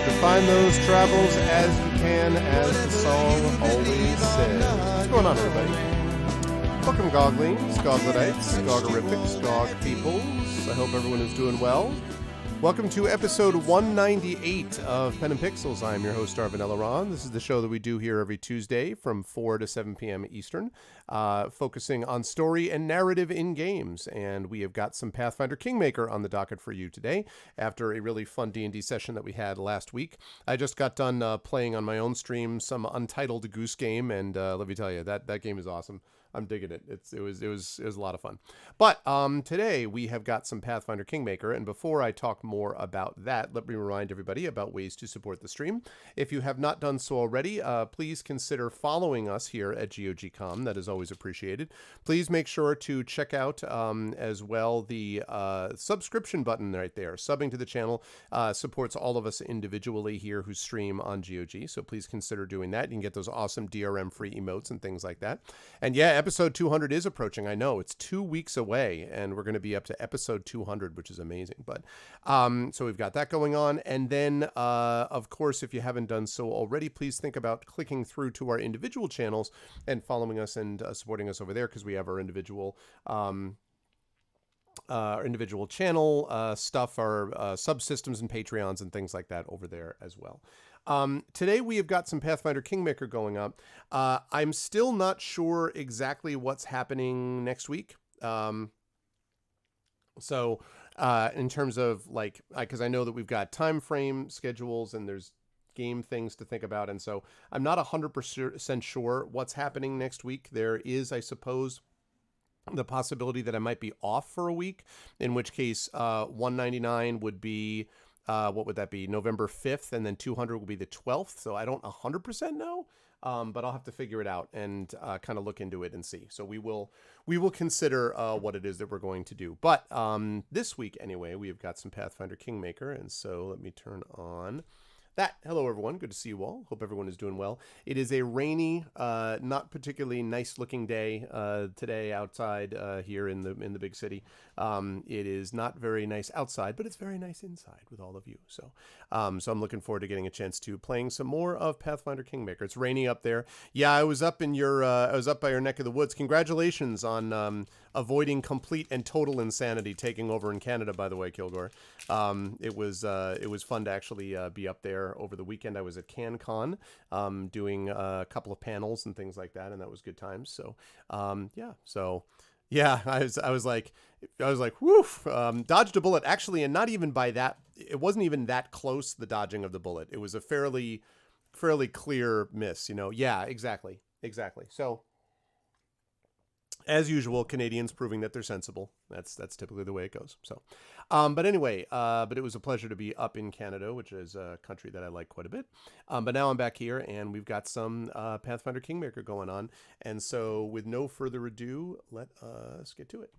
Define those travels as you can, as the song always says. What's going on, everybody? Welcome, Goglings, Gogledites, Gogorifics, Gog peoples. I hope everyone is doing well. Welcome to episode 198 of Pen and Pixels. I'm your host, Arvin Eleron. This is the show that we do here every Tuesday from 4 to 7 p.m. Eastern, focusing on story and narrative in games. And we have got some Pathfinder Kingmaker on the docket for you today after a really fun D&D session that we had last week. I just got done playing on my own stream some Untitled Goose Game, and let me tell you, that game is awesome. I'm digging it. It was a lot of fun. But today we have got some Pathfinder Kingmaker, and before I talk more about that, let me remind everybody about ways to support the stream. If you have not done so already, please consider following us here at GOGcom. That is always appreciated. Please make sure to check out as well the subscription button right there. Subbing to the channel supports all of us individually here who stream on GOG, so please consider doing that. You can get those awesome DRM-free emotes and things like that. And yeah, episode 200 is approaching. I know it's 2 weeks away, and we're going to be up to episode 200, which is amazing. But so we've got that going on, and then of course, if you haven't done so already, please think about clicking through to our individual channels and following us and supporting us over there, because we have our individual channel stuff, our subsystems and Patreons and things like that over there as well. Today we have got some Pathfinder Kingmaker going up. I'm still not sure exactly what's happening next week. So in terms of like, because I know that we've got time frame schedules and there's game things to think about. And so I'm not 100% sure what's happening next week. There is, I suppose, the possibility that I might be off for a week, in which case 199 would be, what would that be? November 5th, and then 200 will be the 12th. So I don't 100% know, but I'll have to figure it out and kind of look into it and see. So we will consider what it is that we're going to do. But this week, anyway, we have got some Pathfinder Kingmaker, and so let me turn on that. Hello, everyone. Good to see you all. Hope everyone is doing well. It is a rainy, not particularly nice-looking day today outside here in the big city. It is not very nice outside, but it's very nice inside with all of you. So, so I'm looking forward to getting a chance to playing some more of Pathfinder Kingmaker. It's rainy up there. Yeah, I was up in your, I was up by your neck of the woods. Congratulations on avoiding complete and total insanity taking over in Canada. By the way, Kilgore, it was fun to actually be up there over the weekend. I was at CanCon doing a couple of panels and things like that, and that was good times. So yeah, I was like, woof, dodged a bullet actually, and not even by that. It wasn't even that close, the dodging of the bullet. It was a fairly clear miss, you know. Yeah, exactly. So, as usual, Canadians proving that they're sensible. That's typically the way it goes. So, but anyway, but it was a pleasure to be up in Canada, which is a country that I like quite a bit. But now I'm back here, and we've got some Pathfinder Kingmaker going on. And so, with no further ado, let us get to it.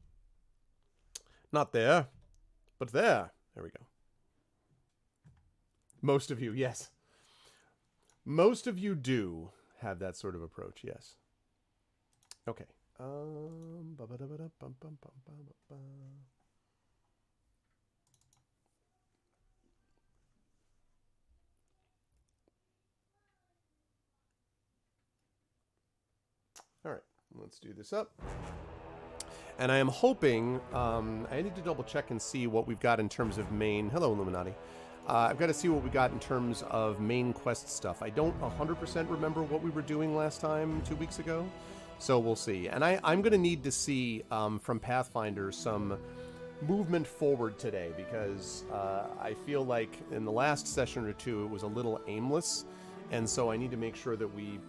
Not there, but there. There we go. Most of you, yes. Most of you do have that sort of approach, yes. Okay. All right, let's do this up. And I am hoping, I need to double check and see what we've got in terms of main. Hello, Illuminati. I've got to see what we got in terms of main quest stuff. I don't 100% remember what we were doing last time 2 weeks ago. So we'll see. And I'm going to need to see from Pathfinder some movement forward today, because I feel like in the last session or two it was a little aimless. And so I need to make sure that we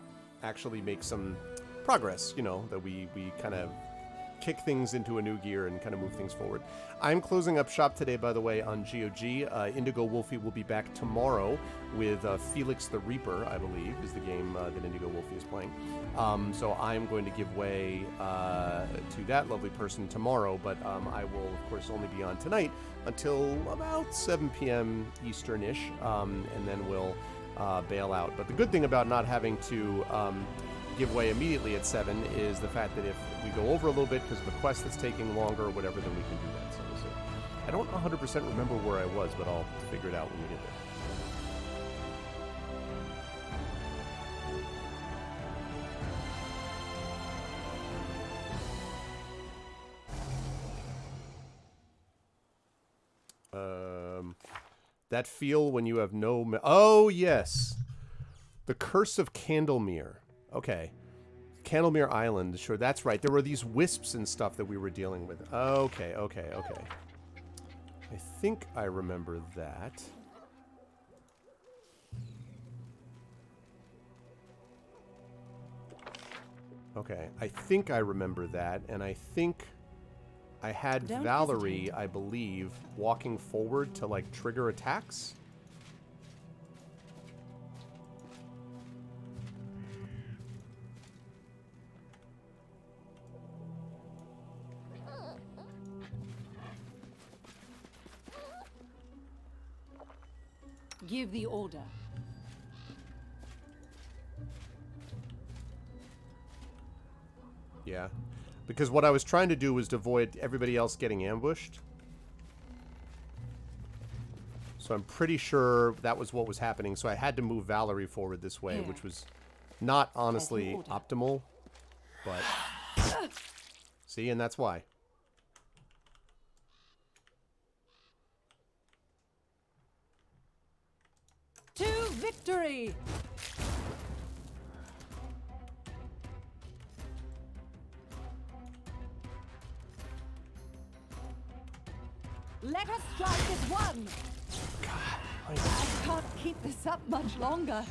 actually make some progress, you know, that we kind of kick things into a new gear and kind of move things forward. I'm closing up shop today, by the way, on GOG. Indigo Wolfie will be back tomorrow with Felix the Reaper, I believe, is the game that Indigo Wolfie is playing. So I'm going to give way to that lovely person tomorrow, but I will, of course, only be on tonight until about 7 p.m. Eastern-ish, and then we'll bail out. But the good thing about not having to give way immediately at 7 is the fact that if we go over a little bit because of a quest that's taking longer or whatever, then we can do that. So we'll see. I don't 100% remember where I was, but I'll figure it out when we get there. That feel when you have no... Oh, yes. The Curse of Candlemere. Okay. Candlemere Island. Sure, that's right. There were these wisps and stuff that we were dealing with. Okay, okay, okay. I think I remember that. Okay, I think I remember that, and I think I had Valerie, I believe, walking forward to, like, trigger attacks. Give the order. Yeah. Because what I was trying to do was to avoid everybody else getting ambushed. So I'm pretty sure that was what was happening. So I had to move Valerie forward this way, which was not honestly optimal. But... See, and that's why. To victory! Let us strike as one! God, I can't keep this up much longer.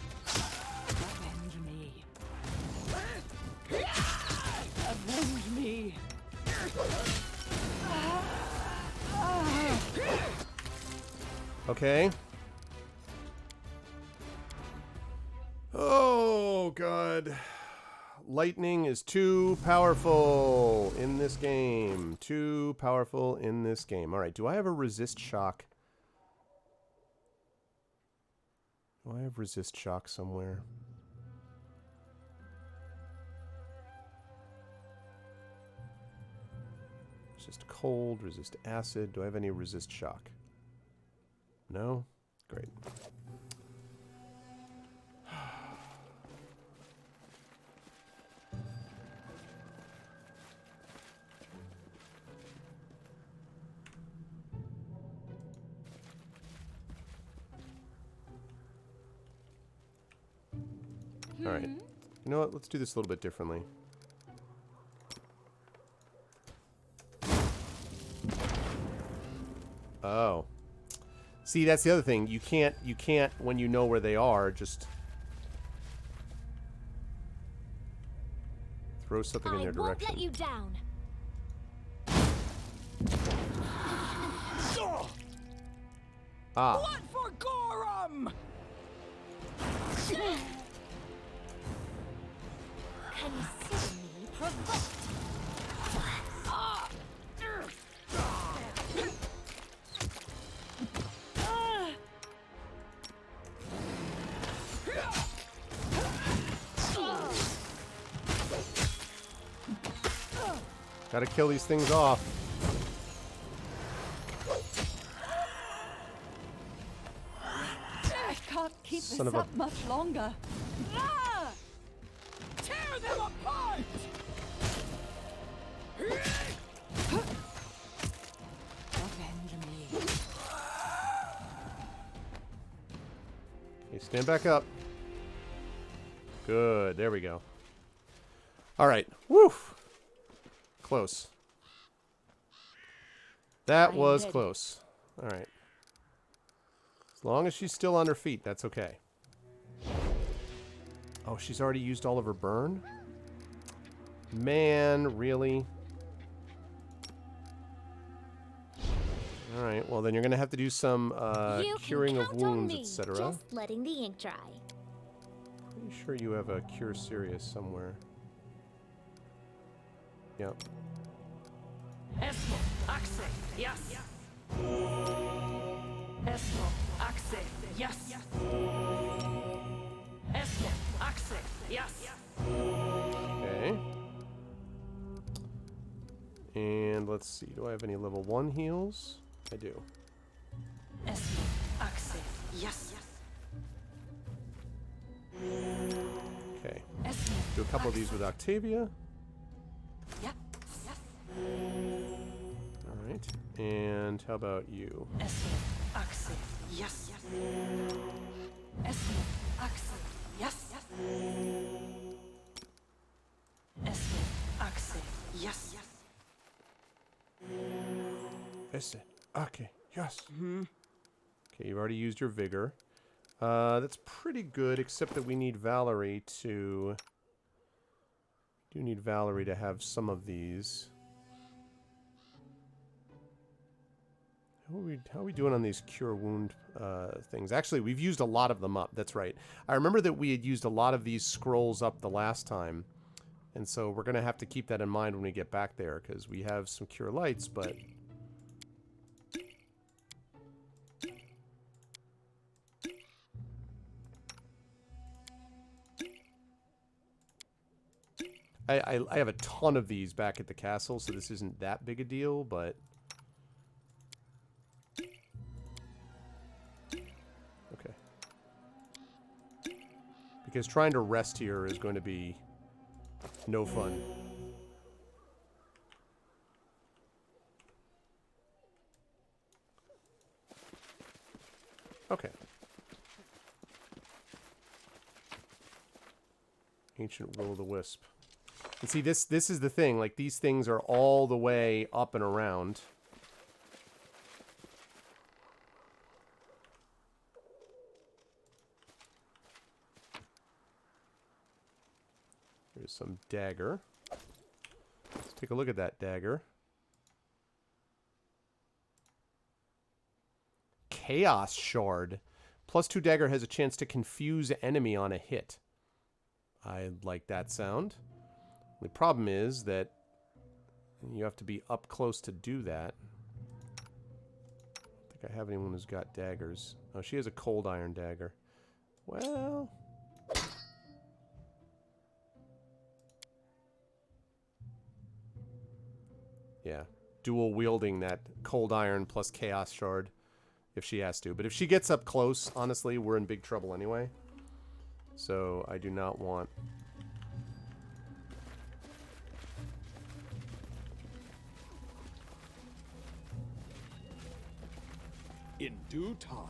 Avenge me. Avenge me. Okay. Oh, God. Lightning is too powerful in this game. Too powerful in this game. All right, do I have a resist shock? Do I have resist shock somewhere? Resist cold, resist acid. Do I have any resist shock? No? Great. All right. You know what? Let's do this a little bit differently. Oh. See, that's the other thing. You can't, when you know where they are, just throw something in their direction. I won't let you down. Ah. Blood for Gorum! Consider me provoked. Gotta kill these things off. I can't keep Son this of a- up much longer. Tear them apart! Avenge me. Okay, stand back up. Good. There we go. All right. Woo. Close. That was close. All right. As long as she's still on her feet, that's okay. Oh, she's already used all of her burn? Man, really? All right. Well, then you're going to have to do some curing of wounds, etc. Just letting the ink dry. Pretty sure you have a cure serious somewhere. Yep. Esmo, Axe, yes. Esmo, Axe, yes. Esmo, Axe, yes. Okay. And let's see. Do I have any level 1 heals? I do. Esmo, Axe, yes. Okay. Esmo, Do a couple of these with Octavia. yeah, yes. All right. And how about you? Esmo, Axe, yes. Esmo, Axe, yes. Esmo, Axe, yes. Esse. Okay. Yes. Okay, you've already used your vigor. That's pretty good, except that we need Valerie to... do need Valerie to have some of these. How are we doing on these cure wound things? Actually, we've used a lot of them up. That's right. I remember that we had used a lot of these scrolls up the last time. And so we're going to have to keep that in mind when we get back there, because we have some cure lights, but... I have a ton of these back at the castle, so this isn't that big a deal, but... okay. Because trying to rest here is going to be no fun. Okay. Ancient Will-o'-the-Wisp. And see, this is the thing. Like, these things are all the way up and around. Here's some dagger. Let's take a look at that dagger. Chaos Shard. +2 dagger has a chance to confuse enemy on a hit. I like that sound. The problem is that you have to be up close to do that. I don't think I have anyone who's got daggers. Oh, she has a cold iron dagger. Well... yeah. Dual wielding that cold iron plus chaos shard if she has to. But if she gets up close, honestly, we're in big trouble anyway. So I do not want... in due time.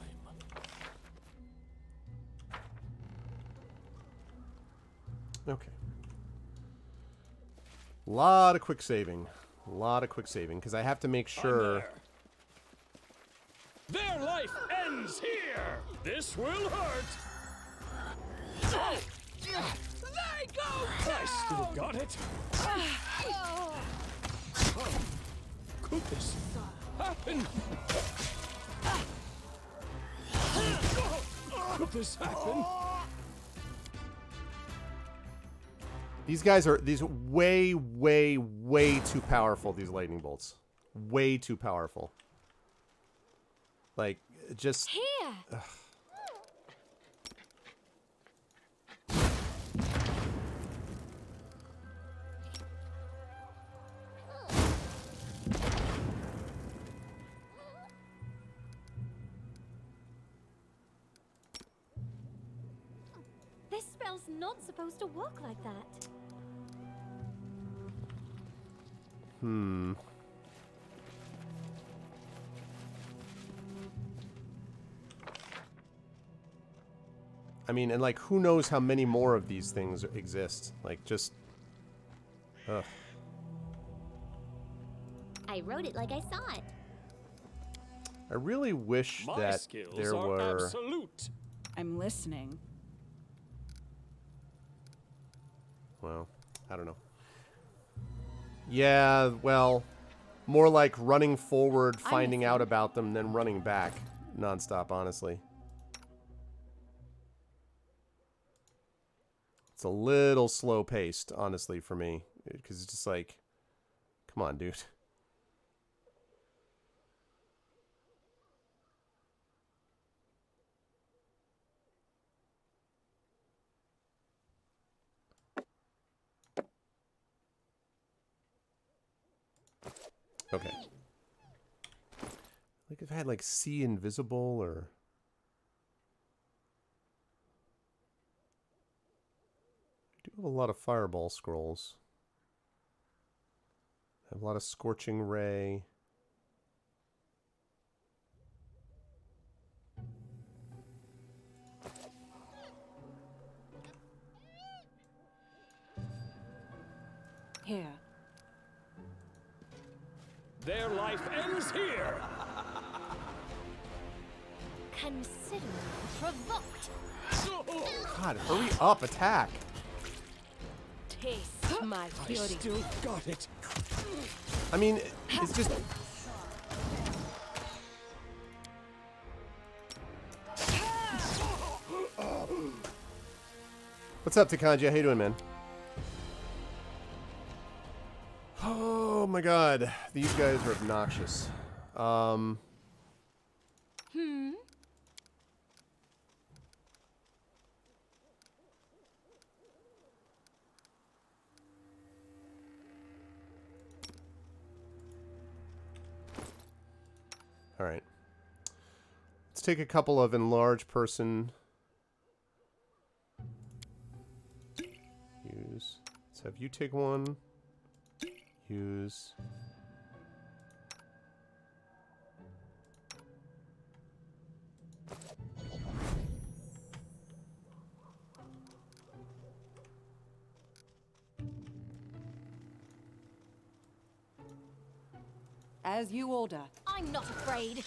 Okay. Lot of quick saving. A lot of quick saving, because I have to make sure... Their life ends here! This will hurt! They go I still got it! Could this happen? Could this happen? These guys are way, way, way too powerful, these lightning bolts. Way too powerful. Like, just... Here! ugh. This spell's not supposed to work like that. I mean, and like, who knows how many more of these things exist? Like, just... ugh. I wrote it like I saw it. I really wish My that skills there are were... absolute. I'm listening. Well, I don't know. Yeah, well, more like running forward, finding out about them, then running back nonstop, honestly. It's a little slow-paced, honestly, for me. Because it's just like, come on, dude. Okay. Like if I had like see invisible or... I do have a lot of fireball scrolls. I have a lot of scorching ray. Here. Their life ends here! Consider provoked. God, hurry up, attack. Taste my I fury. still got it. I mean, it's just... What's up, Takanja? How you doing, man? Oh my god. These guys are obnoxious. Alright. Let's take a couple of enlarge person. Use. Let's have you take one. Use. As you order. I'm not afraid.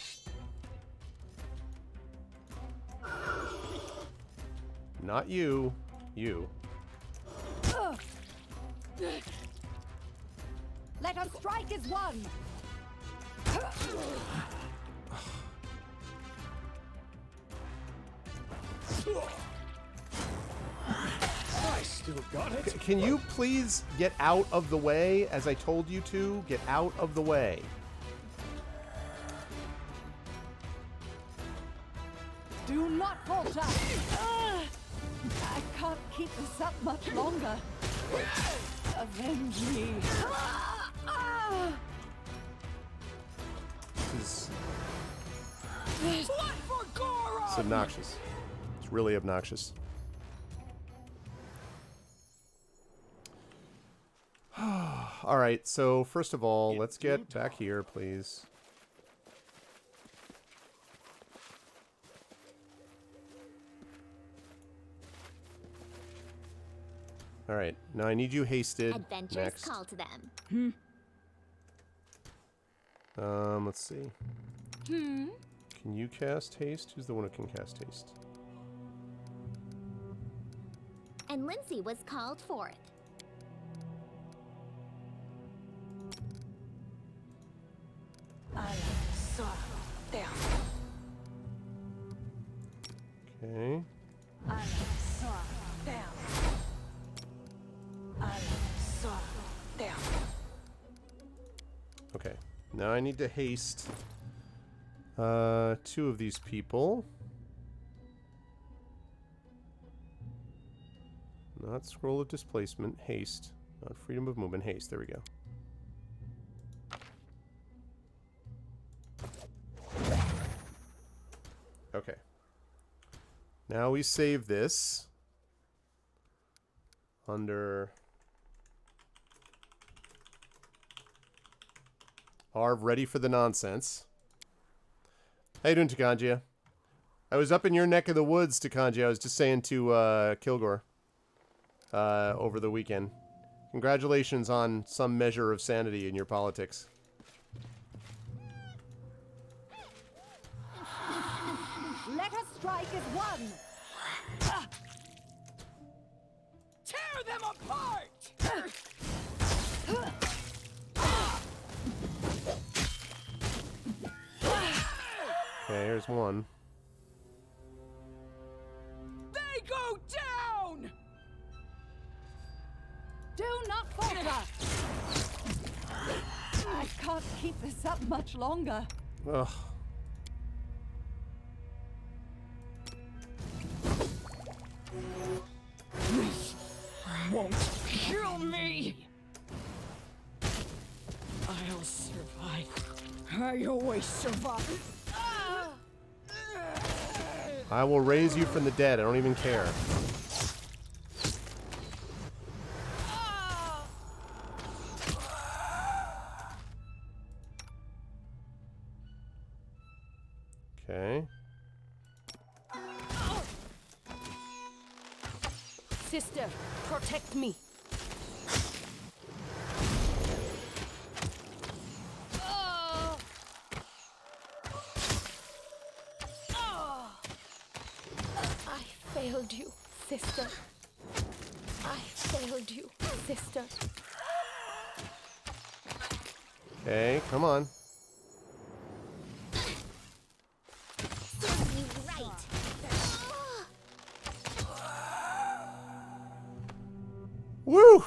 Not you. You. Let us strike as one. I still got it. Can you please get out of the way, as I told you to? Get out of the way. Do not falter. I can't keep this up much longer. Avenge me. This is... It's obnoxious. It's really obnoxious. Alright, so first of all, let's get back here, please. Alright, now I need you hasted. Adventures Next. call to them. Let's see. Can you cast haste? Who's the one who can cast haste? And Lindsay was called forth. I saw down. Okay. I saw down. I saw down. Okay. Now I need to haste two of these people. Not scroll of displacement, haste. Not freedom of movement, haste. There we go. Okay. Now we save this under Arv, ready for the nonsense. How you doing, Takanja? I was up in your neck of the woods, Takanja. I was just saying to Kilgore over the weekend. Congratulations on some measure of sanity in your politics. Let us strike as one. Tear them apart! Okay, here's one. They go down! Do not falter. I can't keep this up much longer. Ugh. Won't kill me! I'll survive. I always survive. I will raise you from the dead. I don't even care. Okay. Sister, protect me. failed you, sister. I failed you, sister. Okay, come on. Serves you right. Woo!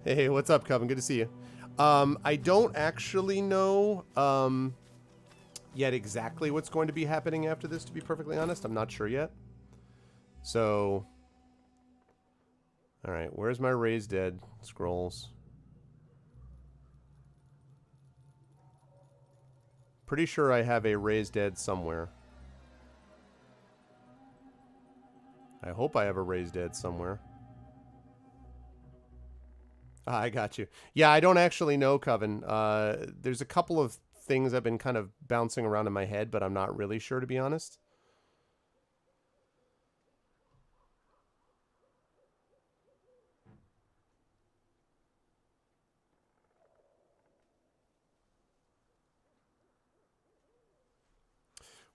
Hey, what's up, Coven? Good to see you. I don't actually know yet exactly what's going to be happening after this, to be perfectly honest. I'm not sure yet. So, alright, where's my Raised Dead scrolls? Pretty sure I have a Raised Dead somewhere. I hope I have a Raised Dead somewhere. Ah, I got you. Yeah, I don't actually know, Coven. There's a couple of things I've been kind of bouncing around in my head, but I'm not really sure, to be honest.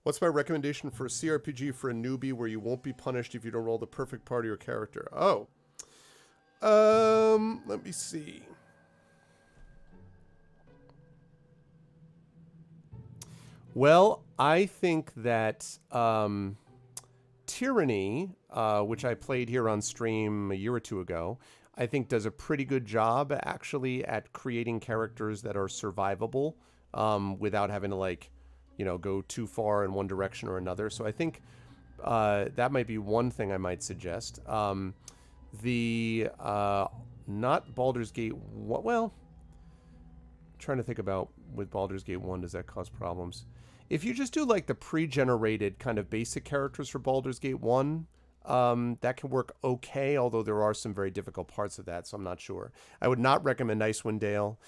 What's my recommendation for a CRPG for a newbie where you won't be punished if you don't roll the perfect part of your character? Oh. Let me see. Well, I think that Tyranny, which I played here on stream a year or two ago, I think does a pretty good job actually at creating characters that are survivable without having to, like, you know, go too far in one direction or another. So I think that might be one thing I might suggest. Not Baldur's Gate 1. Well, I'm trying to think about with Baldur's Gate 1, does that cause problems? If you just do like the pre-generated kind of basic characters for Baldur's Gate 1, that can work okay, although there are some very difficult parts of that, so I'm not sure. I would not recommend Icewind Dale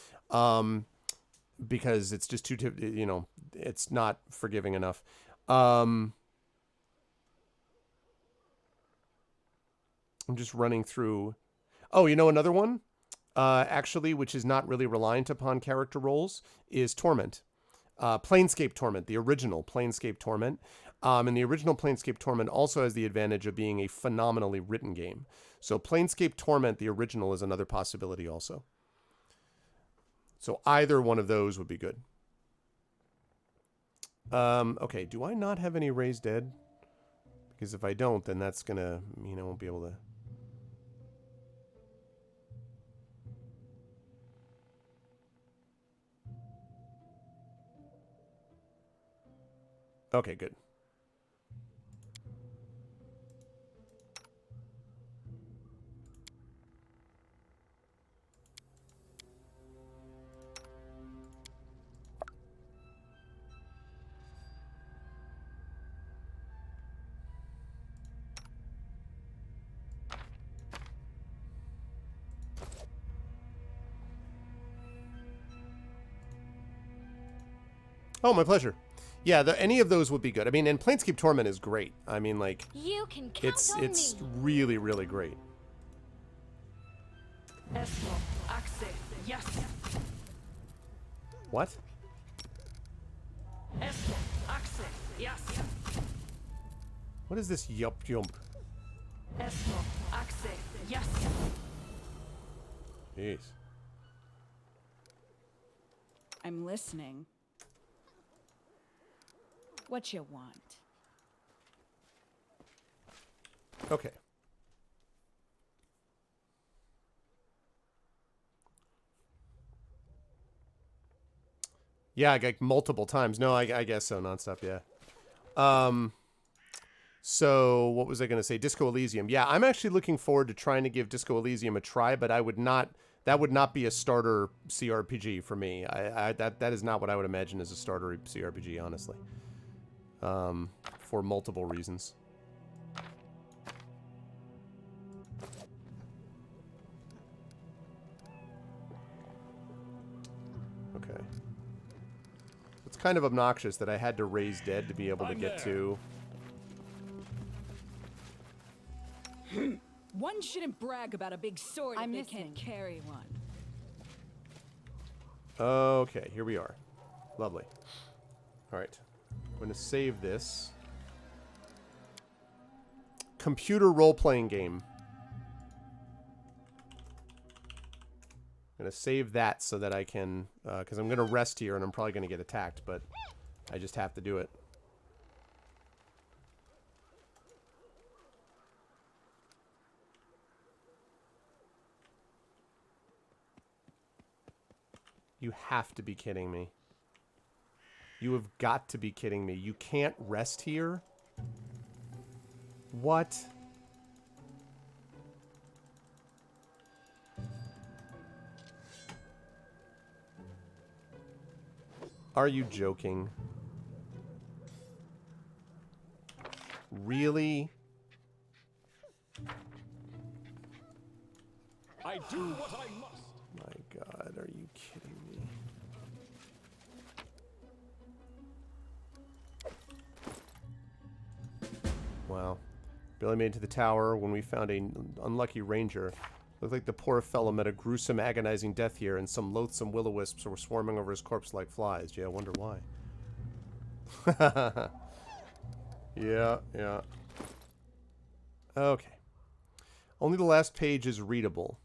because it's just too, you know, it's not forgiving enough. I'm just running through. Oh, you know, another one, actually, which is not really reliant upon character roles, is Torment. Planescape Torment, the original Planescape Torment. And the original Planescape Torment also has the advantage of being a phenomenally written game. So Planescape Torment, the original, is another possibility also. So either one of those would be good. Okay, do I not have any Raised Dead? Because if I don't, then that's gonna mean I won't be able to... Okay, good. Oh, my pleasure. Yeah, any of those would be good. I mean, and Planescape Torment is great. I mean, like, You can count on it's me. really, really great. What? What is this yup yump? Jeez. I'm listening. What you want? Okay. Yeah, like multiple times. No, I guess so. Nonstop, yeah. So what was I going to say? Disco Elysium. Yeah, I'm actually looking forward to trying to give Disco Elysium a try, but I would not... That would not be a starter CRPG for me. That is not what I would imagine as a starter CRPG, honestly. For multiple reasons. Okay. It's kind of obnoxious that I had to raise dead to be able to get to... One shouldn't brag about a big sword if they can't carry one. Okay, here we are. Lovely. Alright. I'm going to save this. Computer role-playing game. I'm going to save that so that I can... because I'm going to rest here and I'm probably going to get attacked, but I just have to do it. You have to be kidding me. You have got to be kidding me. You can't rest here? What? Are you joking? Really? I do what I must. My God, are you kidding me? Wow. Barely made it to the tower when we found an unlucky ranger. Looked like the poor fellow met a gruesome, agonizing death here, and some loathsome will-o-wisps were swarming over his corpse like flies. Gee, I wonder why. Yeah, yeah. Okay. Only the last page is readable.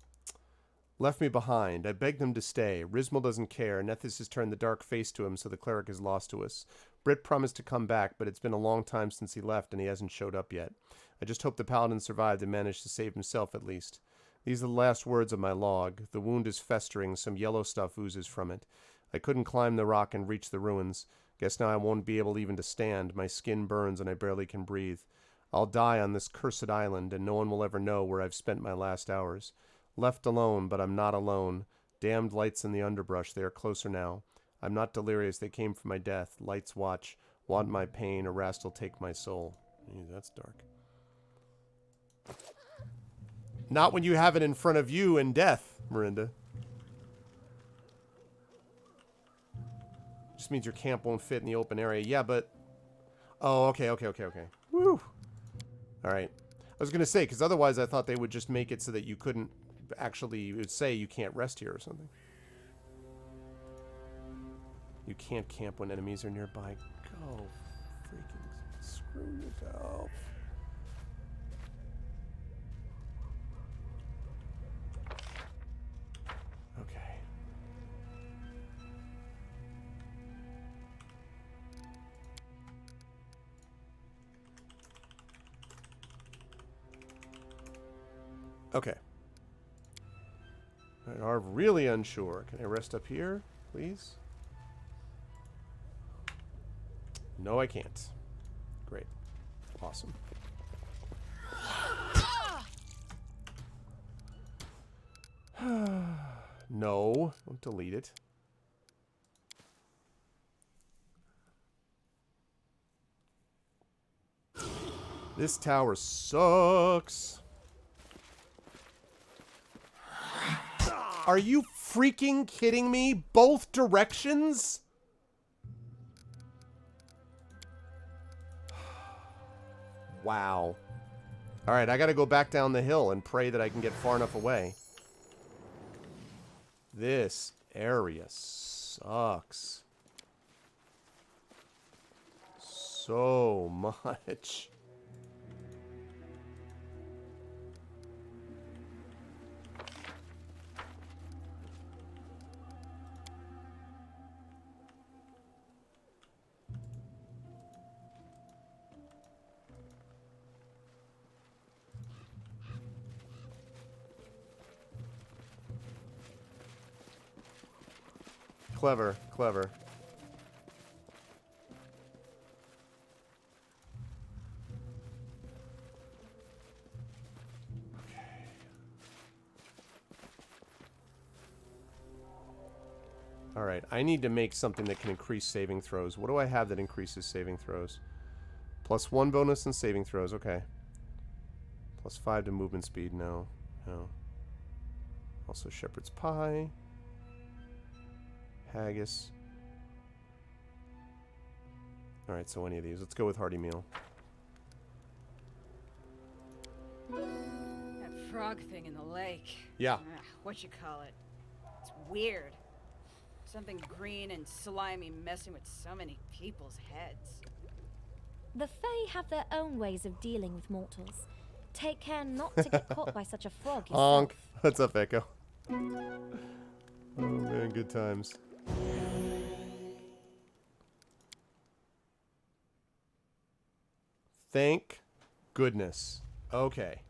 Left me behind. I begged him to stay. Rismal doesn't care. Nethys has turned the dark face to him, so the cleric is lost to us. Britt promised to come back, but it's been a long time since he left, and he hasn't showed up yet. I just hope the paladin survived and managed to save himself at least. These are the last words of my log. The wound is festering. Some yellow stuff oozes from it. I couldn't climb the rock and reach the ruins. Guess now I won't be able even to stand. My skin burns and I barely can breathe. I'll die on this cursed island, and no one will ever know where I've spent my last hours. Left alone, but I'm not alone. Damned lights in the underbrush. They are closer now. I'm not delirious. They came for my death. Lights watch. Want my pain. A rast will take my soul. Ew, that's dark. Not when you have it in front of you in death, Mirinda. Just means your camp won't fit in the open area. Yeah, but... Oh, okay. Woo! Alright. I was going to say, because otherwise I thought they would just make it so that you couldn't actually... It would say you can't rest here or something. You can't camp when enemies are nearby. Go freaking screw yourself. Okay. Okay. I are really unsure. Can I rest up here, please? No, I can't. Great. Awesome. No. Don't delete it. This tower sucks. Are you freaking kidding me? Both directions? Wow. Alright, I gotta go back down the hill and pray that I can get far enough away. This area sucks. So much. Clever, clever. Okay. Alright, I need to make something that can increase saving throws. What do I have that increases saving throws? +1 bonus in saving throws, okay. +5 to movement speed, no. No. Also shepherd's pie. Haggis. Alright, so any of these. Let's go with hearty meal. That frog thing in the lake. Yeah. What you call it? It's weird. Something green and slimy messing with so many people's heads. The Fae have their own ways of dealing with mortals. Take care not to get caught by such a frog yourself. Honk. What's up, Echo? Oh man, good times. Thank goodness. Okay.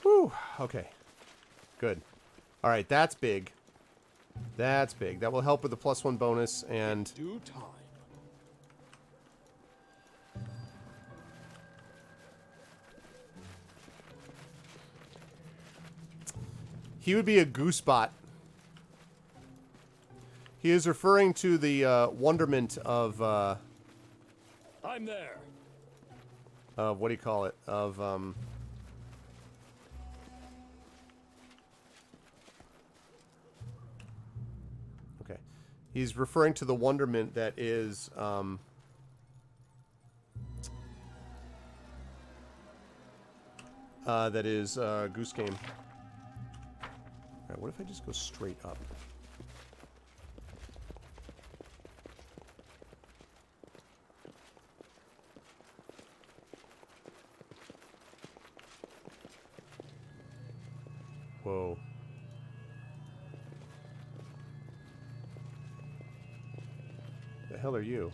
Whew. Okay. Good. All right, that's big. That's big. That will help with the +1 bonus and Due time. he would be a goosebot. He is referring to the wonderment of I'm there. what do you call it? Of okay. He's referring to the wonderment that is Goose Game. Alright, what if I just go straight up? Whoa. The hell are you?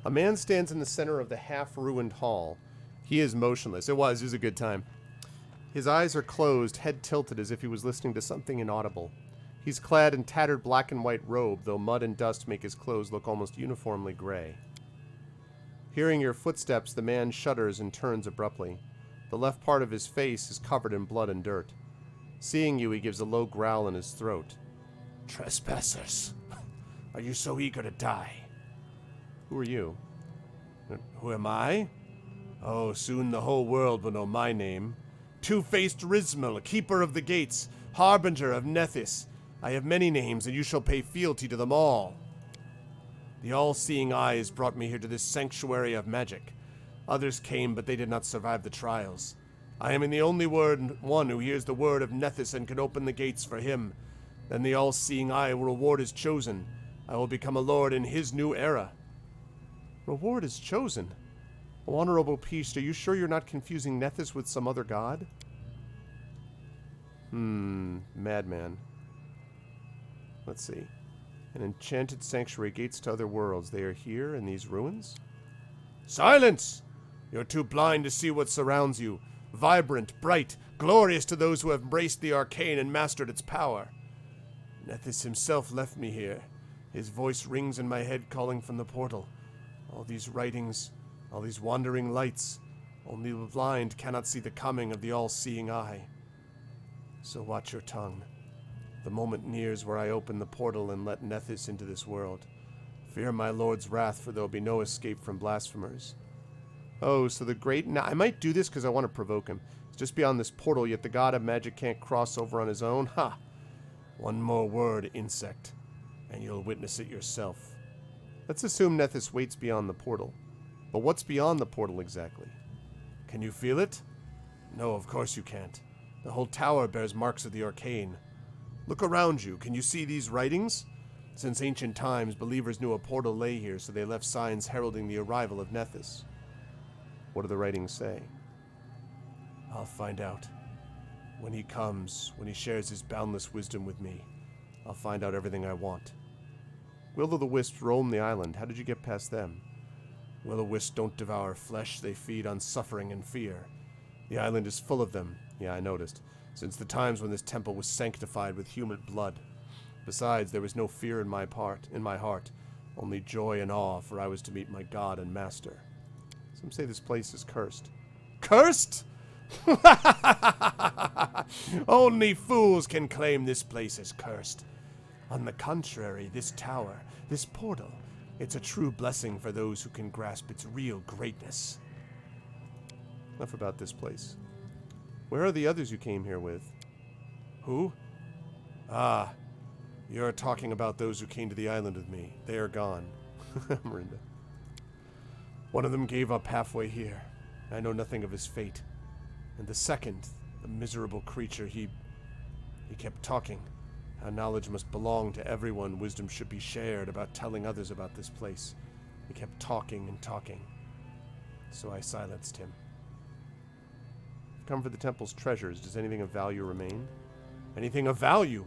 A man stands in the center of the half-ruined hall. He is motionless. It was a good time. His eyes are closed, head tilted as if he was listening to something inaudible. He's clad in tattered black and white robe, though mud and dust make his clothes look almost uniformly gray. Hearing your footsteps, the man shudders and turns abruptly. The left part of his face is covered in blood and dirt. Seeing you, he gives a low growl in his throat. Trespassers, are you so eager to die? Who are you? Who am I? Oh, soon the whole world will know my name. Two-faced Rizmal, keeper of the gates, harbinger of Nethys. I have many names, and you shall pay fealty to them all. The all-seeing eyes brought me here to this sanctuary of magic. Others came, but they did not survive the trials. I am the only one who hears the word of Nethys and can open the gates for him. Then the all-seeing eye will reward is chosen. I will become a lord in his new era. Reward is chosen. Oh, Honorable Peace, are you sure you're not confusing Nethys with some other god? Madman. Let's see. An enchanted sanctuary, gates to other worlds. They are here in these ruins? Silence! You're too blind to see what surrounds you. Vibrant, bright, glorious to those who have embraced the arcane and mastered its power. Nethys himself left me here. His voice rings in my head calling from the portal. All these writings, all these wandering lights. Only the blind cannot see the coming of the all-seeing eye. So watch your tongue. The moment nears where I open the portal and let Nethys into this world. Fear my lord's wrath, for there will be no escape from blasphemers. Oh, so the great... Now, I might do this because I want to provoke him. It's just beyond this portal, yet the god of magic can't cross over on his own. Ha! One more word, insect, and you'll witness it yourself. Let's assume Nethys waits beyond the portal. But what's beyond the portal exactly? Can you feel it? No, of course you can't. The whole tower bears marks of the arcane. Look around you. Can you see these writings? Since ancient times, believers knew a portal lay here, so they left signs heralding the arrival of Nethys. What do the writings say? I'll find out. When he comes, when he shares his boundless wisdom with me, I'll find out everything I want. Will-o'-the-wisps roam the island. How did you get past them? Will-o'-wisps don't devour flesh, they feed on suffering and fear. The island is full of them. Yeah, I noticed. Since the times when this temple was sanctified with human blood. Besides, there was no fear in my heart, only joy and awe, for I was to meet my god and master. Some say this place is cursed. Cursed? Only fools can claim this place is cursed. On the contrary, this tower, this portal, it's a true blessing for those who can grasp its real greatness. Enough about this place. Where are the others you came here with? Who? Ah, You're talking about those who came to the island with me. They are gone. Marinda. One of them gave up halfway here. I know nothing of his fate. And the second, the miserable creature, he kept talking. How knowledge must belong to everyone. Wisdom should be shared about telling others about this place. He kept talking and talking. So I silenced him. I've come for the temple's treasures. Does anything of value remain? Anything of value?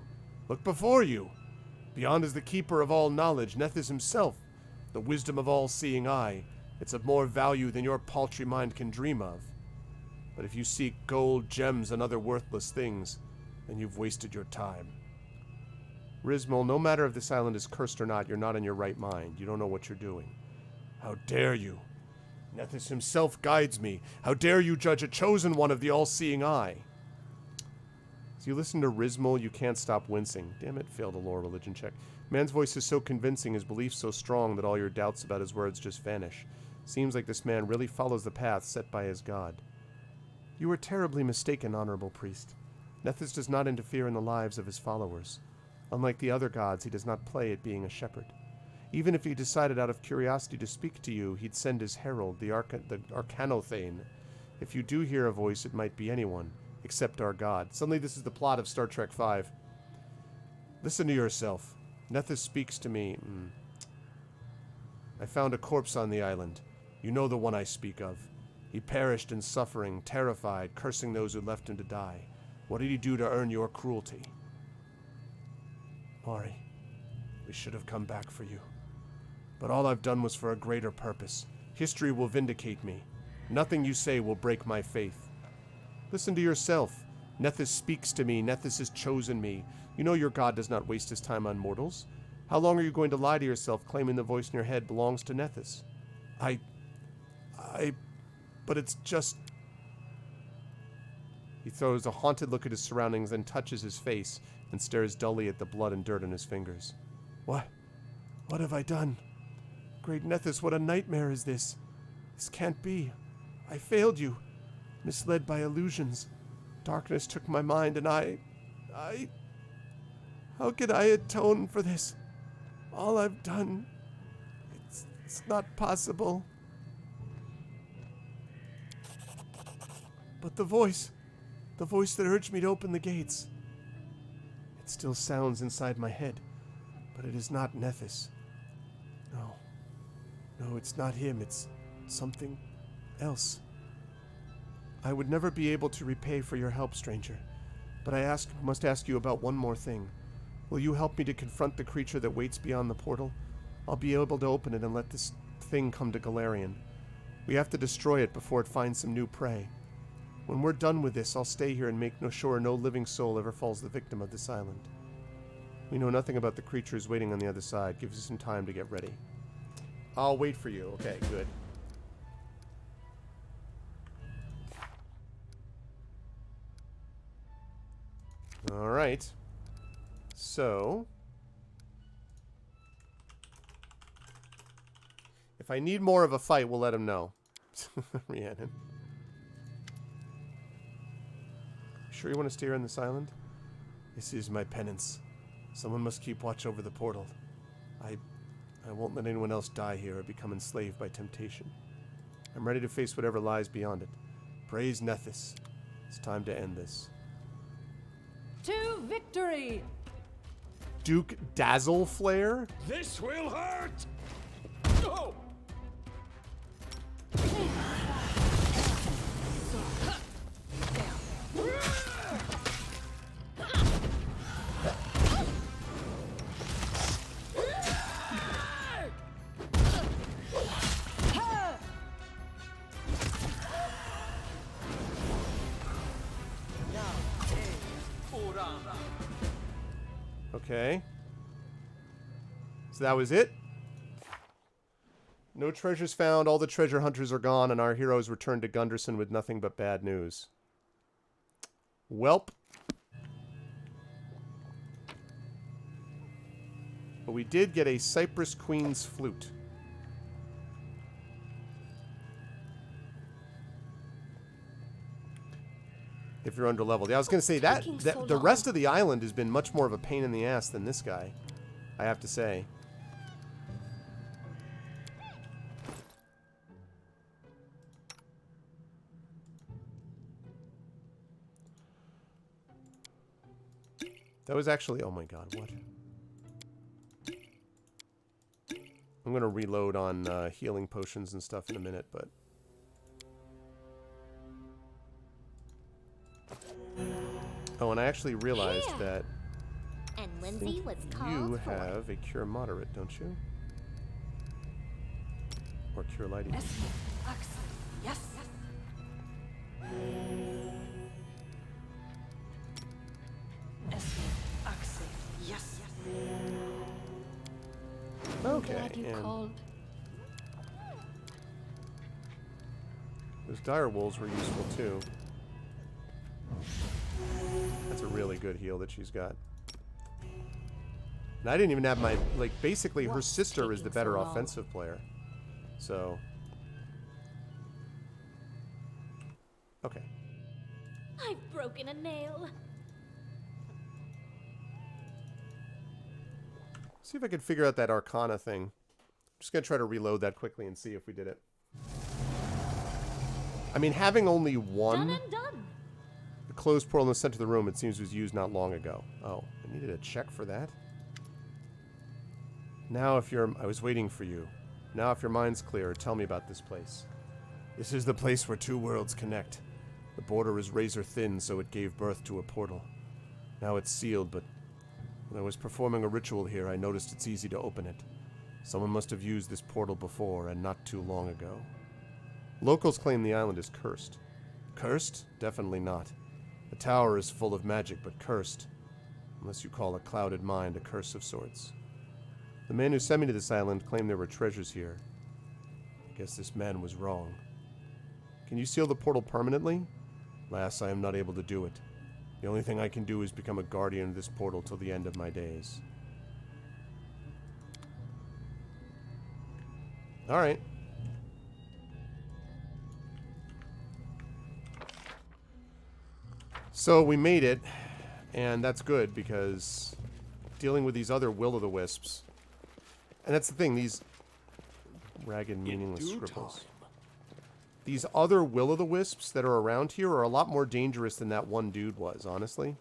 Look before you. Beyond is the keeper of all knowledge, Nethys himself, the wisdom of all-seeing eye. It's of more value than your paltry mind can dream of. But if you seek gold, gems, and other worthless things, then you've wasted your time. Rizmal, no matter if this island is cursed or not, you're not in your right mind. You don't know what you're doing. How dare you? Nethys himself guides me. How dare you judge a chosen one of the all-seeing eye? As you listen to Rizmal, you can't stop wincing. Damn it, failed a lore religion check. Man's voice is so convincing, his beliefs so strong that all your doubts about his words just vanish. Seems like this man really follows the path set by his god. You are terribly mistaken, honorable priest. Nethys does not interfere in the lives of his followers. Unlike the other gods, he does not play at being a shepherd. Even if he decided out of curiosity to speak to you, he'd send his herald, the Arcanothane. If you do hear a voice, it might be anyone, except our god. Suddenly this is the plot of Star Trek V. Listen to yourself. Nethys speaks to me. I found a corpse on the island. You know the one I speak of. He perished in suffering, terrified, cursing those who left him to die. What did he do to earn your cruelty? Mari, we should have come back for you. But all I've done was for a greater purpose. History will vindicate me. Nothing you say will break my faith. Listen to yourself. Nethys speaks to me. Nethys has chosen me. You know your god does not waste his time on mortals. How long are you going to lie to yourself, claiming the voice in your head belongs to Nethys? But it's just... He throws a haunted look at his surroundings, then touches his face and stares dully at the blood and dirt on his fingers. What have I done? Great Nethys, what a nightmare is this? This can't be. I failed you. Misled by illusions. Darkness took my mind and how could I atone for this? All I've done... It's not possible. But the voice that urged me to open the gates. It still sounds inside my head, but it is not Nethys. No, it's not him. It's something else. I would never be able to repay for your help, stranger, but I must ask you about one more thing. Will you help me to confront the creature that waits beyond the portal? I'll be able to open it and let this thing come to Galarian. We have to destroy it before it finds some new prey. When we're done with this, I'll stay here and make sure no living soul ever falls the victim of this island. We know nothing about the creatures waiting on the other side. Gives us some time to get ready. I'll wait for you. Okay, good. Alright. So... if I need more of a fight, we'll let him know. Rhiannon. Sure you want to stay here on this island? This is my penance. Someone must keep watch over the portal. I won't let anyone else die here or become enslaved by temptation. I'm ready to face whatever lies beyond it. Praise Nethys. It's time to end this. To victory! Duke Dazzle Flare? This will hurt! Oh! Okay. So that was it? No treasures found, all the treasure hunters are gone, and our heroes return to Gunderson with nothing but bad news. Welp. But we did get a Cypress Queen's flute. if you're underleveled. Yeah, I was going to say that the rest of the island has been much more of a pain in the ass than this guy, I have to say. That was actually, oh my god, what? I'm going to reload on healing potions and stuff in a minute, but... Oh, and I actually realized that And Lindsay was you called forth. have a cure moderate, don't you? Or cure lighting. Yes. Yes. Yes. Okay, Glad you and called. those dire wolves were useful too. That's a really good heal that she's got. And I didn't even have my, like, basically her sister is the better offensive player. So. Okay. I've broken a nail. See if I could figure out that Arcana thing. I'm just going to try to reload that quickly and see if we did it. I mean, having only one... Done and done. The closed portal in the center of the room, it seems, was used not long ago. Oh, I needed a check for that? Now if you're... I was waiting for you. Now if your mind's clear, tell me about this place. This is the place where two worlds connect. The border is razor thin, so it gave birth to a portal. Now it's sealed, but when I was performing a ritual here, I noticed it's easy to open it. Someone must have used this portal before, and not too long ago. Locals claim the island is cursed. Cursed? Definitely not. The tower is full of magic, but cursed. Unless you call a clouded mind a curse of sorts. The man who sent me to this island claimed there were treasures here. I guess this man was wrong. Can you seal the portal permanently? Alas, I am not able to do it. The only thing I can do is become a guardian of this portal till the end of my days. Alright. So we made it, and that's good because dealing with these other will-o'-the-wisps, and that's the thing, these ragged, meaningless scribbles. These other will-o'-the-wisps that are around here are a lot more dangerous than that one dude was, honestly.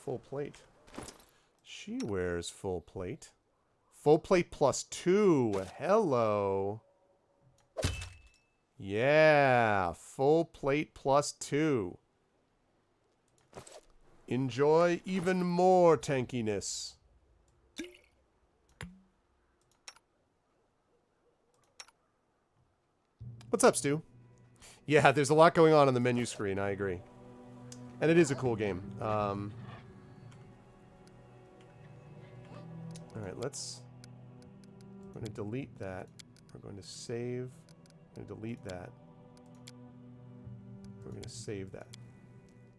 Full plate. She wears full plate. Full plate +2. Hello. Yeah. Full plate +2. Enjoy even more tankiness. What's up, Stu? Yeah, there's a lot going on the menu screen, I agree. And it is a cool game. Alright, let's... We're going to delete that. We're going to save. We're going to delete that. We're going to save that.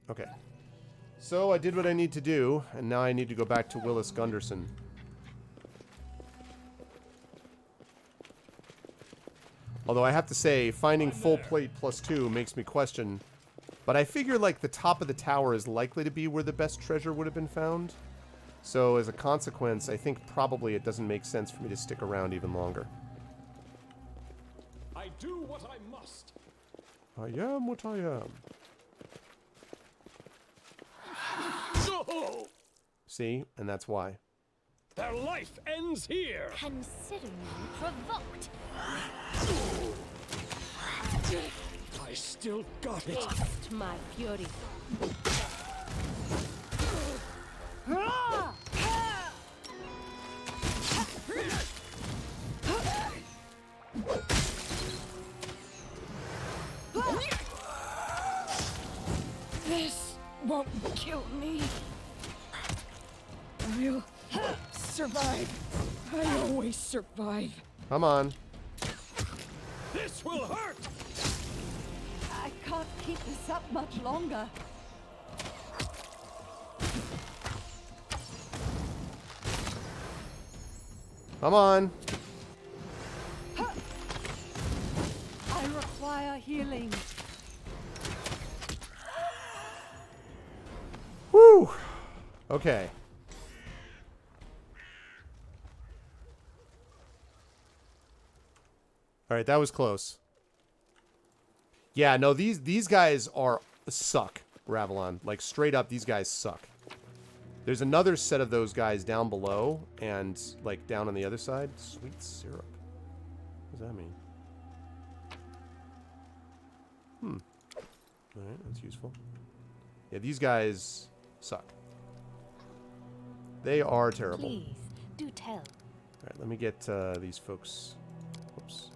Okay. So I did what I need to do, and now I need to go back to Willis Gunderson. Although I have to say, finding full plate +2 makes me question. But I figure, like, the top of the tower is likely to be where the best treasure would have been found. So, as a consequence, I think probably it doesn't make sense for me to stick around even longer. I do what I must. I am what I am. No! See? And that's why. Their life ends here. Consider me provoked. I still got it. Taste my fury. This won't kill me. I'll survive. I always survive. Come on. This will hurt. I can't keep this up much longer. Come on. healing. Whew. Okay. All right, that was close. Yeah, no, these guys suck, Ravelon. Like, straight up, these guys suck. There's another set of those guys down below and, like, down on the other side. Sweet syrup. What does that mean? Alright, that's useful. Yeah, these guys suck. They are terrible. Please, do tell. Alright, let me get these folks. Whoops.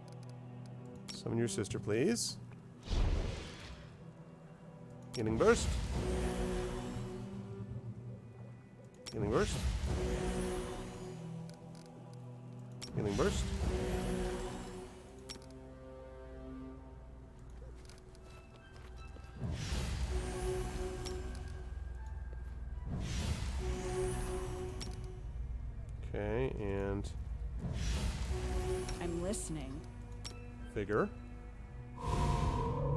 Summon your sister, please. Healing burst. Healing burst. Healing burst. Okay, and I'm listening. figure.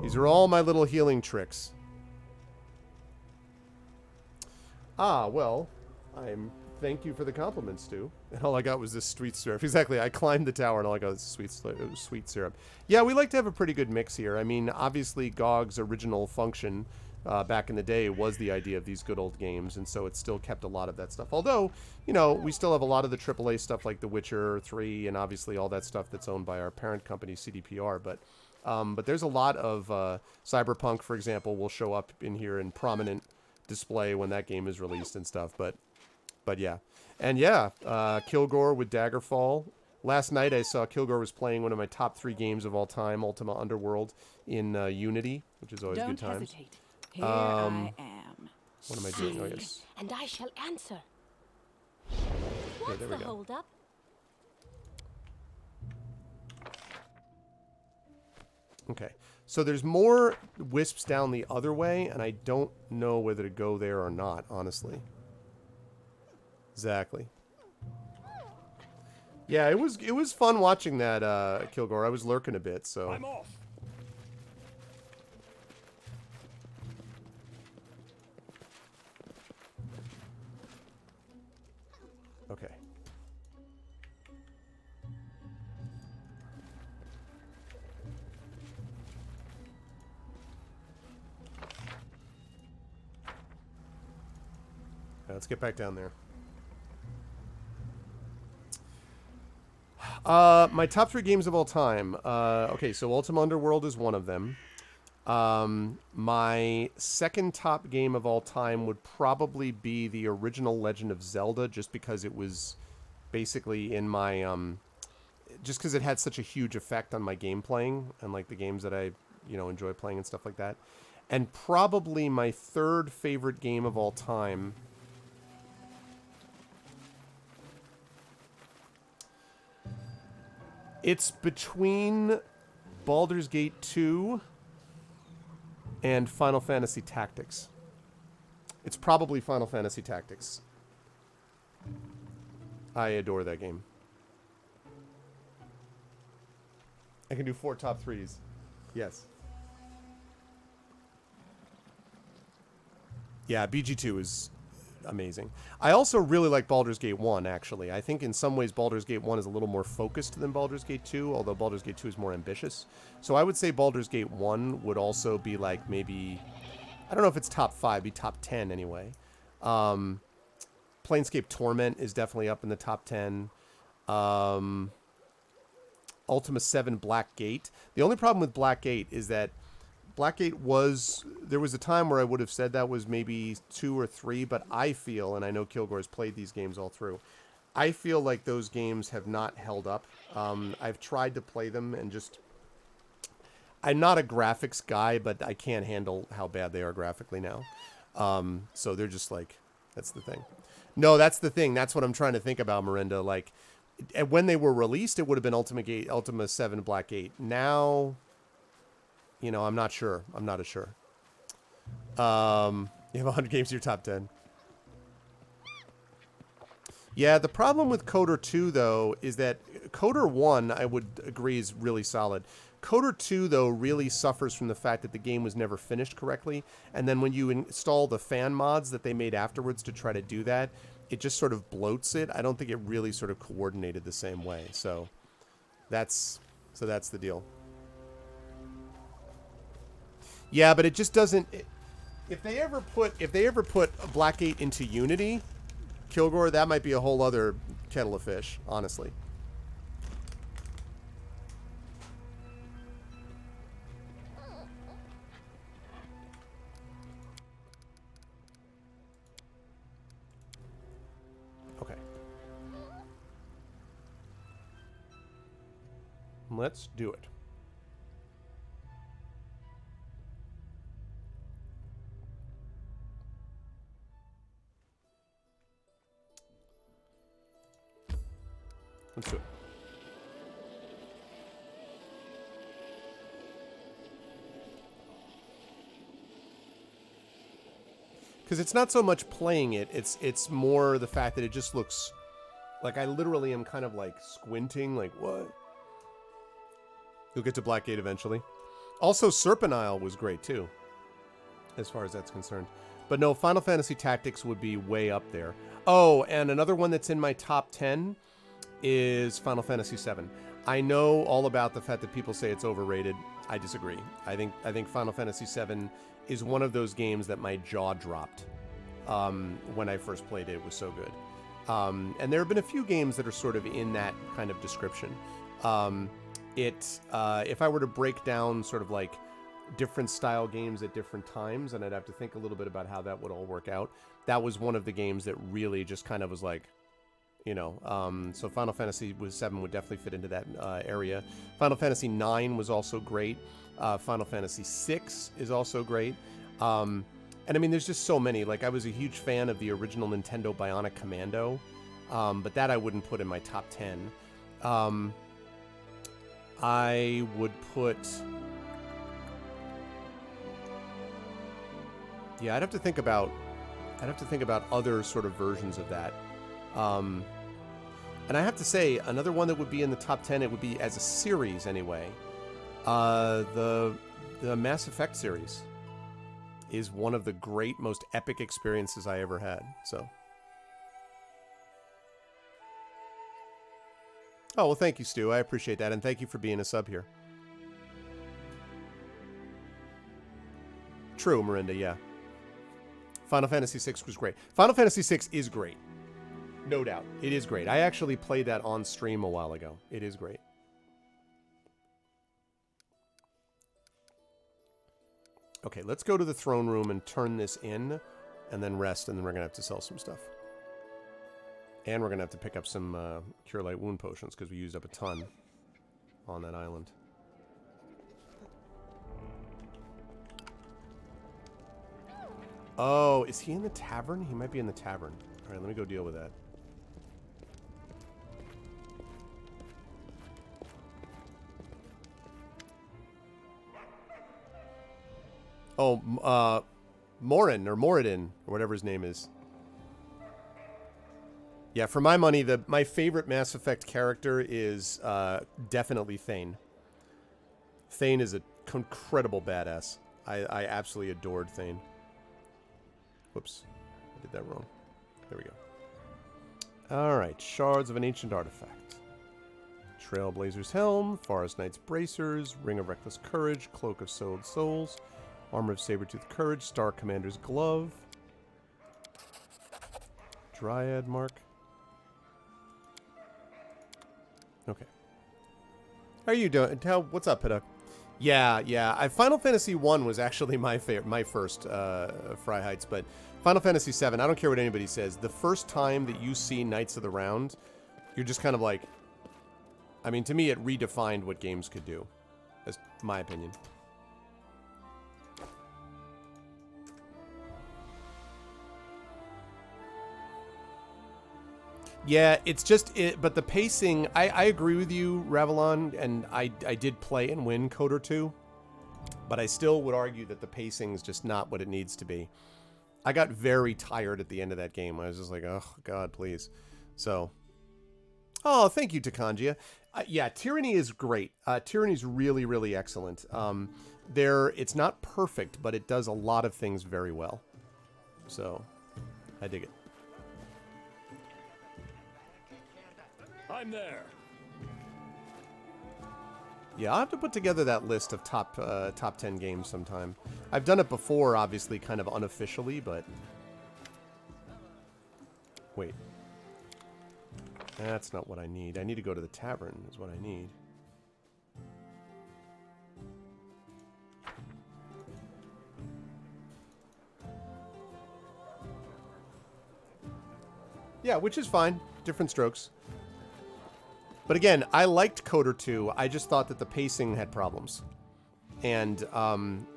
These are all my little healing tricks. Ah, well, thank you for the compliment, Stu. And all I got was this sweet syrup. Exactly, I climbed the tower and all I got was sweet syrup. Yeah, we like to have a pretty good mix here. I mean, obviously, GOG's original function back in the day was the idea of these good old games, and so it still kept a lot of that stuff. Although, you know, we still have a lot of the AAA stuff like The Witcher 3 and obviously all that stuff that's owned by our parent company, CDPR, but there's a lot of Cyberpunk, for example, will show up in here in prominent display when that game is released and stuff, but yeah. And yeah, Kilgore with Daggerfall. Last night I saw Kilgore was playing one of my top 3 games of all time, Ultima Underworld, in Unity, which is always Don't good times. hesitate. Here I am. What am I doing? Oh, yes. And I shall answer. Okay, What's there we the go. hold up? Okay, so there's more wisps down the other way, and I don't know whether to go there or not, honestly. Exactly. Yeah, it was fun watching that, Kilgore. I was lurking a bit, so... I'm off. Okay. Let's get back down there. My top 3 games of all time. Okay, so Ultima Underworld is one of them. My second top game of all time would probably be the original Legend of Zelda, just because it was basically in my, just because it had such a huge effect on my game playing and like the games that I, you know, enjoy playing and stuff like that. And probably my third favorite game of all time. It's between Baldur's Gate 2 and Final Fantasy Tactics. It's probably Final Fantasy Tactics. I adore that game. I can do 4 top 3s. Yes. Yeah, BG2 is amazing. I also really like Baldur's Gate 1, actually. I think in some ways Baldur's Gate 1 is a little more focused than Baldur's Gate 2, although Baldur's Gate 2 is more ambitious. So I would say Baldur's Gate 1 would also be like maybe... I don't know if it's top 5, be top 10 anyway. Planescape Torment is definitely up in the top 10. Ultima 7 Black Gate. The only problem with Black Gate is that Blackgate was... There was a time where I would have said that was maybe 2 or 3, but I feel, and I know Kilgore's played these games all through, I feel like those games have not held up. I've tried to play them and just... I'm not a graphics guy, but I can't handle how bad they are graphically now. So they're just like... That's the thing. No, that's the thing. That's what I'm trying to think about, Miranda. Like, when they were released, it would have been Ultima 7 Black Gate. Now... You know, I'm not sure. I'm not as sure. You have 100 games in your top 10. Yeah, the problem with Coder 2, though, is that Coder 1, I would agree, is really solid. Coder 2, though, really suffers from the fact that the game was never finished correctly. And then when you install the fan mods that they made afterwards to try to do that, it just sort of bloats it. I don't think it really sort of coordinated the same way. So that's the deal. Yeah, but it just doesn't... If they ever put Blackgate into Unity, Kilgore, that might be a whole other kettle of fish, honestly. Okay. Let's do it. Let's do it. Because it's not so much playing it, it's more the fact that it just looks like I literally am kind of like squinting, like what? You'll get to Blackgate eventually. Also, Serpent Isle was great too, as far as that's concerned. But no, Final Fantasy Tactics would be way up there. Oh, and another one that's in my top 10 is Final Fantasy VII. I know all about the fact that people say it's overrated. I disagree. I think Final Fantasy VII is one of those games that my jaw dropped when I first played it. It was so good. And there have been a few games that are sort of in that kind of description. If I were to break down sort of like different style games at different times, and I'd have to think a little bit about how that would all work out, that was one of the games that really just kind of was like, you know, so Final Fantasy VII would definitely fit into that area. Final Fantasy IX was also great. Final Fantasy VI is also great. And I mean, there's just so many. Like, I was a huge fan of the original Nintendo Bionic Commando, but that I wouldn't put in my top 10. I would put... Yeah, I'd have to think about other sort of versions of that. And I have to say, another one that would be in the top 10, it would be as a series anyway. The Mass Effect series is one of the great, most epic experiences I ever had. So, oh well, thank you, Stu. I appreciate that, and thank you for being a sub here. True, Miranda. Yeah. Final Fantasy VI was great. Final Fantasy VI is great. No doubt. It is great. I actually played that on stream a while ago. It is great. Okay, let's go to the throne room and turn this in, and then rest, and then we're going to have to sell some stuff. And we're going to have to pick up some Cure Light Wound Potions, because we used up a ton on that island. Oh, is he in the tavern? He might be in the tavern. All right, let me go deal with that. Oh, Morin, or Moradin, or whatever his name is. Yeah, for my money, my favorite Mass Effect character is definitely Thane. Thane is an incredible badass. I absolutely adored Thane. Whoops, I did that wrong. There we go. Alright, Shards of an Ancient Artifact. Trailblazer's Helm, Forest Knight's Bracers, Ring of Reckless Courage, Cloak of Soiled Souls, Armor of Sabertooth Courage, Star Commander's Glove, Dryad Mark. Okay. How are you doing? What's up, Pidduck? Yeah. Final Fantasy 1 was actually my first Fry Heights, but Final Fantasy 7, I don't care what anybody says. The first time that you see Knights of the Round, you're just kind of like, I mean, to me, it redefined what games could do. That's my opinion. Yeah, it's just but the pacing, I agree with you, Ravelon, and I did play and win Coder 2, but I still would argue that the pacing is just not what it needs to be. I got very tired at the end of that game. I was just like, oh, God, please. So, oh, thank you, Takanjia. Yeah, Tyranny is great. Tyranny's really, really excellent. It's not perfect, but it does a lot of things very well. So, I dig it. I'm there. Yeah, I'll have to put together that list of top 10 games sometime. I've done it before, obviously, kind of unofficially, but... Wait. That's not what I need. I need to go to the tavern, is what I need. Yeah, which is fine. Different strokes. But again, I liked Coder 2. I just thought that the pacing had problems. And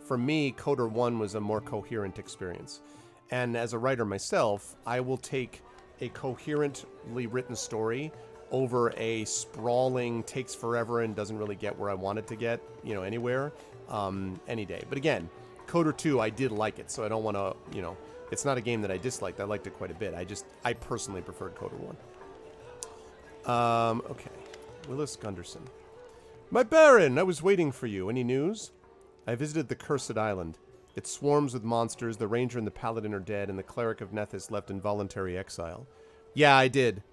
for me, Coder 1 was a more coherent experience. And as a writer myself, I will take a coherently written story over a sprawling, takes forever and doesn't really get where I want it to get, you know, anywhere, any day. But again, Coder 2, I did like it, so I don't want to, you know, it's not a game that I disliked. I liked it quite a bit. I personally preferred Coder 1. Okay. Willis Gunderson. My Baron, I was waiting for you. Any news? I visited the Cursed Island. It swarms with monsters. The Ranger and the Paladin are dead, and the Cleric of Nethys left in voluntary exile. Yeah, I did.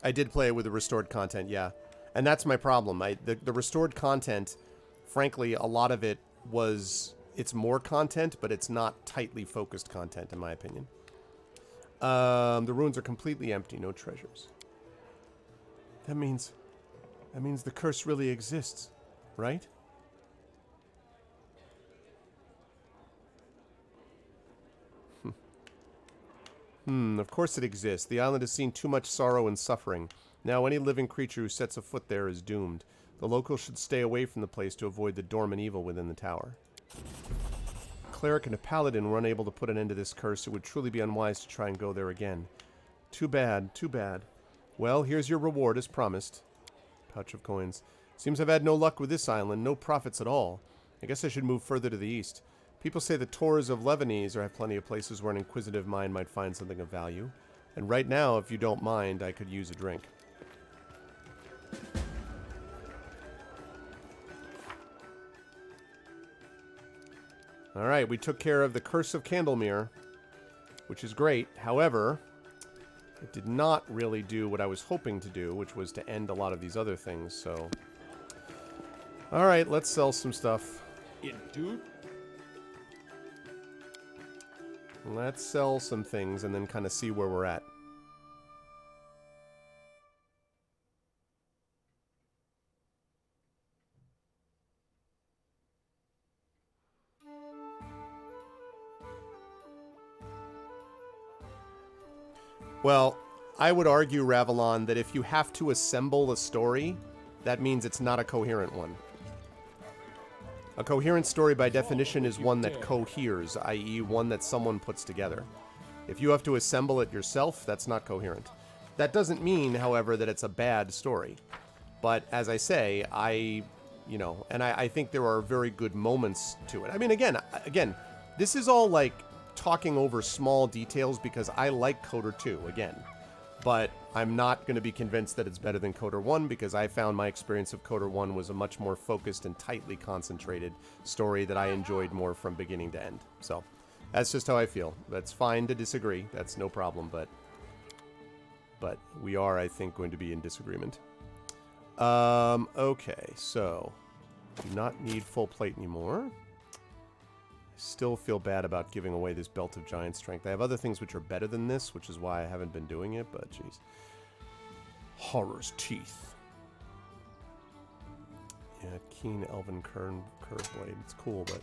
I did play it with the restored content, yeah. And that's my problem. The restored content, frankly, a lot of it it's more content, but it's not tightly focused content, in my opinion. The ruins are completely empty, no treasures. That means the curse really exists, right? Of course it exists. The island has seen too much sorrow and suffering. Now any living creature who sets a foot there is doomed. The locals should stay away from the place to avoid the dormant evil within the tower. A cleric and a paladin were unable to put an end to this curse. It would truly be unwise to try and go there again. Too bad, too bad. Well, here's your reward as promised. Pouch of coins. Seems I've had no luck with this island, no profits at all. I guess I should move further to the east. People say the Tors of Lebanese have plenty of places where an inquisitive mind might find something of value. And right now, if you don't mind, I could use a drink. Alright, we took care of the Curse of Candlemere, which is great. However, it did not really do what I was hoping to do, which was to end a lot of these other things, so... Alright, let's sell some stuff. Dude. Let's sell some things and then kind of see where we're at. Well, I would argue, Ravelon, that if you have to assemble a story, that means it's not a coherent one. A coherent story, by definition, is one that coheres, i.e. one that someone puts together. If you have to assemble it yourself, that's not coherent. That doesn't mean, however, that it's a bad story. But, as I say, I think there are very good moments to it. I mean, again, this is all, like, talking over small details because I like Coder 2, again. But I'm not going to be convinced that it's better than Coder 1 because I found my experience of Coder 1 was a much more focused and tightly concentrated story that I enjoyed more from beginning to end. So, that's just how I feel. That's fine to disagree. That's no problem, but we are, I think, going to be in disagreement. Okay, so do not need full plate anymore. Still feel bad about giving away this Belt of Giant Strength. I have other things which are better than this, which is why I haven't been doing it, but jeez. Horror's Teeth. Yeah, Keen Elven Curve Blade. It's cool, but...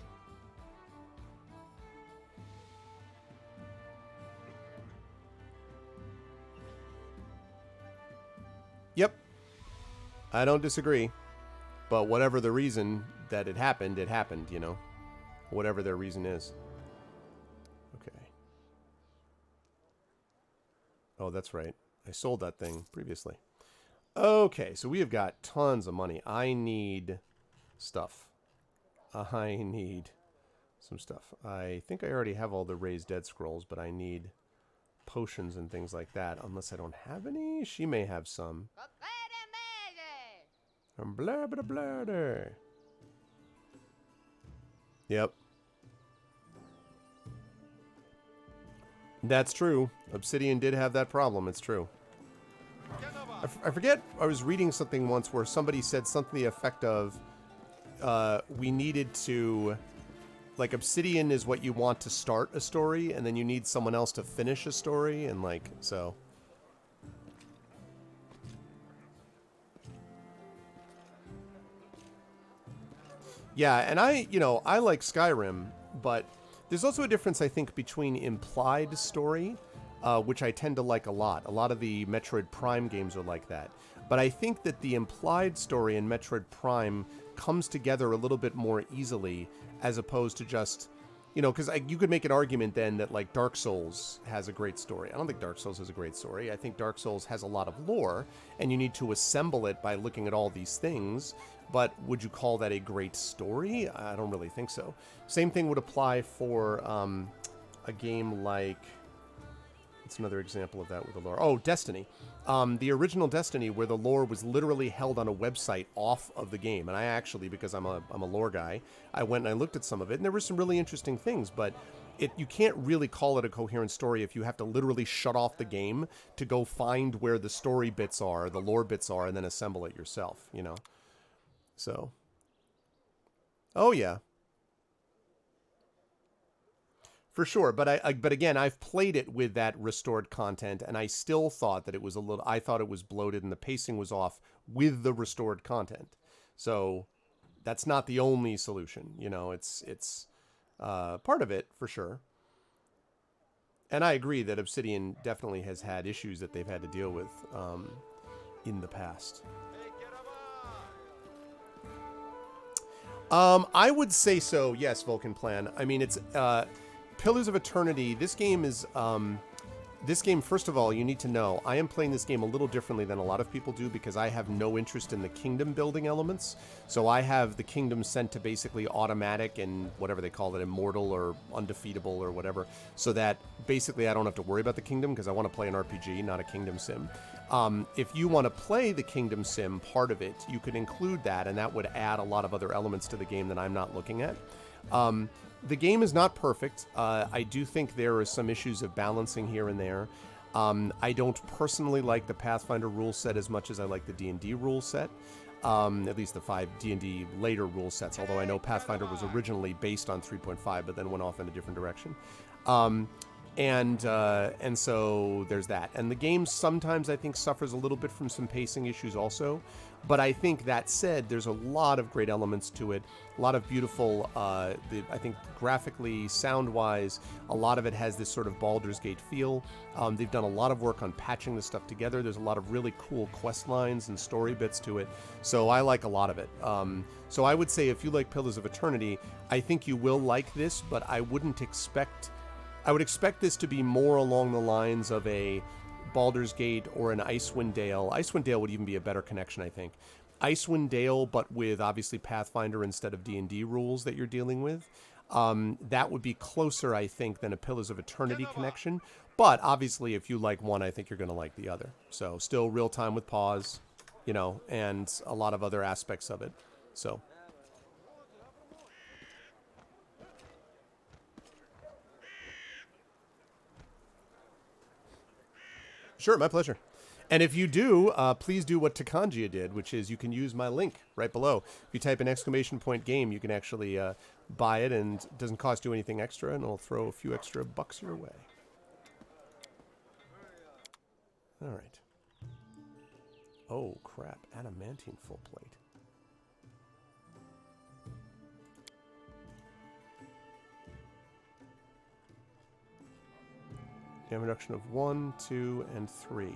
Yep. I don't disagree. But whatever the reason that it happened, you know. Whatever their reason is. Okay. Oh, that's right. I sold that thing previously. Okay, so we have got tons of money. I need stuff. I need some stuff. I think I already have all the Raised Dead scrolls, but I need potions and things like that. Unless I don't have any. She may have some. Blah, blah, blah, blah. Yep. That's true. Obsidian did have that problem. It's true. I forget, I was reading something once where somebody said something to the effect of, we needed to, like, Obsidian is what you want to start a story, and then you need someone else to finish a story, and, like, so. Yeah, and I like Skyrim, but there's also a difference, I think, between implied story, which I tend to like a lot. A lot of the Metroid Prime games are like that. But I think that the implied story in Metroid Prime comes together a little bit more easily as opposed to just, because you could make an argument then that, like, Dark Souls has a great story. I don't think Dark Souls has a great story. I think Dark Souls has a lot of lore, and you need to assemble it by looking at all these things. But would you call that a great story? I don't really think so. Same thing would apply for a game like... It's another example of that with the lore. Oh, Destiny. The original Destiny, where the lore was literally held on a website off of the game. And I actually, because I'm a lore guy, I went and I looked at some of it, and there were some really interesting things. But you can't really call it a coherent story if you have to literally shut off the game to go find where the story bits are, the lore bits are, and then assemble it yourself, So. Oh, yeah. For sure, but again, I've played it with that restored content, and I still thought that it was I thought it was bloated and the pacing was off with the restored content. So that's not the only solution, it's part of it for sure. And I agree that Obsidian definitely has had issues that they've had to deal with in the past. I would say so, yes, Vulcan Plan. I mean, it's Pillars of Eternity. This game, first of all, you need to know, I am playing this game a little differently than a lot of people do because I have no interest in the kingdom building elements. So I have the kingdom sent to basically automatic and whatever they call it, immortal or undefeatable or whatever, so that basically I don't have to worry about the kingdom because I want to play an RPG, not a kingdom sim. If you want to play the kingdom sim part of it, you could include that, and that would add a lot of other elements to the game that I'm not looking at. The game is not perfect. I do think there are some issues of balancing here and there. I don't personally like the Pathfinder rule set as much as I like the D&D rule set. At least the 5 D&D later rule sets, although I know Pathfinder was originally based on 3.5, but then went off in a different direction. And so there's that. And the game sometimes, I think, suffers a little bit from some pacing issues also. But I think that said, there's a lot of great elements to it. A lot of beautiful, I think graphically, sound-wise, a lot of it has this sort of Baldur's Gate feel. They've done a lot of work on patching the stuff together. There's a lot of really cool quest lines and story bits to it. So I like a lot of it. So I would say if you like Pillars of Eternity, I think you will like this, but I would expect this to be more along the lines of a Baldur's Gate or an Icewind Dale. Icewind Dale would even be a better connection, I think. Icewind Dale, but with obviously Pathfinder instead of D&D rules that you're dealing with. That would be closer, I think, than a Pillars of Eternity connection. But obviously, if you like one, I think you're going to like the other. So still real time with pause, and a lot of other aspects of it. So. Sure, my pleasure. And if you do, please do what Takanjia did, which is you can use my link right below. If you type in !game, you can actually buy it, and it doesn't cost you anything extra, and it'll throw a few extra bucks your way. All right. Oh, crap. Adamantine full plate. Damage reduction of 1, 2, and 3.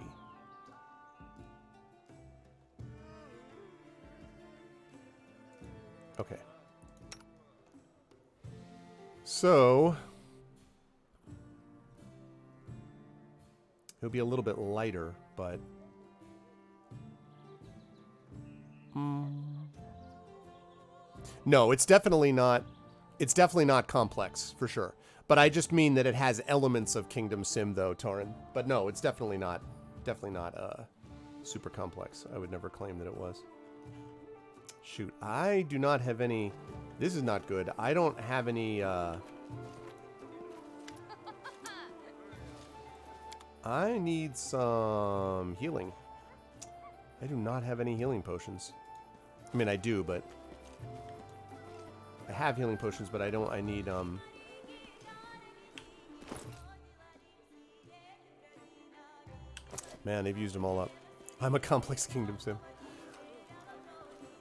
Okay. So it'll be a little bit lighter, but no, it's definitely not. It's definitely not complex for sure. But I just mean that it has elements of Kingdom Sim, though, Torin. But no, it's definitely not super complex. I would never claim that it was. Shoot, I do not have any... This is not good. I don't have any, I need some healing. I do not have any healing potions. I mean, I do, but... I have healing potions, but I don't... I need, Man, they've used them all up. I'm a complex kingdom sim.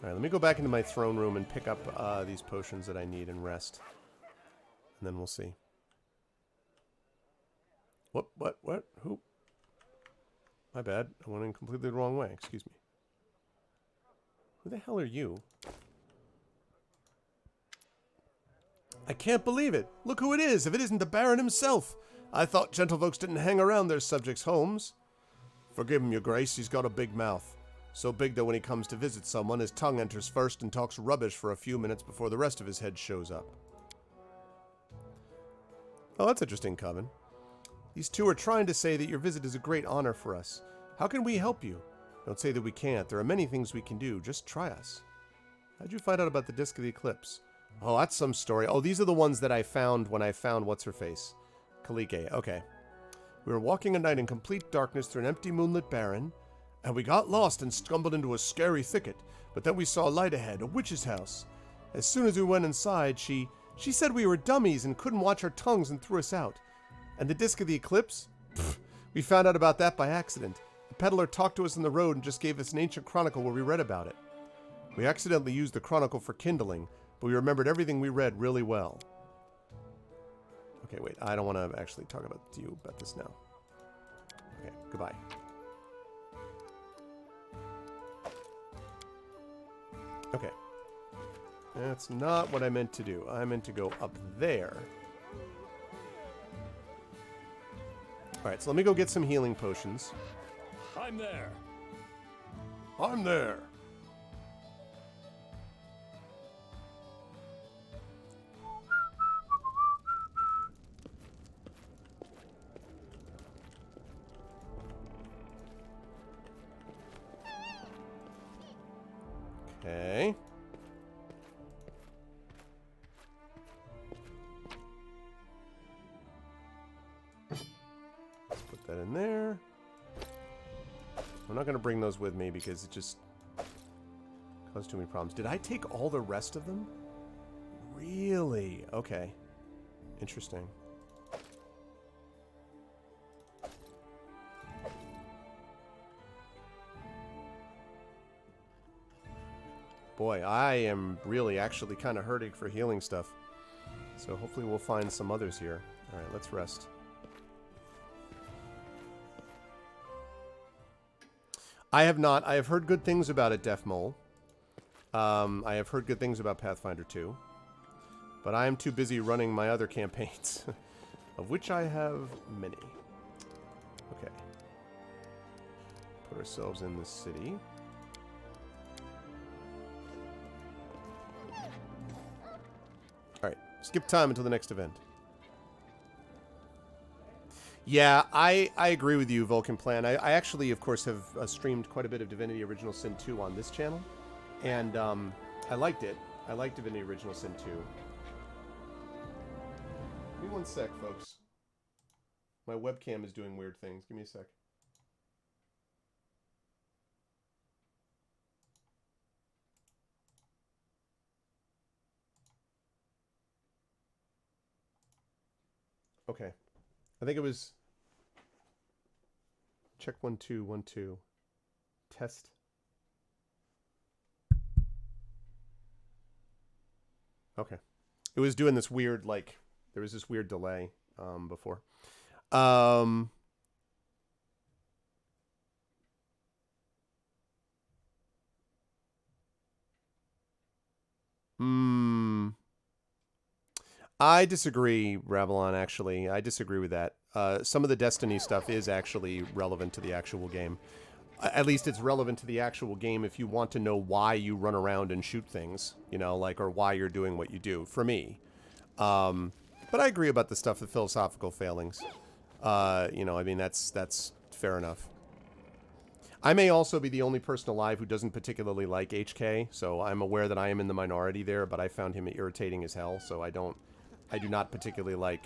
Alright, let me go back into my throne room and pick up these potions that I need and rest. And then we'll see. What? Who? My bad. I went in completely the wrong way. Excuse me. Who the hell are you? I can't believe it. Look who it is, if it isn't the Baron himself. I thought gentlefolks didn't hang around their subjects' homes. Forgive him, your grace, he's got a big mouth. So big that when he comes to visit someone, his tongue enters first and talks rubbish for a few minutes before the rest of his head shows up. Oh, that's interesting, Coven. These two are trying to say that your visit is a great honor for us. How can we help you? Don't say that we can't. There are many things we can do. Just try us. How'd you find out about the Disc of the Eclipse? Oh, that's some story. Oh, these are the ones that I found when I found What's-Her-Face. Kalike. Okay. We were walking at night in complete darkness through an empty moonlit barren, and we got lost and stumbled into a scary thicket, but then we saw a light ahead, a witch's house. As soon as we went inside, she said we were dummies and couldn't watch our tongues and threw us out. And the Disc of the Eclipse? Pfft, we found out about that by accident. The peddler talked to us on the road and just gave us an ancient chronicle where we read about it. We accidentally used the chronicle for kindling, but we remembered everything we read really well. Okay, wait, I don't want to actually talk to you about this now. Okay, goodbye. Okay. That's not what I meant to do. I meant to go up there. Alright, so let me go get some healing potions. I'm there. I'm there. Okay. Let's put that in there. I'm not going to bring those with me because it just caused too many problems. Did I take all the rest of them? Really? Okay. Interesting. Boy, I am really actually kind of hurting for healing stuff. So hopefully we'll find some others here. Alright, let's rest. I have not. I have heard good things about it, Def Mole. I have heard good things about Pathfinder 2. But I am too busy running my other campaigns. Of which I have many. Okay. Put ourselves in the city. Alright, skip time until the next event. Yeah, I agree with you, Vulcan Plan. I actually, of course, have streamed quite a bit of Divinity Original Sin 2 on this channel. And I liked it. I liked Divinity Original Sin 2. Give me one sec, folks. My webcam is doing weird things. Give me a sec. Okay. I think it was... Check 1 2 1 2. Test. Okay. It was doing this weird, like... There was this weird delay before. I disagree, Ravelon, actually. I disagree with that. Some of the Destiny stuff is actually relevant to the actual game. At least it's relevant to the actual game if you want to know why you run around and shoot things, you know, like, or why you're doing what you do, for me. But I agree about the stuff, the philosophical failings. You know, I mean, that's fair enough. I may also be the only person alive who doesn't particularly like HK, so I'm aware that I am in the minority there, but I found him irritating as hell, so I do not particularly like...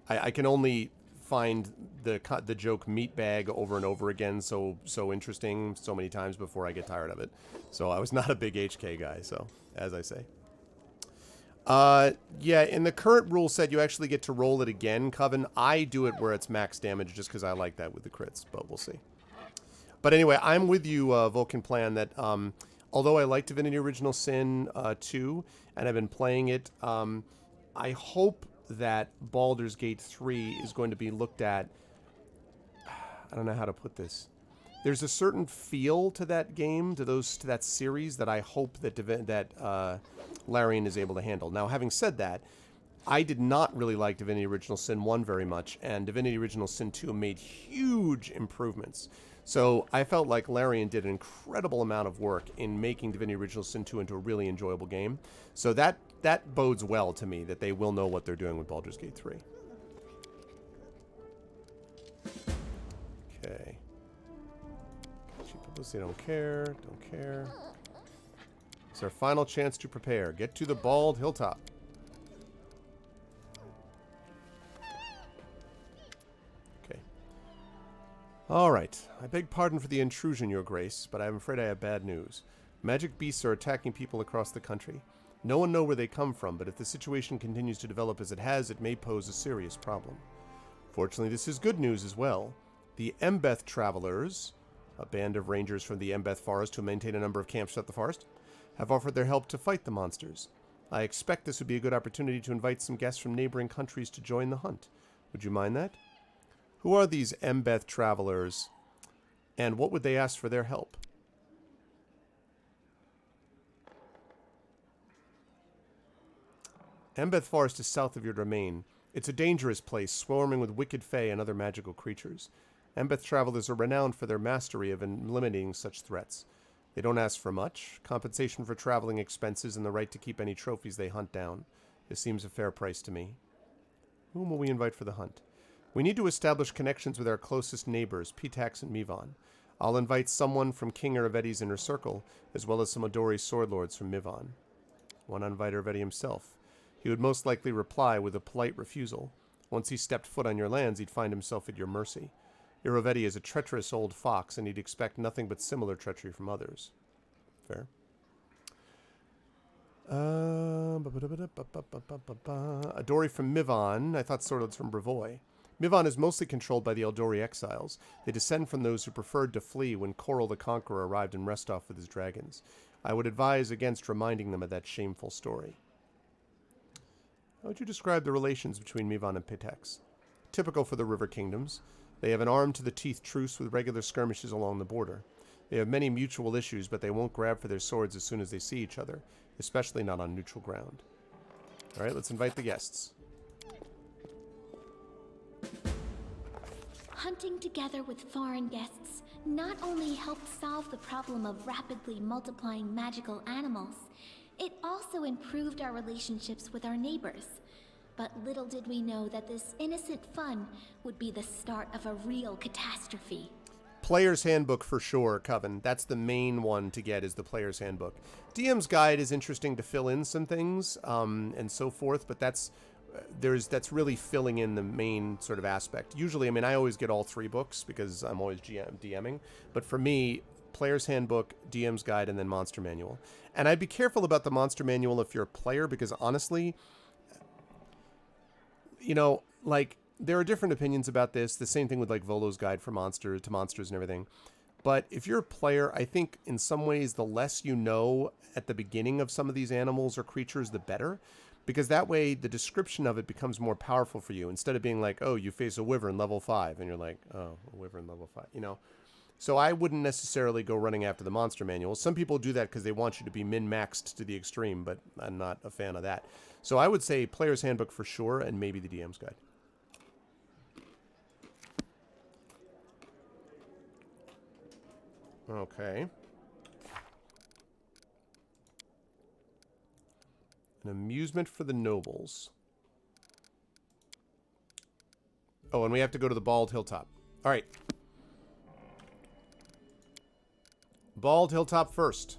I can only find the joke meatbag over and over again so interesting so many times before I get tired of it. So I was not a big HK guy, so, as I say. Yeah, in the current rule set, you actually get to roll it again, Coven. I do it where it's max damage just because I like that with the crits, but we'll see. But anyway, I'm with you, Vulcan Plan, that although I like Divinity Original Sin 2, and I've been playing it, I hope that Baldur's Gate 3 is going to be looked at... I don't know how to put this. There's a certain feel to that game, to that series, that I hope that Larian is able to handle. Now, having said that, I did not really like Divinity Original Sin 1 very much, and Divinity Original Sin 2 made huge improvements. So I felt like Larian did an incredible amount of work in making Divinity Original Sin 2 into a really enjoyable game. So that bodes well to me, that they will know what they're doing with Baldur's Gate 3. Okay. Cheap publicity, don't care. It's our final chance to prepare. Get to the bald hilltop. Okay. Alright. I beg pardon for the intrusion, Your Grace, but I'm afraid I have bad news. Magic beasts are attacking people across the country. No one knows where they come from, but if the situation continues to develop as it has, it may pose a serious problem. Fortunately, this is good news as well. The Embeth Travelers, a band of rangers from the Embeth Forest who maintain a number of camps throughout the forest, have offered their help to fight the monsters. I expect this would be a good opportunity to invite some guests from neighboring countries to join the hunt. Would you mind that? Who are these Embeth Travelers, and what would they ask for their help? Embeth Forest is south of your domain. It's a dangerous place, swarming with wicked fae and other magical creatures. Embeth Travelers are renowned for their mastery of eliminating such threats. They don't ask for much, compensation for traveling expenses and the right to keep any trophies they hunt down. This seems a fair price to me. Whom will we invite for the hunt? We need to establish connections with our closest neighbors, Pitax and Mivon. I'll invite someone from King Aravetti's inner circle, as well as some Odori sword lords from Mivon. Why not invite Aravetti himself? He would most likely reply with a polite refusal. Once he stepped foot on your lands, he'd find himself at your mercy. Aravetti is a treacherous old fox, and he'd expect nothing but similar treachery from others. Fair. Odori from Mivon. I thought Swordlords from Brevoy. Mivon is mostly controlled by the Eldori exiles. They descend from those who preferred to flee when Coral the Conqueror arrived in Restoff with his dragons. I would advise against reminding them of that shameful story. How would you describe the relations between Mivon and Pitax? Typical for the River Kingdoms. They have an armed-to-the-teeth truce with regular skirmishes along the border. They have many mutual issues, but they won't grab for their swords as soon as they see each other, especially not on neutral ground. Alright, let's invite the guests. Hunting together with foreign guests not only helped solve the problem of rapidly multiplying magical animals, it also improved our relationships with our neighbors. But little did we know that this innocent fun would be the start of a real catastrophe. Player's Handbook for sure, Coven. That's the main one to get, is the Player's Handbook. DM's Guide is interesting to fill in some things, and so forth, but that's really filling in the main sort of aspect. Usually, I mean, I always get all three books because I'm always DMing, but for me, Player's Handbook, DM's Guide, and then Monster Manual. And I'd be careful about the Monster Manual if you're a player, because honestly, you know, like, there are different opinions about this. The same thing with, like, Volo's Guide for Monsters and everything. But if you're a player, I think in some ways the less you know at the beginning of some of these animals or creatures, the better. Because that way the description of it becomes more powerful for you. Instead of being like, oh, you face a wyvern level 5. And you're like, oh, a wyvern level 5, you know. So I wouldn't necessarily go running after the Monster Manual. Some people do that because they want you to be min-maxed to the extreme, but I'm not a fan of that. So I would say Player's Handbook for sure, and maybe the DM's Guide. Okay. An amusement for the nobles. Oh, and we have to go to the Bald Hilltop. All right. Bald Hilltop first.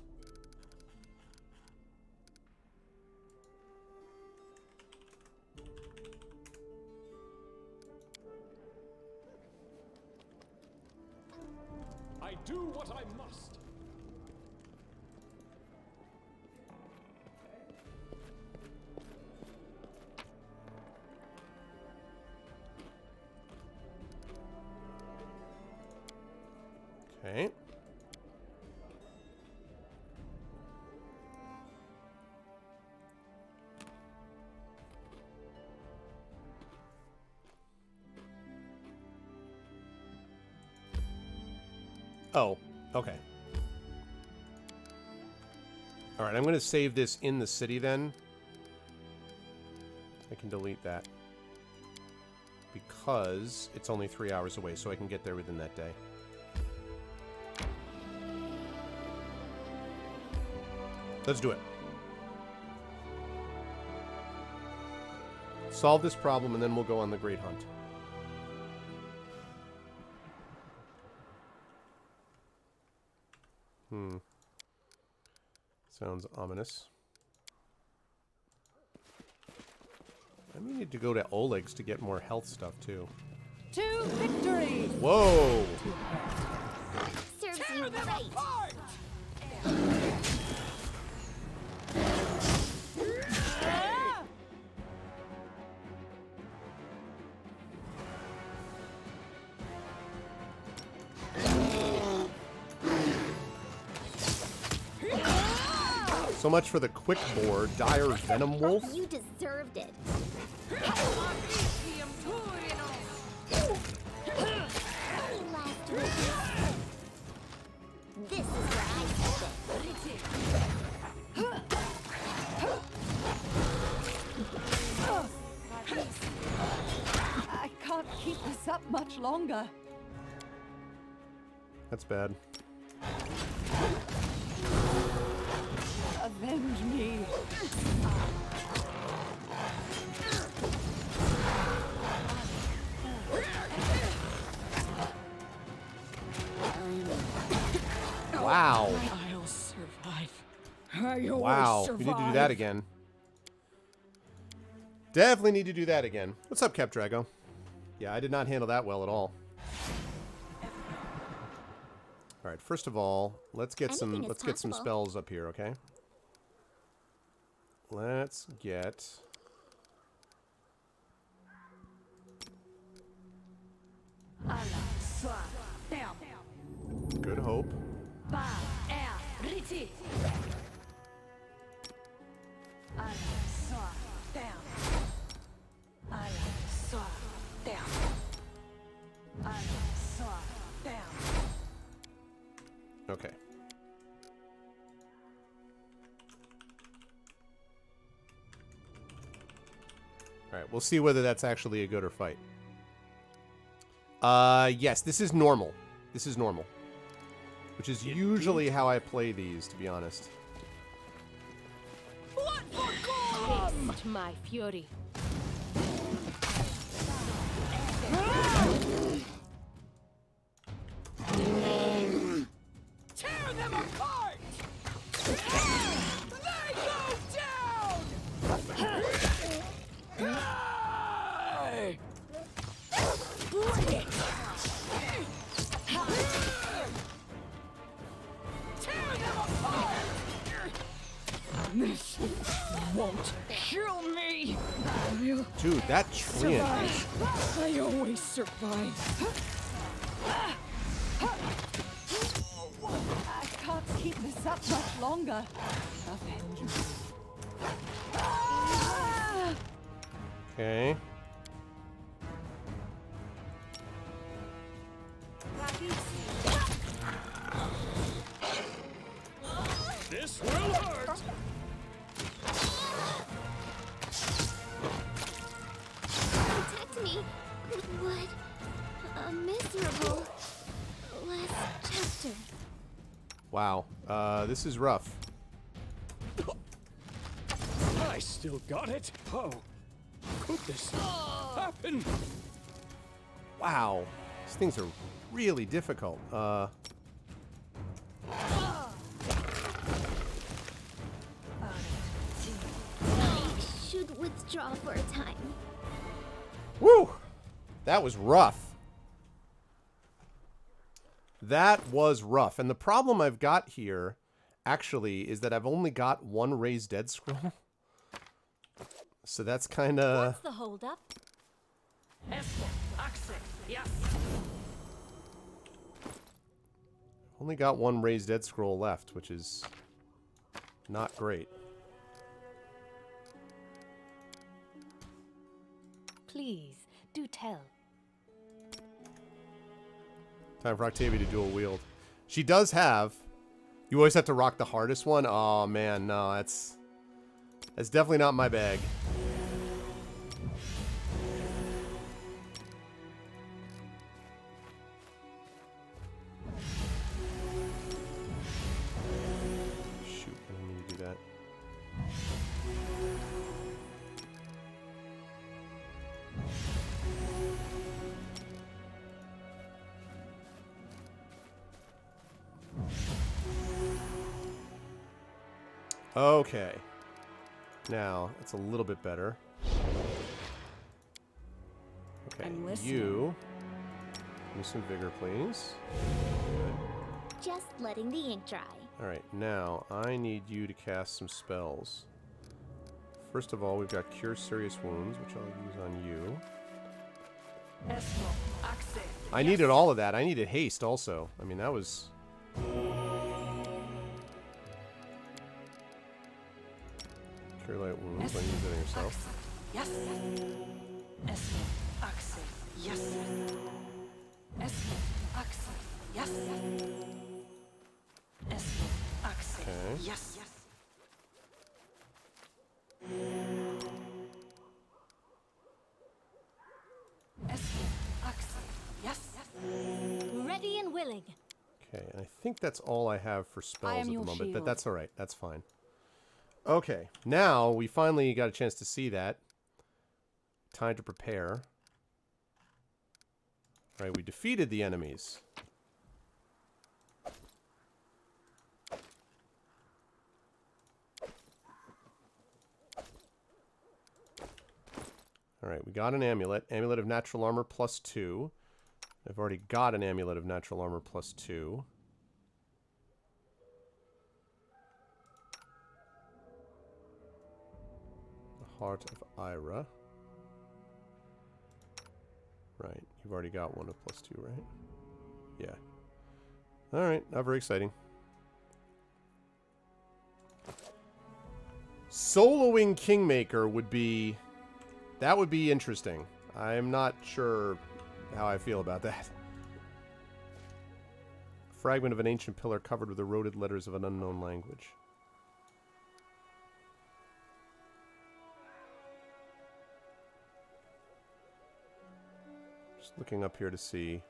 I do what I must. Okay. Oh, okay. Alright, I'm going to save this in the city then. I can delete that. Because it's only 3 hours away, so I can get there within that day. Let's do it. Solve this problem, and then we'll go on the Great Hunt. Sounds ominous. I may need to go to Oleg's to get more health stuff, too. To victory! Whoa! Serves you right. So much for the quick boar, dire venom wolf. You deserved it. Last wishes. This is where I step in. I can't keep this up much longer. That's bad. Avenge me. Wow. I'll survive. I always Wow. survive. We need to do that again. Definitely need to do that again. What's up, Cap Drago? Yeah, I did not handle that well at all. All right, first of all, let's get some possible. spells up here, okay? Let's get Good Hope. Okay. Alright, we'll see whether that's actually a good or fight. Yes, this is normal. This is normal. Which is usually how I play these, to be honest. Taste my fury. Tear them apart! They go down! Tear them apart! This won't kill me! I'll Dude, that treant. survive. I always survive. I can't keep this up much longer. Avenge me. Okay. This will hurt. Protect me. What a miserable last chapter. Wow. This is rough. I still got it. Oh, could this happen? Wow. These things are really difficult. should withdraw for a time. Woo! That was rough. That was rough. And the problem I've got here, actually, is that I've only got one raised dead scroll. So that's kind of... What's the holdup? Only got one raised dead scroll left, which is not great. Please, do tell. Time for Octavia to dual wield. She does have... You always have to rock the hardest one? Oh, man, no, that's definitely not my bag. Shoot, I didn't mean to do that. Okay. Now, it's a little bit better. Okay, I'm listening. you... Give me some vigor, please. Good. Just letting the ink dry. Alright, now, I need you to cast some spells. First of all, we've got Cure Serious Wounds, which I'll use on you. I needed all of that. I needed haste, also. I mean, that was... Cure Light Wounds, I use it on yourself. Yes. Yes. Axel. Yes. Yes. Axel. Yes. Yes. Axel. Okay. Yes. Yes. Axel. Yes. Ready and willing. Okay, and I think that's all I have for spells at the your moment, but shield. that's alright. That's fine. Okay, now we finally got a chance to see that. Time to prepare. Alright, we defeated the enemies. Alright, we got an amulet. Amulet of Natural Armor +2. I've already got an Amulet of Natural Armor +2. Heart of Ira. Right, you've already got one of +2, right? Yeah. Alright, not very exciting. Soloing Kingmaker would be... That would be interesting. I'm not sure how I feel about that. Fragment of an ancient pillar covered with eroded letters of an unknown language. Just looking up here to see.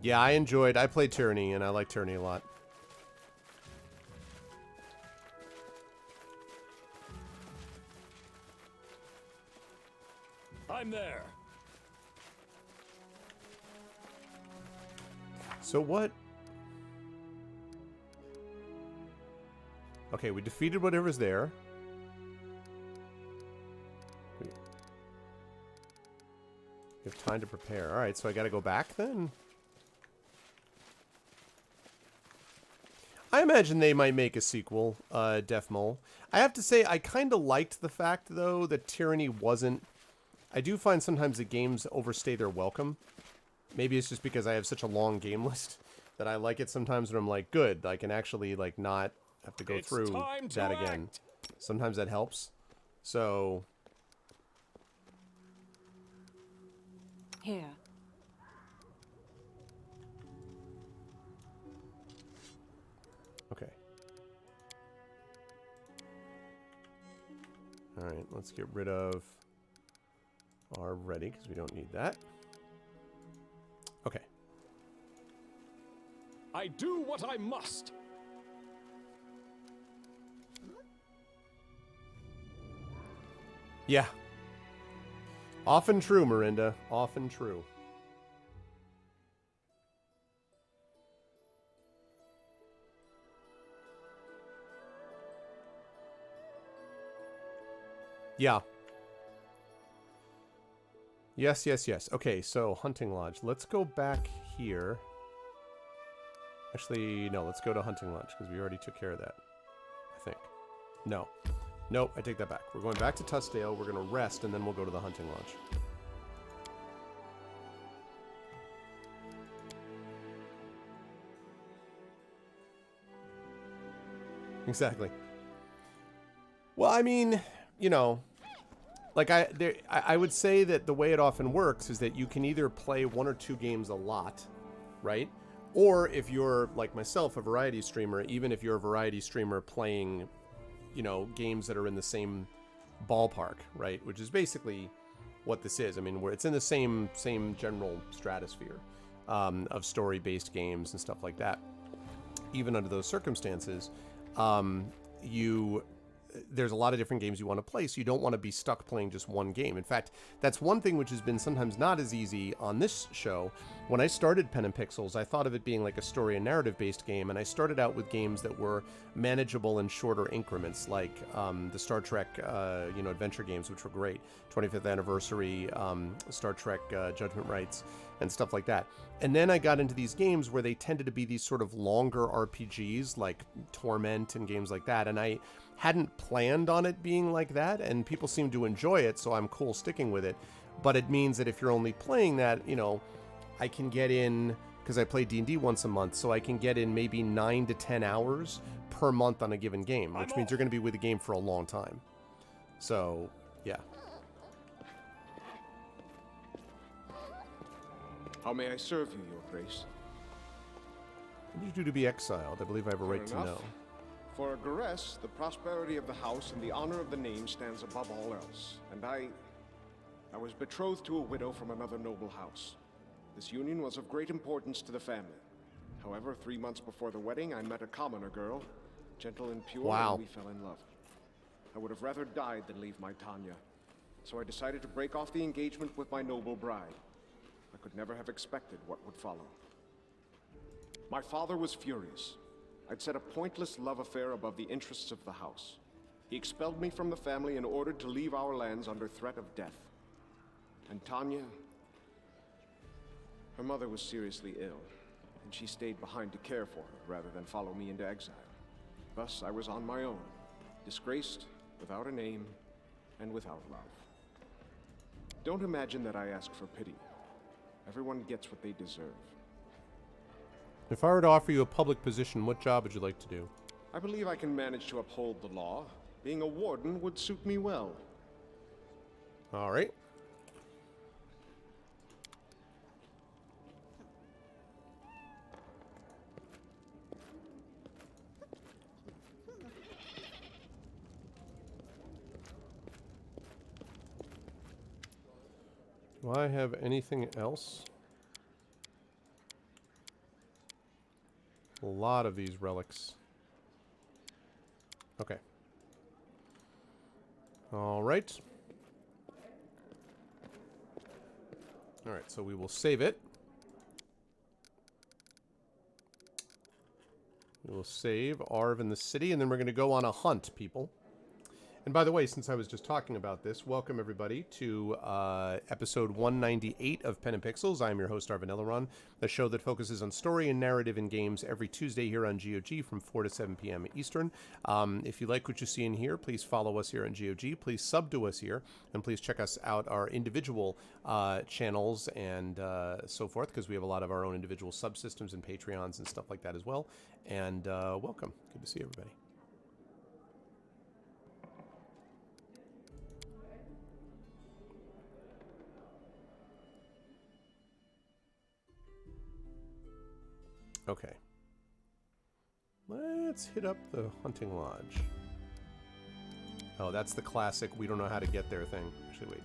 Yeah, I played Tyranny, and I like Tyranny a lot. I'm there. So what? Okay, we defeated whatever's there. We have time to prepare. Alright, so I gotta go back then? I imagine they might make a sequel, Def Mole. I have to say, I kind of liked the fact, though, that Tyranny wasn't... I do find sometimes that games overstay their welcome. Maybe it's just because I have such a long game list that I like it sometimes when I'm like, good, I can actually, like, not have to go It's through time to that again. act. Sometimes that helps. So... Here. Okay. Alright, let's get rid of our ready, because we don't need that. Okay. I do what I must. Yeah. Often true, Miranda. Often true. Yeah. Yes, yes, yes. Okay, so Hunting Lodge. Let's go back here. Actually, no, let's go to Hunting Lodge, because we already took care of that. I think. No. Nope, I take that back. We're going back to Tussdale, we're going to rest, and then we'll go to the Hunting Lodge. Exactly. Well, I mean, you know, like I would say that the way it often works is that you can either play 1 or 2 games a lot, right? Or if you're, like myself, a variety streamer, even if you're a variety streamer playing, you know, games that are in the same ballpark, right? Which is basically what this is. I mean, where it's in the same general stratosphere of story-based games and stuff like that. Even under those circumstances, there's a lot of different games you want to play, so you don't want to be stuck playing just one game. In fact, that's one thing which has been sometimes not as easy on this show. When I started Pen and Pixels, I thought of it being like a story and narrative-based game, and I started out with games that were manageable in shorter increments, like the Star Trek, adventure games, which were great. 25th Anniversary, Star Trek Judgment Rights, and stuff like that. And then I got into these games where they tended to be these sort of longer RPGs, like Torment and games like that, and I hadn't planned on it being like that, and people seem to enjoy it, so I'm cool sticking with it. But it means that if you're only playing that, you know, I can get in, because I play D&D once a month, so I can get in maybe 9 to 10 hours per month on a given game, which means you're going to be with the game for a long time. So, yeah. How may I serve you, Your Grace? What did you do to be exiled? I believe I have a right to know. For a Garess, the prosperity of the house and the honor of the name stands above all else. And I was betrothed to a widow from another noble house. This union was of great importance to the family. However, 3 months before the wedding, I met a commoner girl, gentle and pure, and we fell in love. I would have rather died than leave my Tanya. So I decided to break off the engagement with my noble bride. I could never have expected what would follow. My father was furious. I'd set a pointless love affair above the interests of the house. He expelled me from the family and ordered to leave our lands under threat of death. And Tanya, her mother was seriously ill, and she stayed behind to care for her rather than follow me into exile. Thus, I was on my own, disgraced, without a name, and without love. Don't imagine that I ask for pity. Everyone gets what they deserve. If I were to offer you a public position, what job would you like to do? I believe I can manage to uphold the law. Being a warden would suit me well. All right. Do I have anything else? A lot of these relics. Okay. All right. All right, so we will save it. We will save Arv in the city, and then we're going to go on a hunt, people. And by the way, since I was just talking about this, welcome everybody to episode 198 of Pen and Pixels. I am your host, Arvin Eleron, a show that focuses on story and narrative in games every Tuesday here on GOG from 4 to 7 p.m. Eastern. If you like what you see in here, please follow us here on GOG. Please sub to us here, and please check us out our individual channels and so forth, because we have a lot of our own individual subsystems and Patreons and stuff like that as well. And welcome. Good to see everybody. Okay. Let's hit up the hunting lodge. Oh, that's the classic we don't know how to get there thing. Actually, wait.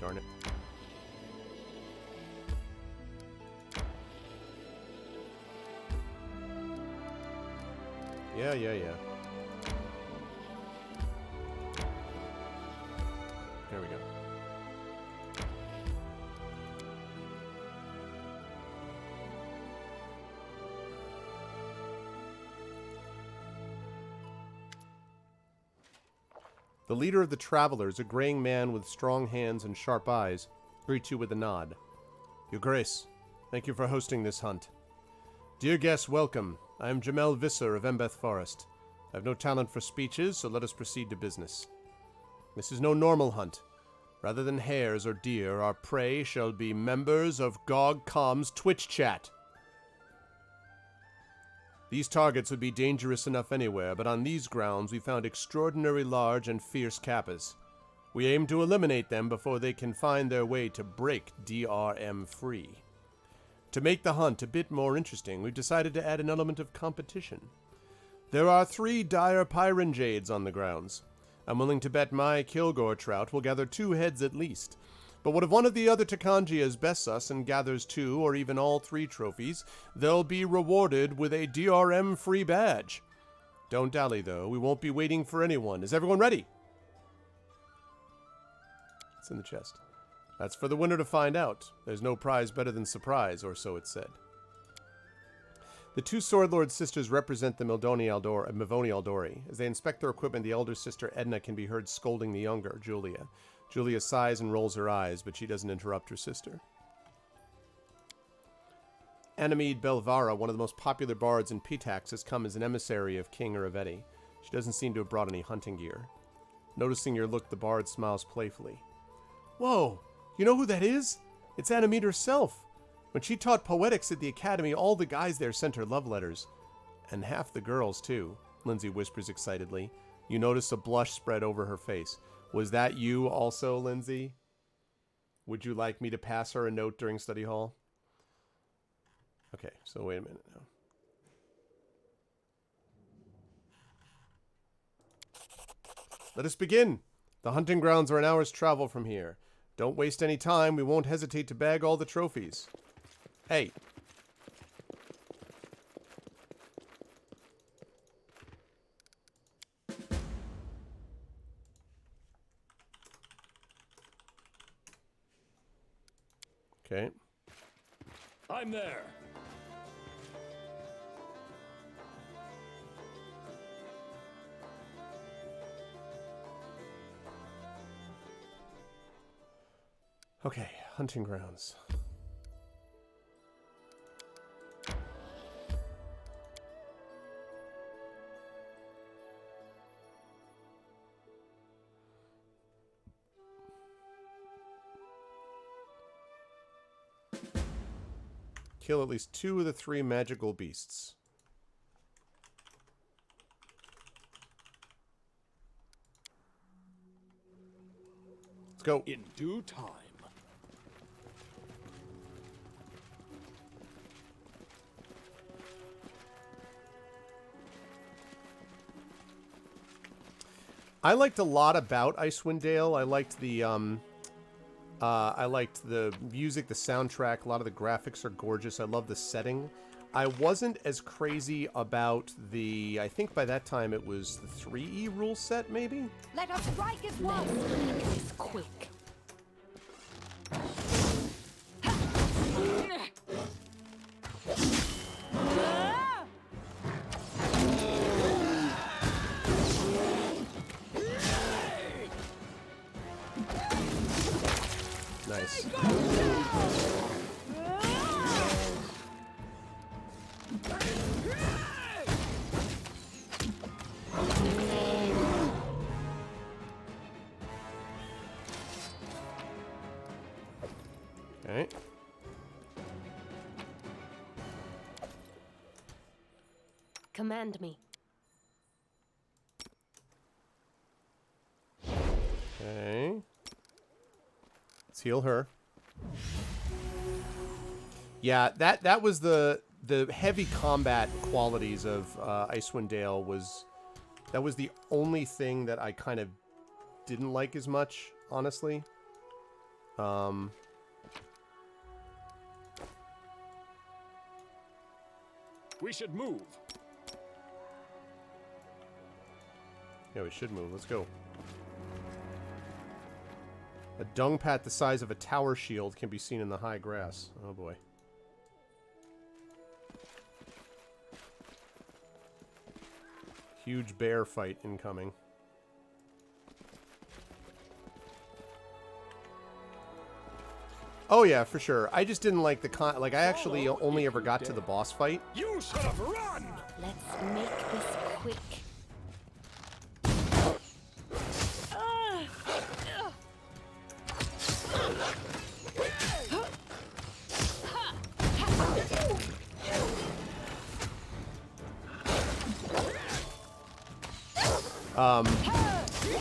Darn it. Yeah. There we go. The leader of the travelers, a graying man with strong hands and sharp eyes, greets you with a nod. Your Grace, thank you for hosting this hunt. Dear guests, welcome. I am Jamel Visser of Embeth Forest. I have no talent for speeches, so let us proceed to business. This is no normal hunt. Rather than hares or deer, our prey shall be members of GOG.com's Twitch chat. These targets would be dangerous enough anywhere, but on these grounds we found extraordinarily large and fierce kappas. We aim to eliminate them before they can find their way to break DRM free. To make the hunt a bit more interesting, we've decided to add an element of competition. There are 3 dire pyranjades on the grounds. I'm willing to bet my Kilgore trout will gather 2 heads at least. But what if one of the other Takanjias bests us and gathers 2 or even all 3 trophies? They'll be rewarded with a DRM-free badge. Don't dally, though. We won't be waiting for anyone. Is everyone ready? It's in the chest. That's for the winner to find out. There's no prize better than surprise, or so it's said. The 2 Swordlord sisters represent the Mavoni Aldori. As they inspect their equipment, the elder sister Edna can be heard scolding the younger, Julia. Julia sighs and rolls her eyes, but she doesn't interrupt her sister. Anamide Belvara, one of the most popular bards in Pitax, has come as an emissary of King Iravetti. She doesn't seem to have brought any hunting gear. Noticing your look, the bard smiles playfully. Whoa, you know who that is? It's Anamide herself. When she taught poetics at the academy, all the guys there sent her love letters. And half the girls, too, Lindsay whispers excitedly. You notice a blush spread over her face. Was that you also, Lindsay? Would you like me to pass her a note during study hall? Okay, so wait a minute now. Let us begin. The hunting grounds are an hour's travel from here. Don't waste any time. We won't hesitate to bag all the trophies. Hey. Okay. I'm there. Okay, hunting grounds. Kill at least 2 of the 3 magical beasts. Let's go. In due time. I liked a lot about Icewind Dale. I liked the music, the soundtrack. A lot of the graphics are gorgeous. I love the setting. I wasn't as crazy about the, I think by that time it was the 3E rule set, maybe? Let us strike as one. This quick. Nice. Okay. Command me. Okay. Let's heal her. Yeah, that was the heavy combat qualities of Icewind Dale was the only thing that I kind of didn't like as much, honestly. We should move. Yeah, we should move. Let's go. A dung pat the size of a tower shield can be seen in the high grass. Oh boy. Huge bear fight incoming. Oh yeah, for sure. I just didn't like the like I actually only ever got to the boss fight. You should have run! Let's make this quick.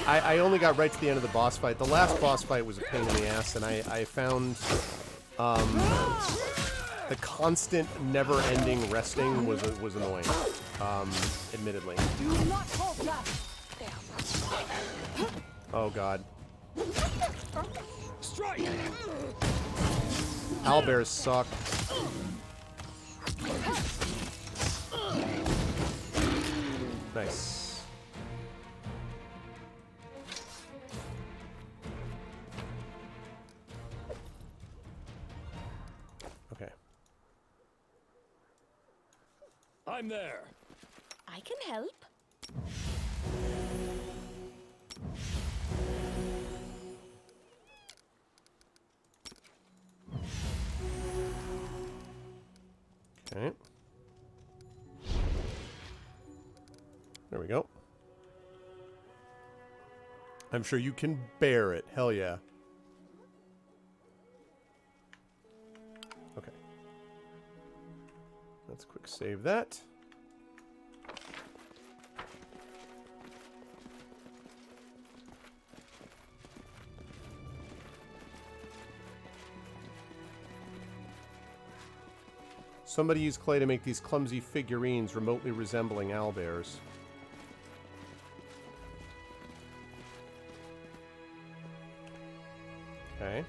I only got right to the end of the boss fight. The last boss fight was a pain in the ass, and I found the constant, never-ending resting was annoying. Admittedly. Do not falter. Oh god. Strike! Owlbears suck. Nice. Okay. I'm there. I can help. Okay. There we go. I'm sure you can bear it. Hell yeah. Okay. Let's quick save that. Somebody used clay to make these clumsy figurines remotely resembling owlbears. Okay.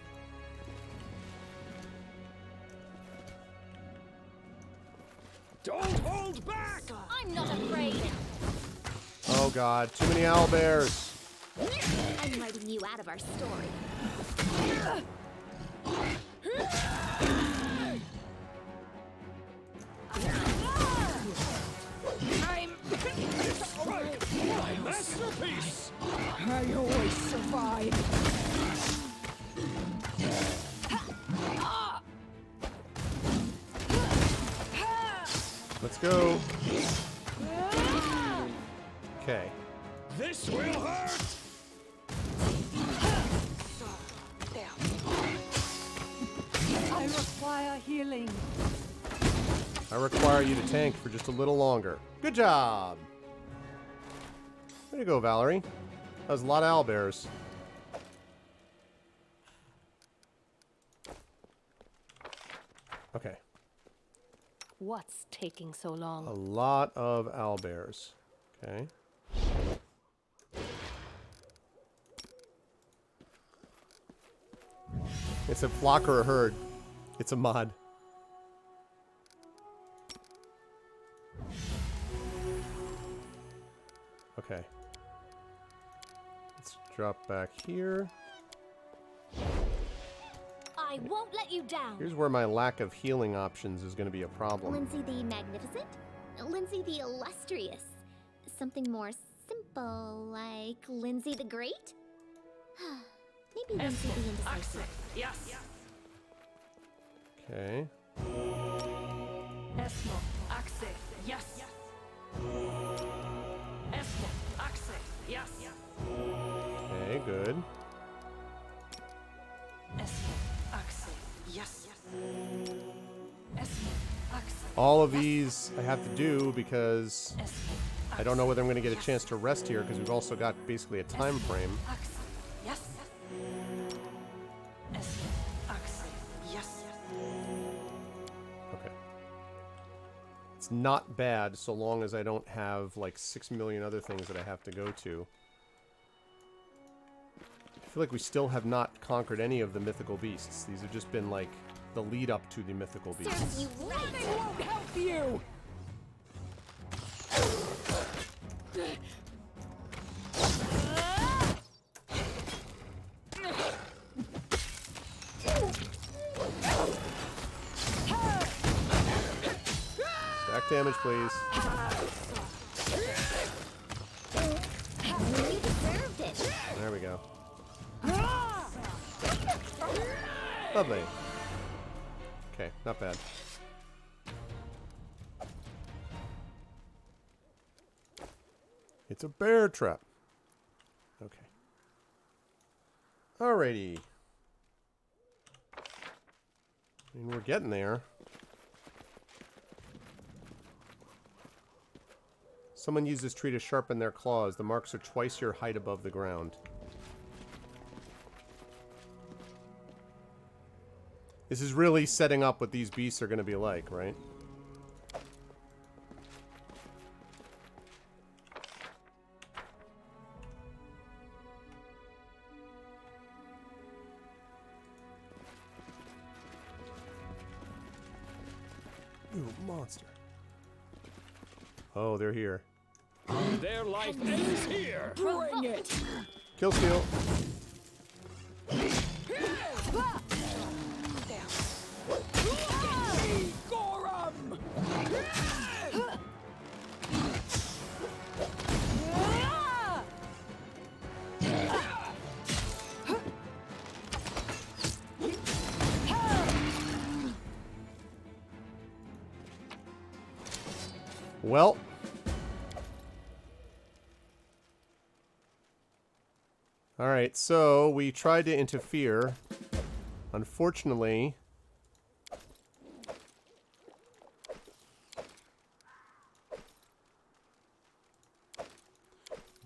Don't hold back! I'm not afraid. Oh god, too many owlbears! I'm writing you out of our story. My masterpiece! I always survive. Let's go. Okay. This will hurt! I require healing. I require you to tank for just a little longer. Good job! Way to go, Valerie. That was a lot of owlbears. Okay. What's taking so A long? lot of owlbears. Okay. It's a flock or a herd. It's a mod. Okay. Let's drop back here. I won't let you down. Here's where my lack of healing options is going to be a problem. Lindsay the Magnificent? Lindsay the Illustrious? Something more simple, like Lindsay the Great? Maybe Lindsay the Indecisive. Yes. Okay. Esmo. Axe. Yes. Esmo. Axe. Yes. Okay, good. Esmo. Axe. Yes. Esmo. Axe. All of these I have to do because Esmo. I don't know whether I'm going to get a chance to rest here because we've also got basically a time frame. Axe. Yes. Esmo. Axe. Yes. Okay. It's not bad so long as I don't have like 6 million other things that I have to go to. I feel like we still have not conquered any of the mythical beasts. These have just been like the lead up to the mythical Serves beasts. you right. They won't help you. damage, please. You deserved it. There we go. Lovely. Okay, not bad. It's a bear trap. Okay. Alrighty. I mean, we're getting there. Someone used this tree to sharpen their claws. The marks are twice your height above the ground. This is really setting up what these beasts are going to be like, right? Ooh, monster. Oh, they're here. Their life ends here. Bring it! Kill steal. Gorum! Well. Alright, so we tried to interfere. Unfortunately,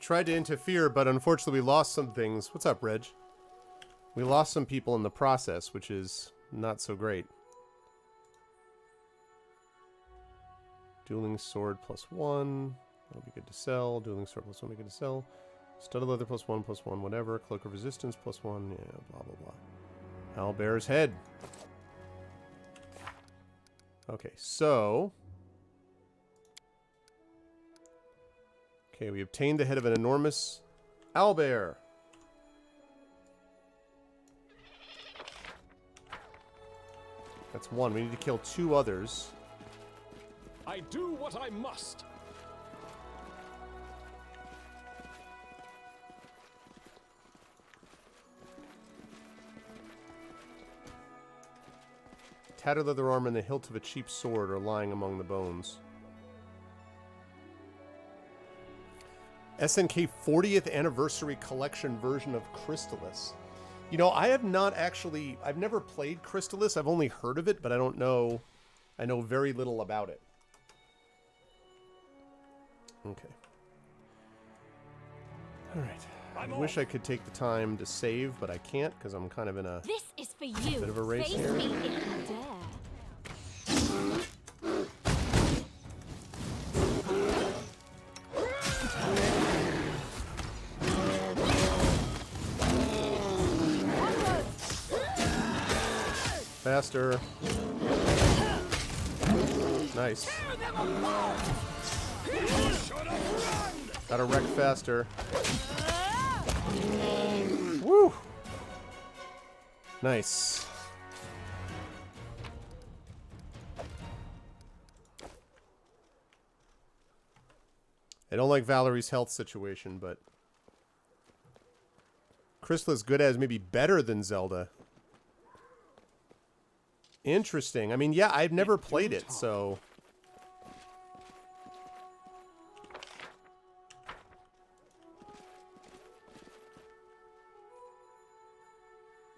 but unfortunately we lost some things. What's up, Reg? We lost some people in the process, which is not so great. Dueling sword +1. That'll be good to sell. Dueling sword +1 be good to sell. Studded leather +1, whatever. Cloak of resistance +1. Yeah, blah, blah, blah. Owlbear's head. Okay, so... Okay, we obtained the head of an enormous owlbear. That's one. We need to kill 2 others. I do what I must. Tattered leather armor and the hilt of a cheap sword are lying among the bones. SNK 40th Anniversary Collection version of Crystallis. You know, I have not actually... I've never played Crystallis. I've only heard of it, but I don't know... I know very little about it. Okay. Alright. I wish I could take the time to save, but I can't because I'm kind of in a This is for you. bit of a race Face here. me if you dare. Faster. Nice. Gotta wreck faster. Woo! Nice. I don't like Valerie's health situation, but Crystal is good as maybe better than Zelda. Interesting. I mean, yeah, I've never played it, so...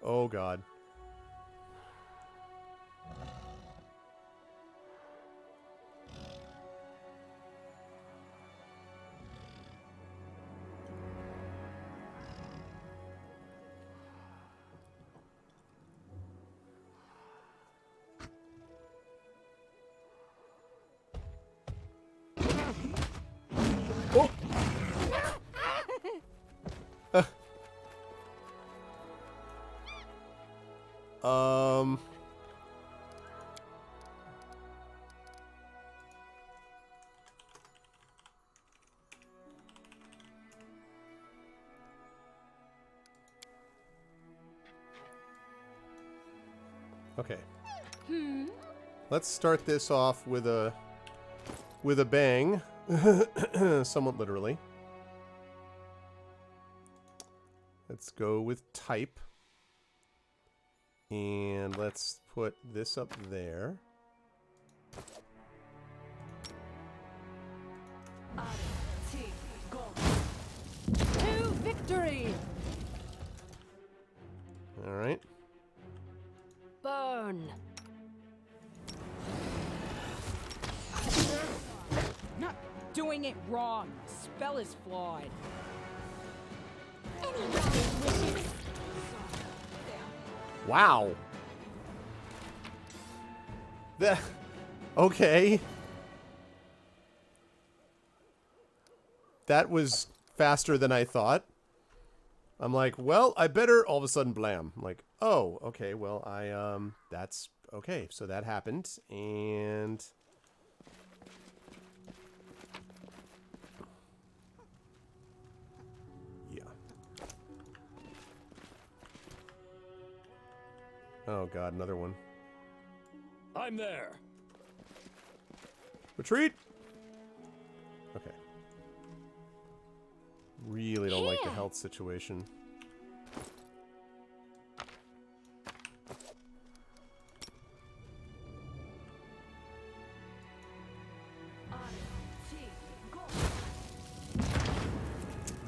Oh, God. Okay. Let's start this off with a with a bang. Somewhat literally. Let's go with type. And let's put this up there. To victory! Alright. Burn! Not doing it wrong. Spell is flawed. Any dying wishes? Wow. Okay. That was faster than I thought. I'm like, well, I better, all of a sudden, blam. I'm like, oh, okay, well, that's, okay, so that happened, and... yeah. Oh god, another one. I'm there. Retreat! Okay. Really don't like the health situation.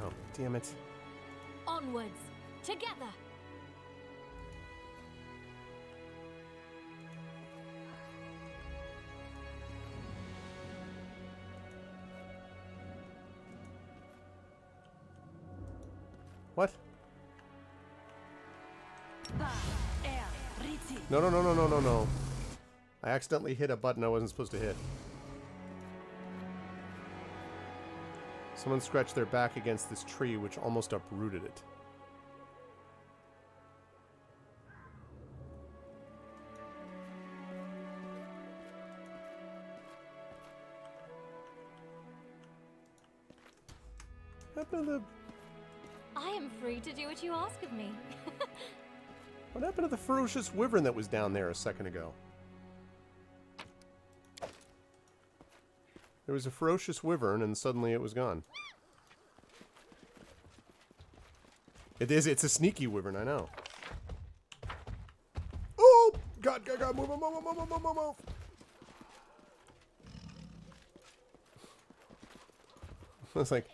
Oh, damn it. Onwards, together. What? No, no, no, no, no, no, no. I accidentally hit a button I wasn't supposed to hit. Someone scratched their back against this tree, which almost uprooted it. What happened to the... I am free to do what you ask of me. What happened to the ferocious wyvern that was down there a second ago? There was a ferocious wyvern and suddenly it was gone. It's a sneaky wyvern, I know. Oh! God, God, God, move, move, move, move, move, move, move. I was like...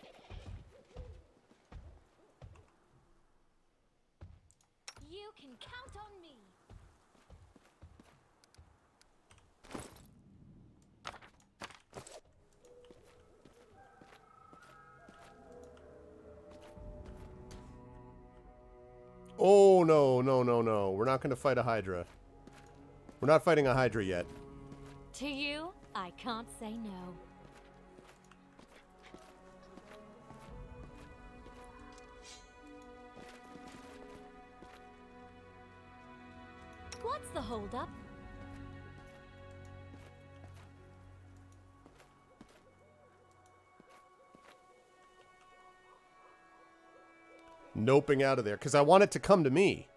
You can count on me. Oh, no, no, no, no. We're not going to fight a Hydra. We're not fighting a Hydra yet. To you, I can't say no. What's the holdup? Noping out of there, because I want it to come to me.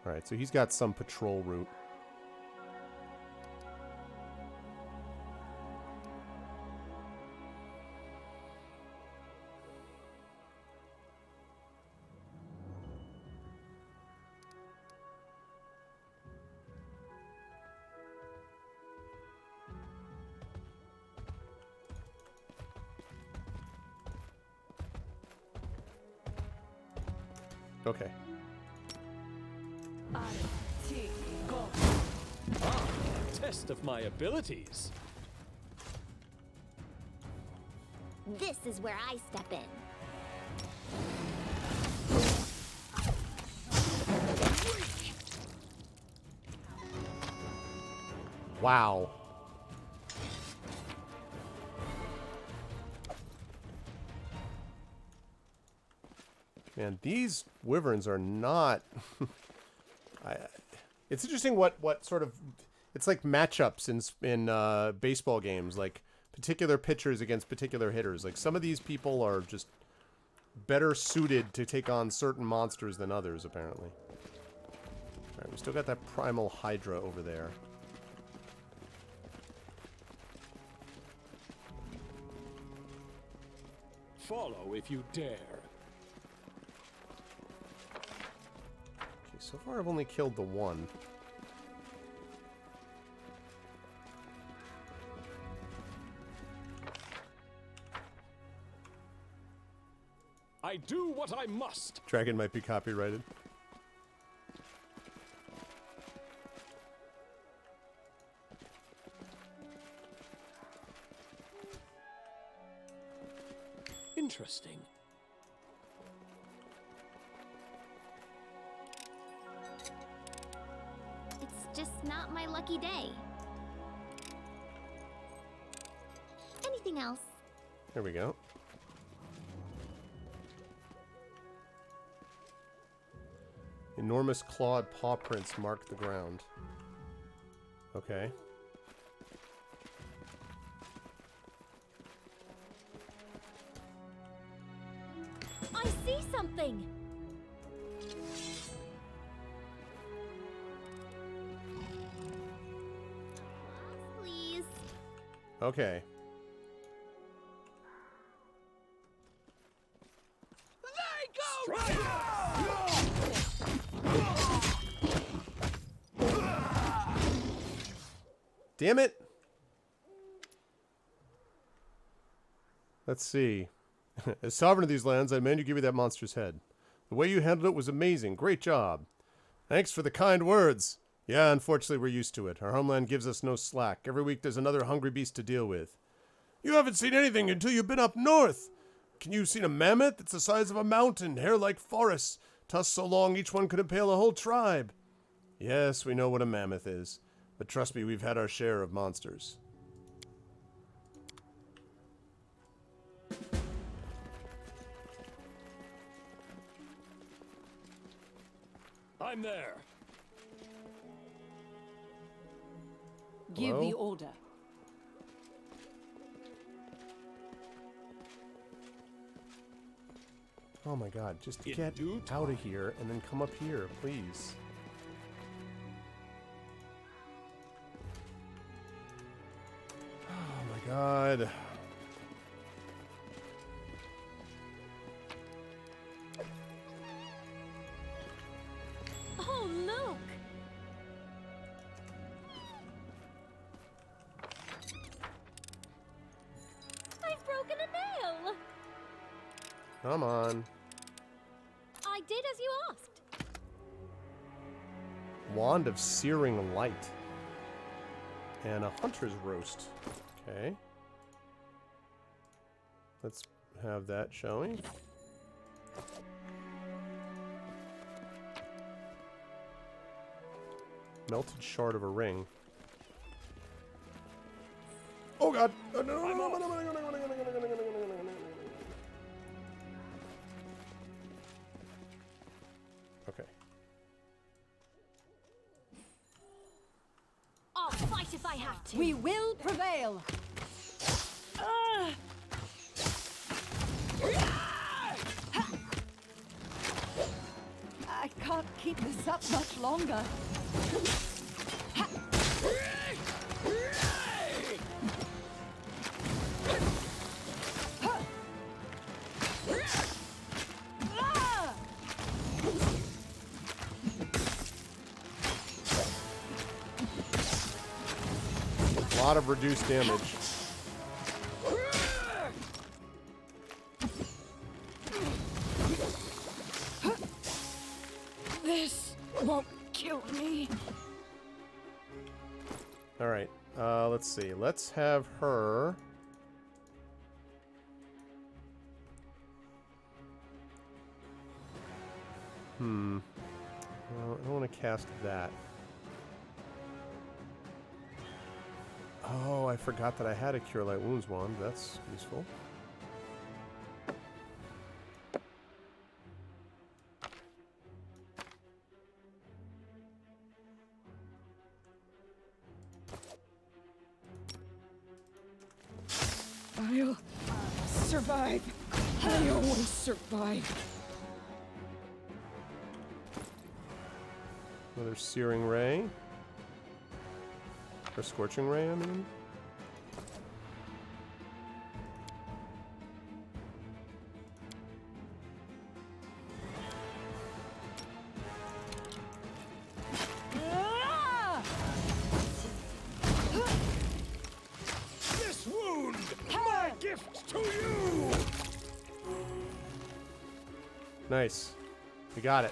Alright, so he's got some patrol route. Okay. Test of my abilities. This is where I step in. Wow. Man, these wyverns are not... it's interesting what sort of... It's like matchups in baseball games, like particular pitchers against particular hitters. Like some of these people are just better suited to take on certain monsters than others, apparently. Alright, we still got that primal Hydra over there. Follow if you dare. Okay, so far I've only killed the one. I do what I must. Dragon might be copyrighted. Interesting. It's just not my lucky day. Anything else? There we go. Enormous clawed paw prints mark the ground. Okay. I see something! Please. Okay. Damn it! Let's see. As sovereign of these lands, I demand you give me that monster's head. The way you handled it was amazing. Great job. Thanks for the kind words. Yeah, unfortunately, we're used to it. Our homeland gives us no slack. Every week there's another hungry beast to deal with. You haven't seen anything until you've been up north. Can you seen a mammoth? It's the size of a mountain, hair like forests, tusks so long each one could impale a whole tribe. Yes, we know what a mammoth is. But trust me, we've had our share of monsters. I'm there. Give Hello? the order. Oh my god, just In get due out of here and then come up here, please. Oh my god. Oh, look! I've broken a nail! Come on. I did as you asked. Wand of Searing Light. And a Hunter's Roast. Okay. Let's have that showing. Melted Shard of a Ring. Oh god! Oh, no. Okay. I'll fight if I have to. We will prevail. I can't keep this up much longer. A lot of reduced damage. This won't kill me. Alright, let's see. Let's have her... Well, I don't want to cast that. Oh, I forgot that I had a Cure Light Wounds wand. That's useful. I'll survive. I always survive. Another searing ray. Or scorching ray, I mean. This wound, my gift to you. Nice. We got it.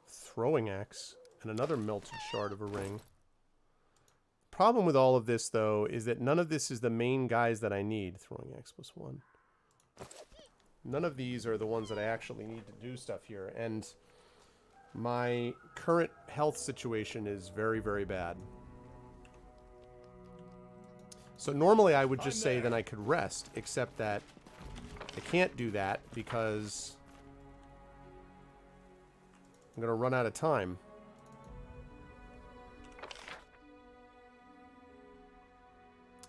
Throwing axe and another melted shard of a ring. Problem with all of this, though, is that none of this is the main guys that I need. Throwing axe +1. None of these are the ones that I actually need to do stuff here, and my current health situation is very, very bad. So normally I would just say then I could rest, except that I can't do that because I'm going to run out of time.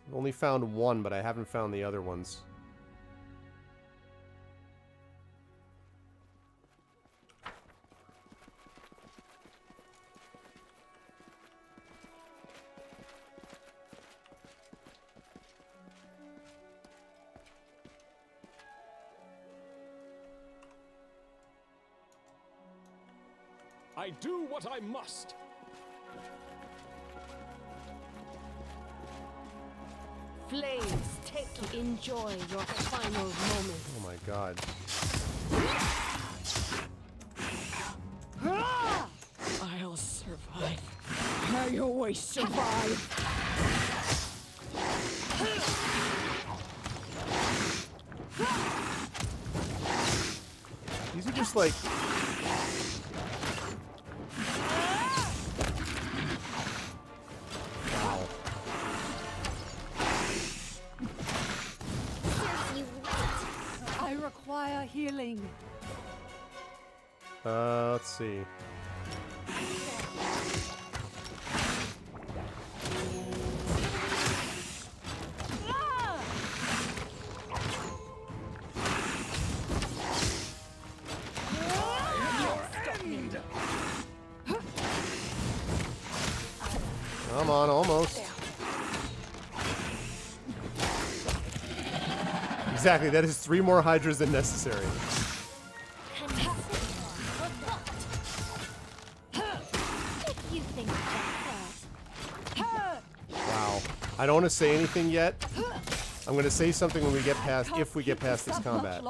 I've only found one, but I haven't found the other ones. I do what I must. Flames, enjoy your final moment. Oh my god. I'll survive. I always survive. These are just like... Wow. I require healing. Let's see. Come on, almost. Exactly, that is 3 more hydras than necessary. Wow. I don't want to say anything yet. I'm going to say something when we get past, if we get past this combat.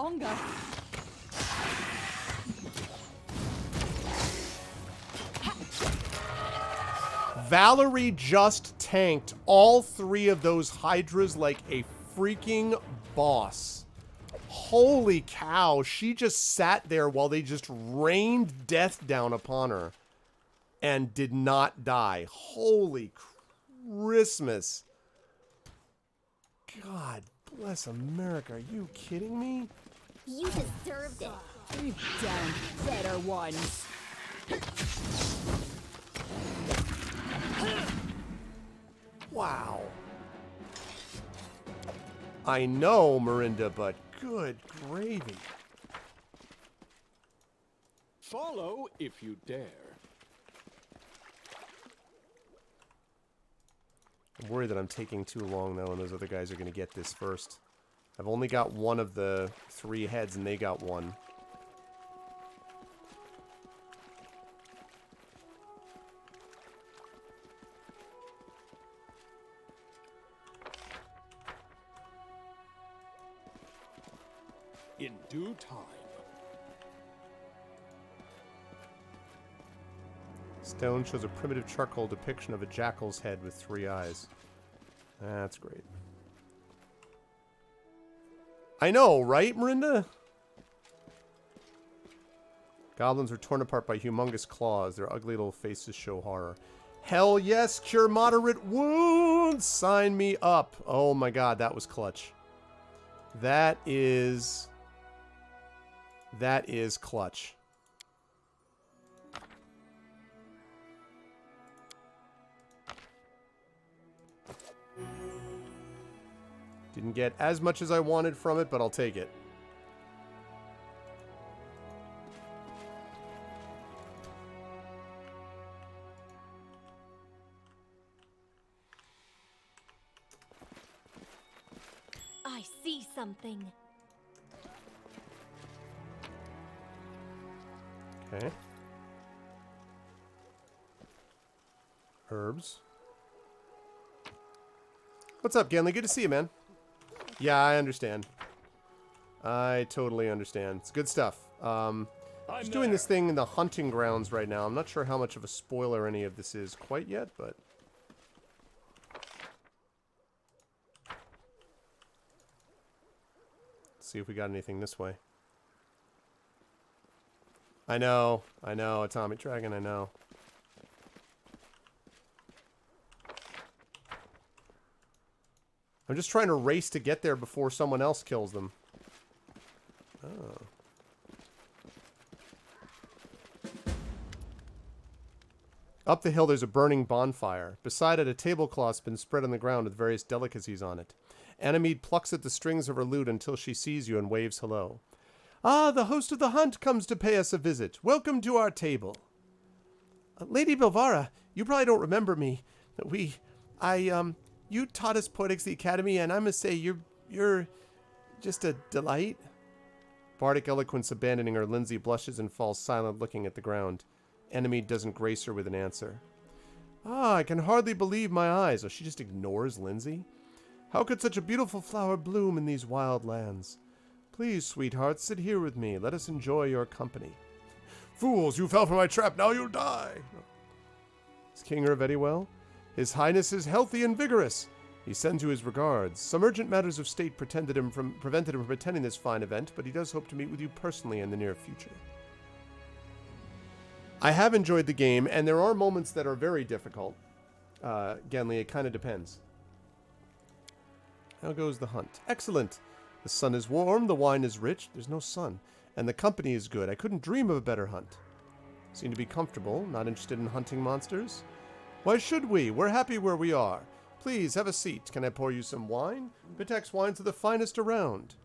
Valerie just tanked all 3 of those hydras like a freaking boss. Holy cow, she just sat there while they just rained death down upon her and did not die. Holy Christmas. God bless America. Are you kidding me? You deserved it. We've done better ones. Wow. I know, Mirinda, but good gravy. Follow if you dare. I'm worried that I'm taking too long, though, and those other guys are going to get this first. I've only got one of the 3 heads, and they got one. In due time. Stone shows a primitive charcoal depiction of a jackal's head with 3 eyes. That's great. I know, right, Mirinda? Goblins are torn apart by humongous claws. Their ugly little faces show horror. Hell yes, cure moderate wounds! Sign me up. Oh my god, that was clutch. That is clutch. Didn't get as much as I wanted from it, but I'll take it. I see something. Okay. Herbs. What's up, Genly? Good to see you, man. Yeah, I understand. I totally understand. It's good stuff. Just doing this thing in the hunting grounds right now. I'm not sure how much of a spoiler any of this is quite yet, but... Let's see if we got anything this way. I know, Atomic Dragon, I know. I'm just trying to race to get there before someone else kills them. Oh. Up the hill, there's a burning bonfire. Beside it, a tablecloth's been spread on the ground with various delicacies on it. Anomede plucks at the strings of her lute until she sees you and waves hello. Ah, the host of the hunt comes to pay us a visit. Welcome to our table. Lady Bilvara, you probably don't remember me. You taught us Poetics at the Academy, and I must say, you're just a delight. Bardic eloquence abandoning her, Lindsay blushes and falls silent, looking at the ground. Anomede doesn't grace her with an answer. Ah, I can hardly believe my eyes. Oh, she just ignores Lindsay? How could such a beautiful flower bloom in these wild lands? Please, sweetheart, sit here with me. Let us enjoy your company. Fools, you fell for my trap. Now you'll die. Is King Ravetti well? His Highness is healthy and vigorous. He sends you his regards. Some urgent matters of state prevented him from attending this fine event, but he does hope to meet with you personally in the near future. I have enjoyed the game, and there are moments that are very difficult. Genly, it kind of depends. How goes the hunt? Excellent. The sun is warm, the wine is rich, there's no sun, and the company is good. I couldn't dream of a better hunt. Seem to be comfortable, not interested in hunting monsters. Why should we? We're happy where we are. Please, have a seat. Can I pour you some wine? Pitex wines are the finest around.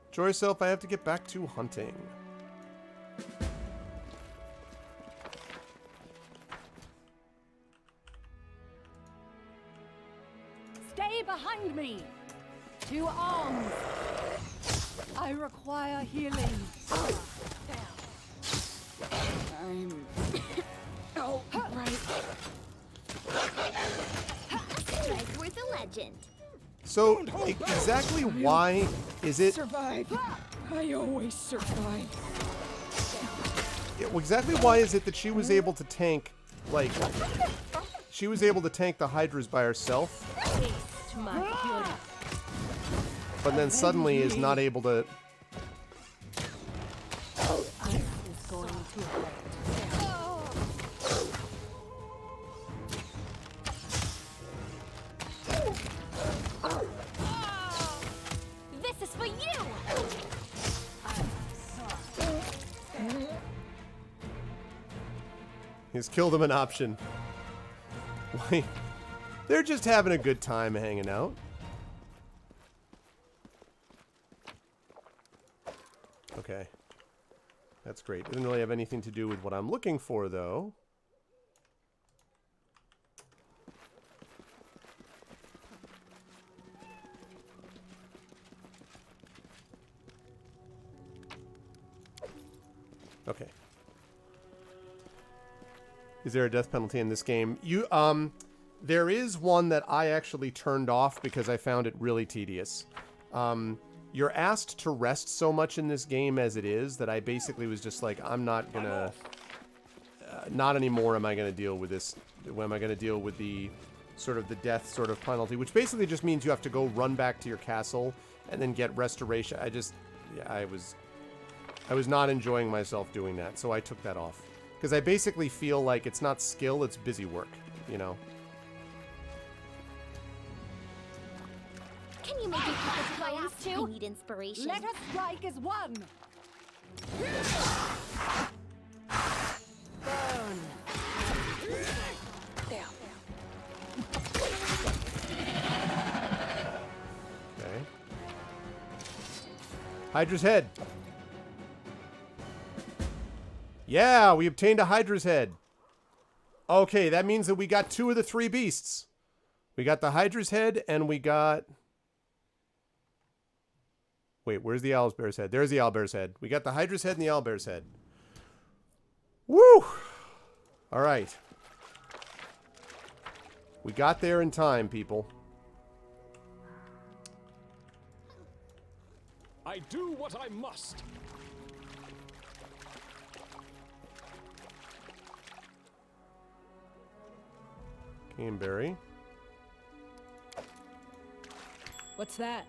Enjoy yourself, I have to get back to hunting. Stay behind me! To arms! I require healing. I'm... oh, right. Strike worth a legend. So, exactly why is it... Survive. I always survive. Exactly why is it that she was able to tank, like... She was able to tank the Hydras by herself, Taste my fury. but then suddenly is not able to... Ice is going to hurt. This is for you! He's killed him an option. Wait, they're just having a good time hanging out. Okay. That's great. Doesn't really have anything to do with what I'm looking for, though. Okay. Is there a death penalty in this game? There is one that I actually turned off because I found it really tedious. You're asked to rest so much in this game as it is that I basically was just like, I'm not gonna... not anymore am I gonna deal with this. When am I gonna deal with the sort of the death sort of penalty, which basically just means you have to go run back to your castle and then get restoration. I was not enjoying myself doing that, so I took that off. Because I basically feel like it's not skill, it's busy work, you know? Can you make it with plans too? I need inspiration. Let us strike as one! Burn! There. Okay. Hydra's head. Yeah, we obtained a Hydra's head. Okay, that means that we got 2 of the 3 beasts. We got the Hydra's head and we got... Wait, where's the owlbear's head? There's the owlbear's head. We got the Hydra's head and the owlbear's head. Woo! All right. We got there in time, people. I do what I must. Caneberry. What's that?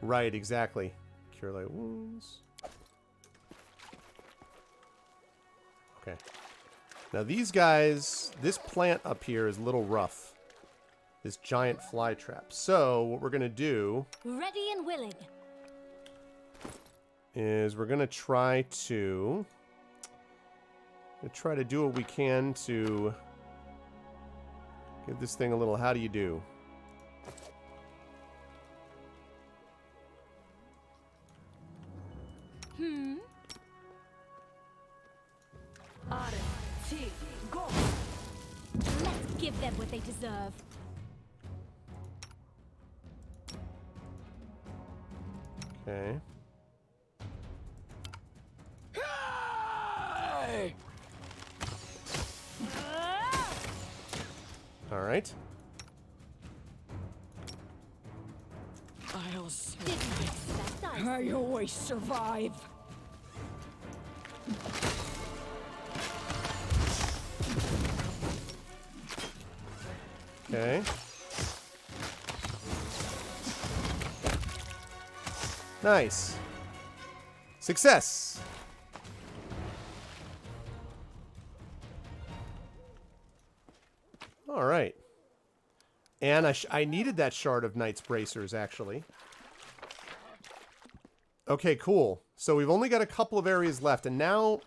Right, exactly. Cure light wounds. Okay. Now these guys, this plant up here is a little rough. This giant fly trap. So what we're going to do Ready and willing. is we're going to try to do what we can to give this thing a little how do you do. Let's give them what they deserve. Okay. Hey! All right. I'll see. Didn't expect us. I always survive. Okay. Nice. Success. All right. And I needed that shard of Knight's Bracers, actually. Okay, cool. So we've only got a couple of areas left, and now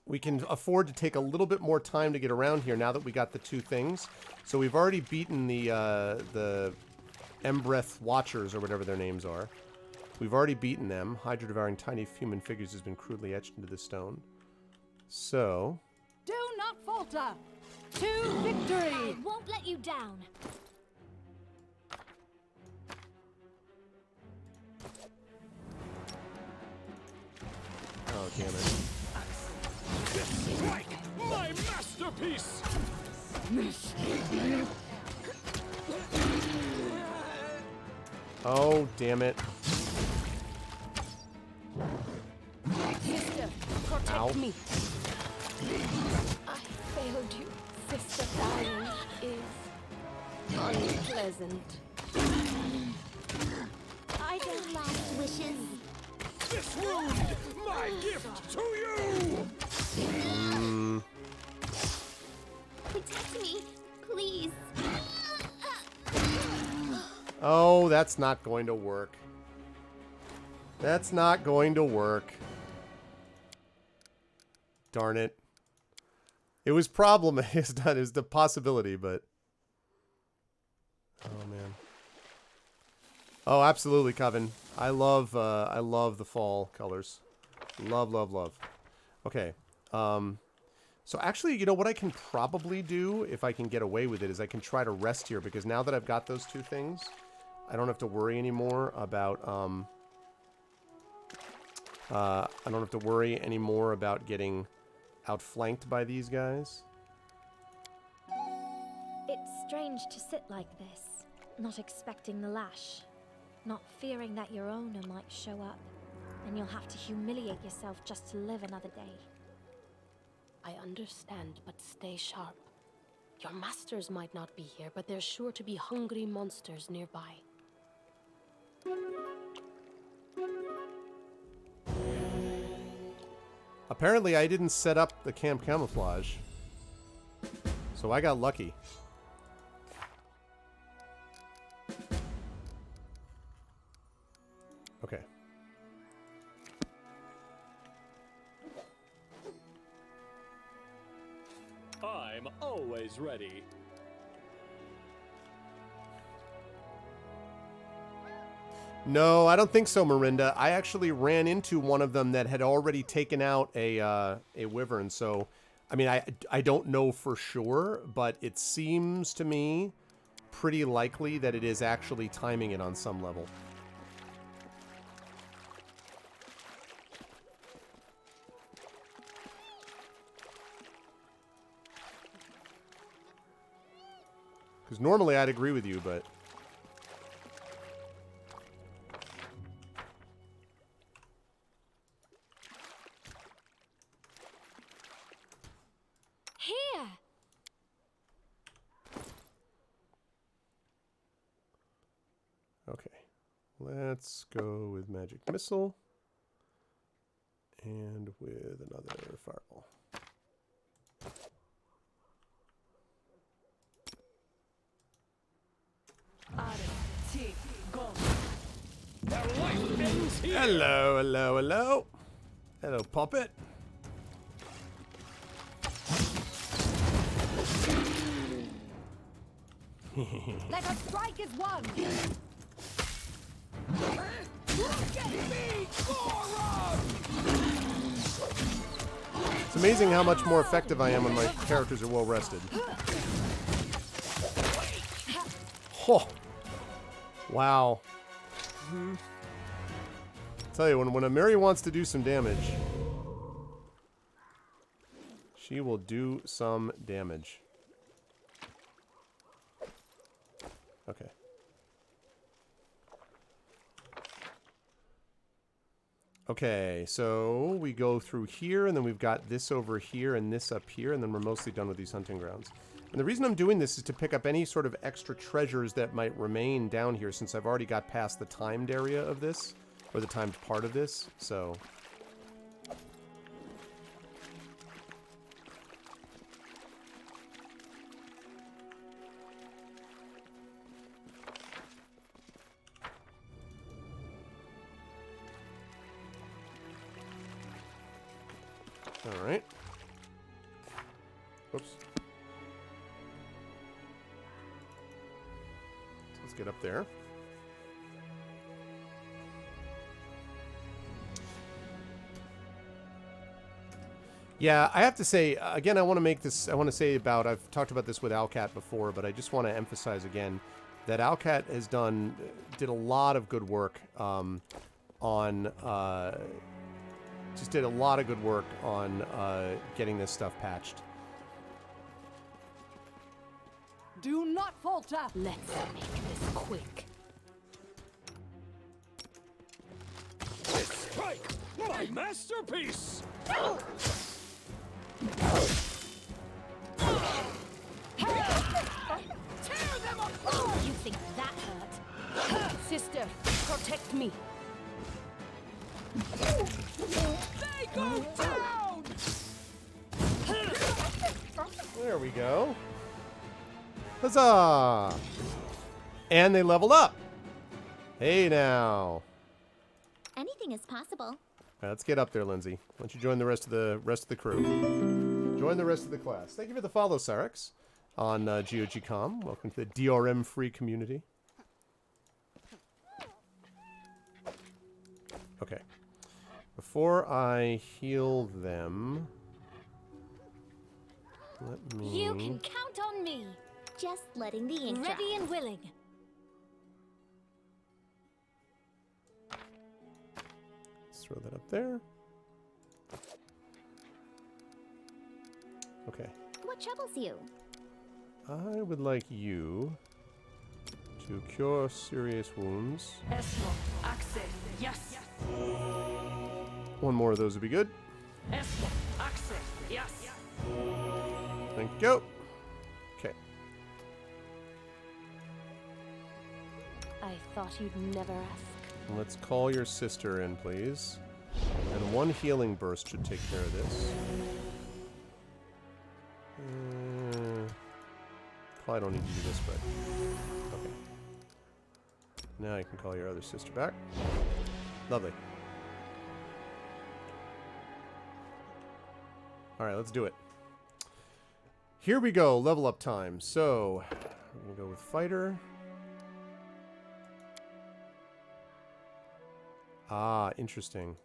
we can afford to take a little bit more time to get around here now that we got the 2 things. So we've already beaten the Embreth Watchers, or whatever their names are. We've already beaten them. Hydra devouring tiny human figures has been crudely etched into the stone. So... Do not falter! To victory! I won't let you down. Oh, damn it. Strike! My masterpiece! Oh, damn it. Sister, protect Ow. me. I failed you. Sister, dying is unpleasant. I don't last wishes. This wound! My gift to you! Protect me, please. Oh, that's not going to work. That's not going to work. Darn it. It was problem. It's not. It's the possibility, but... Oh, man. Oh, absolutely, Coven. I love the fall colors. Love, love, love. Okay. So actually, you know what I can probably do, if I can get away with it, is I can try to rest here, because now that I've got those 2 things, I don't have to worry anymore about, I don't have to worry anymore about getting outflanked by these guys. It's strange to sit like this, not expecting the lash, not fearing that your owner might show up, and you'll have to humiliate yourself just to live another day. I understand, but stay sharp. Your masters might not be here, but there's sure to be hungry monsters nearby. Apparently, I didn't set up the camp camouflage, so I got lucky. Okay. I'm always ready. No, I don't think so, Mirinda. I actually ran into one of them that had already taken out a wyvern. So, I mean, I don't know for sure, but it seems to me pretty likely that it is actually timing it on some level. Because normally I'd agree with you, but... Here! Okay. Let's go with Magic Missile. And with another Fireball. Hello, hello, hello. Hello, Puppet. Let us strike as one. Look at me, Goron! It's amazing how much more effective I am when my characters are well rested. Oh. Wow. Tell you, when a Mary wants to do some damage, she will do some damage. Okay. Okay, so we go through here, and then we've got this over here and this up here, and then we're mostly done with these hunting grounds. And the reason I'm doing this is to pick up any sort of extra treasures that might remain down here, since I've already got past the timed area of this, or the timed part of this, so... Alright. Whoops. So let's get up there. Yeah, I have to say, again, I want to say about, I've talked about this with Alcat before, but I just want to emphasize again that Alcat did a lot of good work getting this stuff patched. Do not falter. Let's make this quick. Strike! My masterpiece! Tear them apart. You think that hurt? Sister, protect me. They go down. There we go. Huzzah! And they leveled up. Hey now. Anything is possible. All right, let's get up there, Lindsay. Why don't you join the rest of the crew? Join the rest of the class. Thank you for the follow, Sarex, on GOG.com. Welcome to the DRM free community. Okay. Before I heal them, let me... You can count on me. Just letting the ink dry. Ready and willing. Let's throw that up there. Okay. What troubles you? I would like you to cure serious wounds. Yes. One more of those would be good. Yes. Thank you. Okay. I thought you'd never ask. Let's call your sister in, please. And one healing burst should take care of this. Probably don't need to do this, but... Okay. Now you can call your other sister back. Lovely. Alright, let's do it. Here we go, level up time. So, we're going to go with Fighter. Ah, interesting.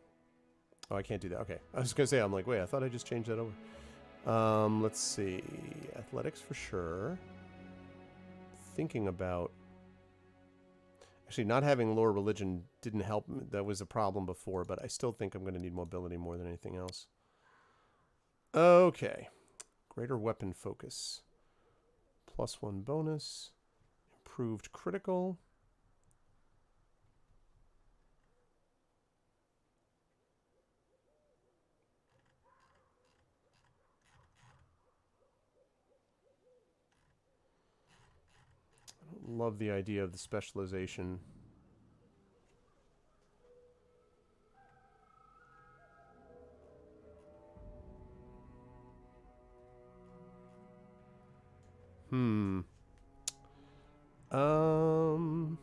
Oh, I can't do that. Okay. I was going to say, I'm like, wait, I thought I just changed that over. Let's see. Athletics for sure. Thinking about... Actually, not having lower religion didn't help. That was a problem before, but I still think I'm going to need mobility more than anything else. Okay. Greater weapon focus. +1 bonus. Improved critical. I don't love the idea of the specialization. Hmm. Um...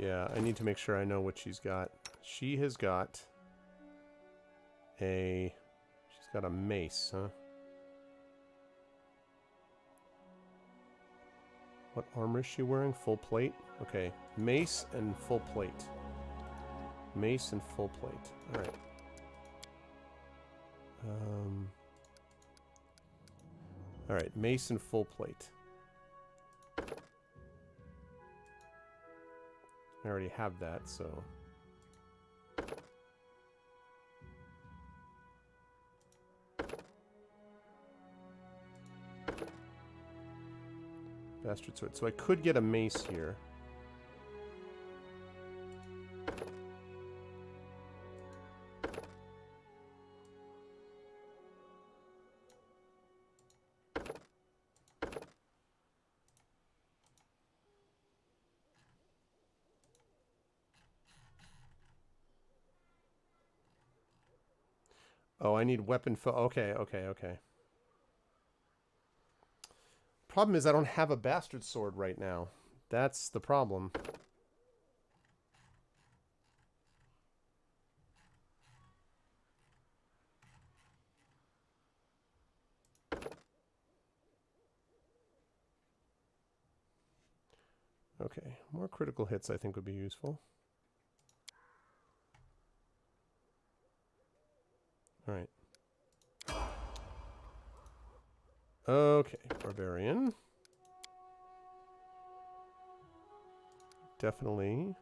Yeah, I need to make sure I know what she's got. She has got a... She's got a mace, huh? What armor is she wearing? Full plate? Okay, mace and full plate. Mace and full plate. Alright. Alright, mace and full plate. I already have that, so... Bastard sword. So I could get a mace here. Oh, I need weapon okay, okay, okay. Problem is I don't have a bastard sword right now. That's the problem. Okay, more critical hits I think would be useful. Alright. Okay, barbarian. Definitely.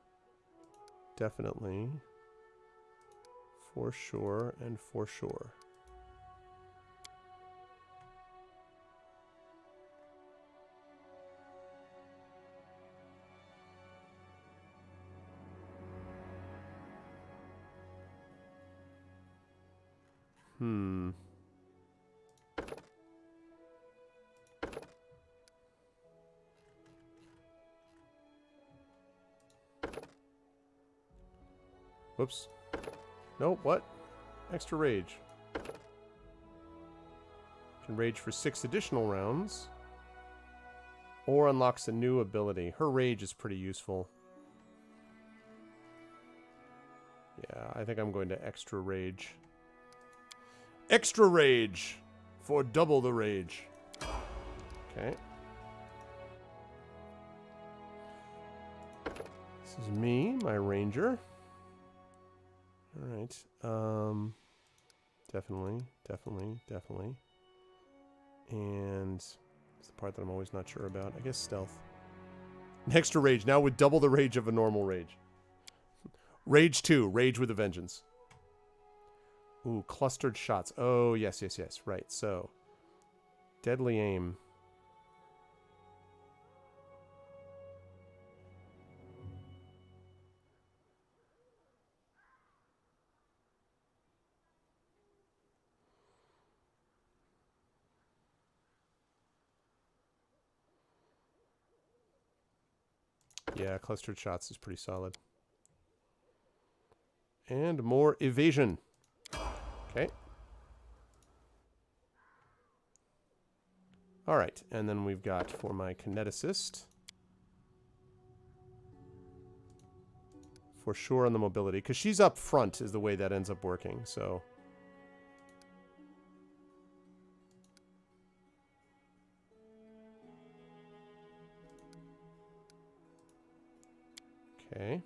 Definitely. For sure and for sure. Hmm. Whoops. Nope, what? Extra rage. Can rage for 6 additional rounds. Or unlocks a new ability. Her rage is pretty useful. Yeah, I think I'm going to extra rage. Extra rage! For double the rage. Okay. This is me, my ranger. Alright. Definitely, definitely, definitely. And it's the part that I'm always not sure about. I guess stealth. Extra rage, now with double the rage of a normal rage. Rage 2, rage with a vengeance. Ooh, clustered shots. Oh, yes, yes, yes. Right, so. Deadly aim. Yeah, clustered shots is pretty solid. And more evasion. Okay. Alright, and then we've got for my kineticist. For sure on the mobility, because she's up front is the way that ends up working, so... Okay.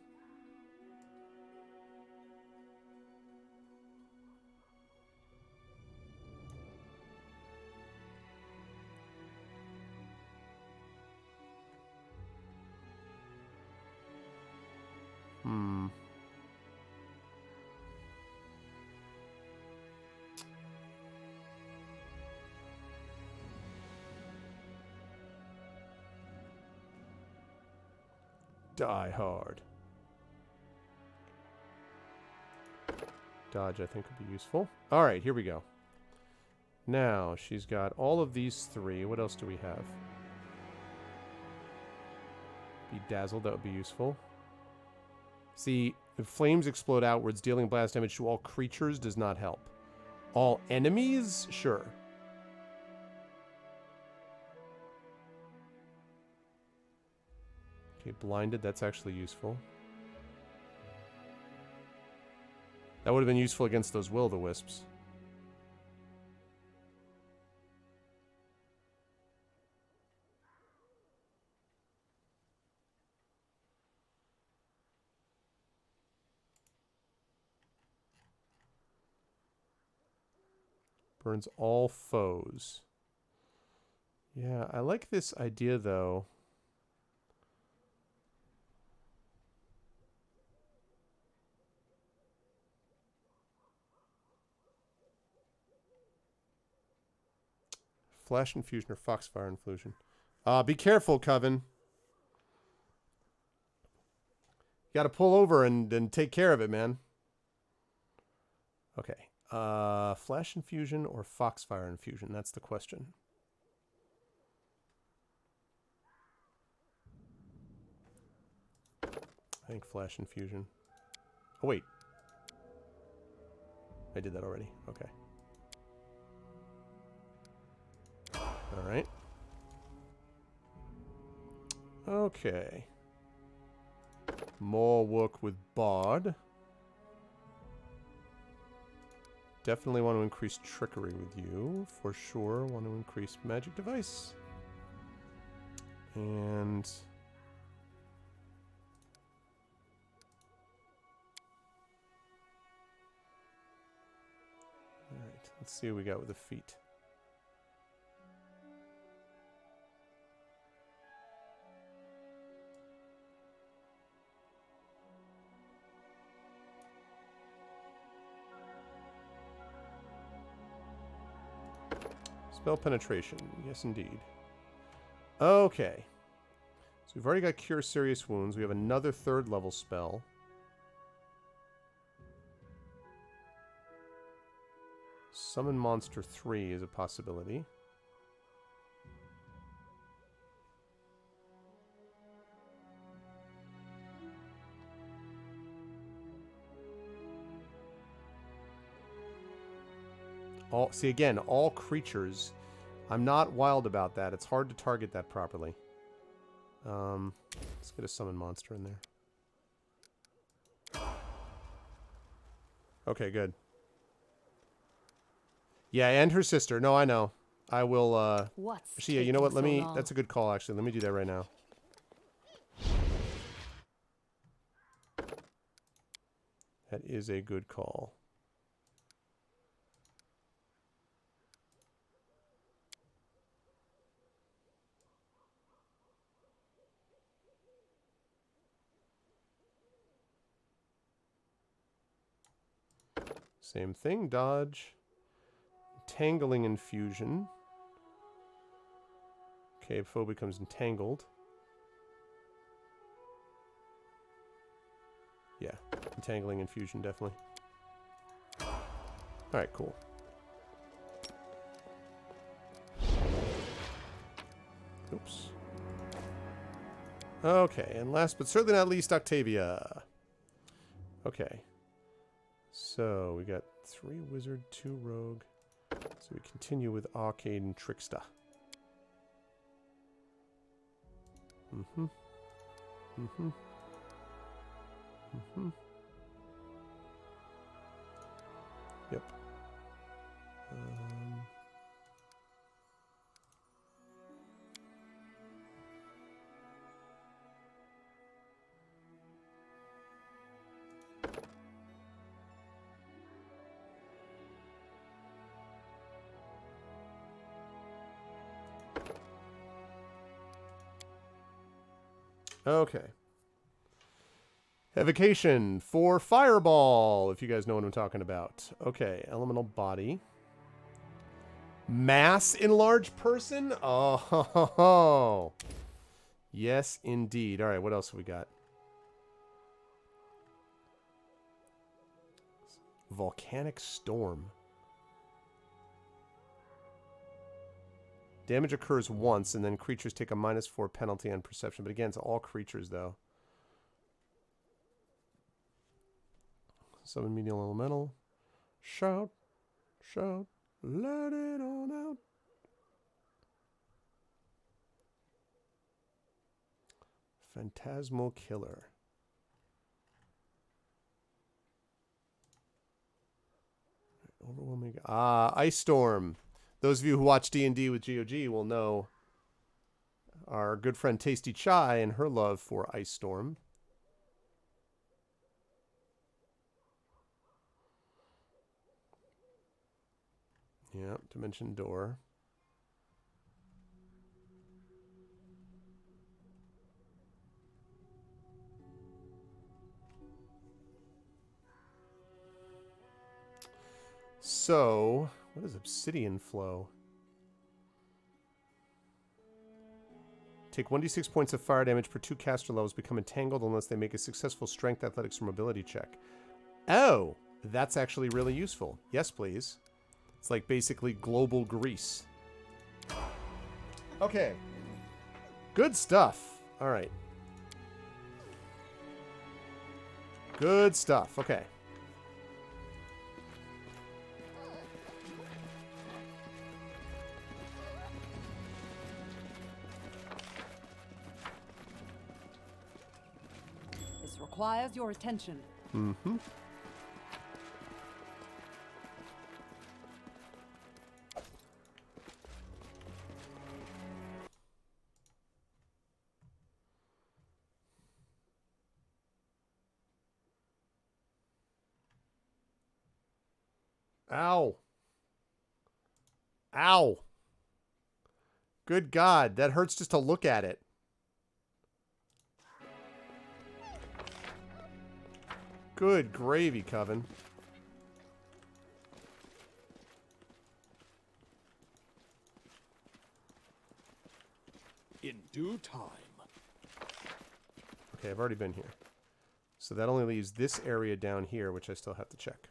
Die hard. Dodge, I think, would be useful. Alright, here we go. Now, she's got all of these three. What else do we have? Be dazzled, that would be useful. See, if flames explode outwards, dealing blast damage to all creatures does not help. All enemies? Sure. Okay, blinded, that's actually useful. That would have been useful against those will-o-the-wisps. Burns all foes. Yeah, I like this idea, though. Flash infusion or foxfire infusion. Be careful, Coven. You gotta pull over and take care of it, man. Okay. Flash infusion or foxfire infusion? That's the question. I think flash infusion. Oh, wait. I did that already. Okay. Alright. Okay. More work with Bard. Definitely want to increase trickery with you. For sure. Want to increase magic device. And... Alright, let's see what we got with the feet. Spell penetration. Yes, indeed. Okay. So we've already got Cure Serious Wounds. We have another 3rd level spell. Summon Monster 3 is a possibility. See, again, all creatures. I'm not wild about that. It's hard to target that properly. Let's get a summon monster in there. Okay, good. Yeah, and her sister. No, I know. I will, actually, yeah, you know what? Let me... That's a good call, actually. Let me do that right now. That is a good call. Same thing, dodge. Entangling infusion. Okay, foe becomes entangled. Yeah, entangling infusion, definitely. Alright, cool. Oops. Okay, and last but certainly not least, Octavia. Okay. So, we got 3 wizard, 2 rogue. So we continue with arcane and trickster. Mm-hmm. Mm-hmm. Mm-hmm. Yep. Okay. Evocation for Fireball, if you guys know what I'm talking about. Okay, elemental body. Mass enlarged person? Oh, yes, indeed. All right, what else have we got? Volcanic storm. Damage occurs once, and then creatures take a -4 penalty on perception. But again, it's all creatures, though. Summon medial elemental. Shout, shout, let it on out. Phantasmal killer. Overwhelming. Ice storm. Those of you who watch D&D with GOG will know our good friend Tasty Chai and her love for Ice Storm. Yeah, Dimension Door. So, what is Obsidian Flow? Take 1d6 points of fire damage per 2 caster levels, become entangled unless they make a successful strength, athletics, or mobility check. Oh, that's actually really useful. Yes, please. It's like basically global grease. Okay. Good stuff. All right. Good stuff. Okay. This requires your attention. Mm-hmm. Ow. Ow. Good God, that hurts just to look at it. Good gravy, Coven. In due time. Okay, I've already been here. So that only leaves this area down here, which I still have to check.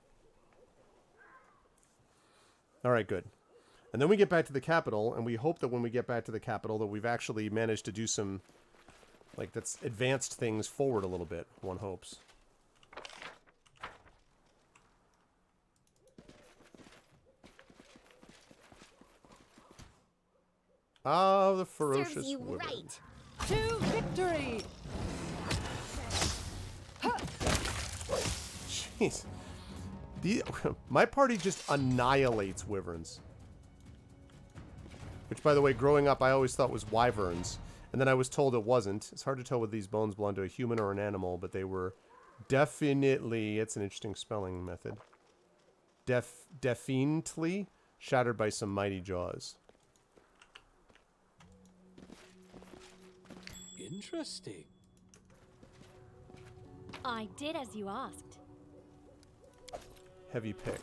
All right, good. And then we get back to the capital, and we hope that when we get back to the capital that we've actually managed to do some, like, that's advanced things forward a little bit, one hopes. Ah, the ferocious Serves you wyvern. right. To victory! Jeez. My party just annihilates wyverns. Which, by the way, growing up, I always thought was wyverns. And then I was told it wasn't. It's hard to tell whether these bones belong to a human or an animal, but they were definitely, it's an interesting spelling method, definitely shattered by some mighty jaws. Interesting. I did as you asked. Heavy pick.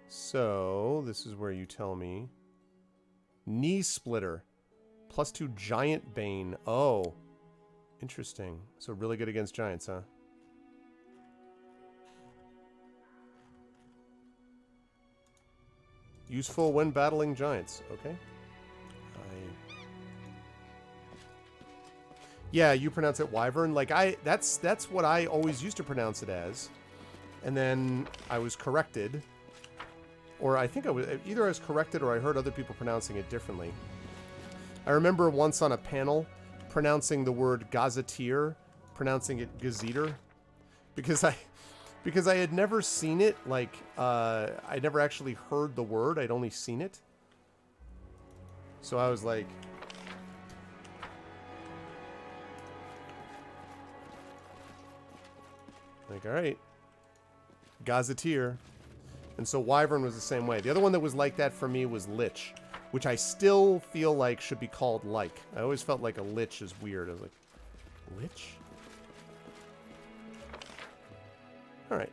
So, this is where you tell me. Knee splitter. +2 giant bane. Oh. Interesting. So really good against giants, huh? Useful when battling giants. Okay. Yeah, you pronounce it wyvern. Like that's what I always used to pronounce it as. And then I was corrected. Or I think either I was corrected or I heard other people pronouncing it differently. I remember once on a panel pronouncing the word gazetteer, pronouncing it gazeter, because I had never seen it. Like, I never actually heard the word. I'd only seen it. So I was like, all right, gazetteer. And so Wyvern was the same way. The other one that was like that for me was Lich, which I still feel like should be called like. I always felt like a Lich is weird. I was like, Lich? Alright.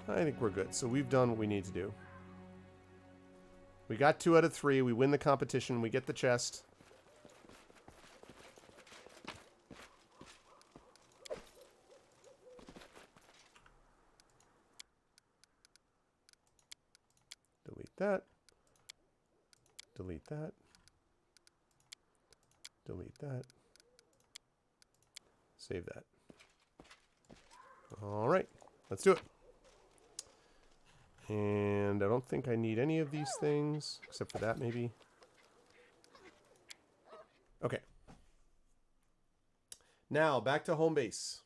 I think we're good. So we've done what we need to do. We got 2 out of 3. We win the competition. We get the chest. Delete that. Delete that. Delete that. Save that. All right, let's do it. And I don't think I need any of these things, except for that maybe. Okay. Now, back to home base.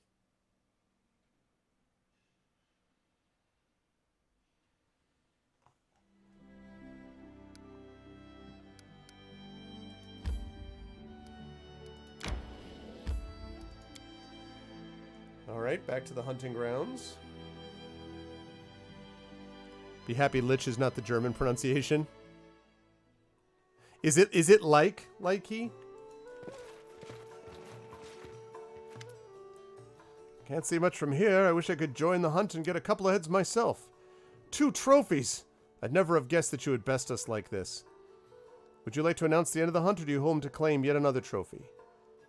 Alright, back to the hunting grounds. Be happy Lich is not the German pronunciation. Is it like he? Can't see much from here. I wish I could join the hunt and get a couple of heads myself. 2 trophies! I'd never have guessed that you would best us like this. Would you like to announce the end of the hunt, or do you home to claim yet another trophy?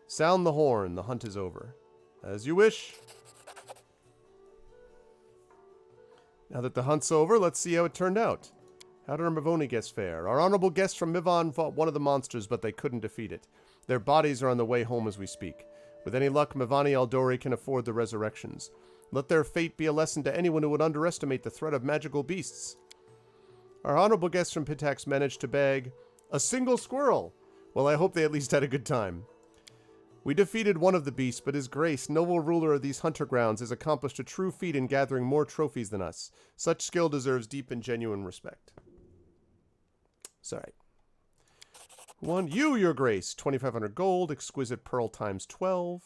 Sound the horn, the hunt is over. As you wish. Now that the hunt's over, let's see how it turned out. How did our Mavoni guests fare? Our honorable guests from Mivon fought one of the monsters, but they couldn't defeat it. Their bodies are on the way home as we speak. With any luck, Mivani Aldori can afford the resurrections. Let their fate be a lesson to anyone who would underestimate the threat of magical beasts. Our honorable guests from Pitax managed to bag a single squirrel. Well, I hope they at least had a good time. We defeated one of the beasts, but His Grace, noble ruler of these hunter grounds, has accomplished a true feat in gathering more trophies than us. Such skill deserves deep and genuine respect. Sorry. Who won? You, Your Grace. 2,500 gold, exquisite pearl times 12.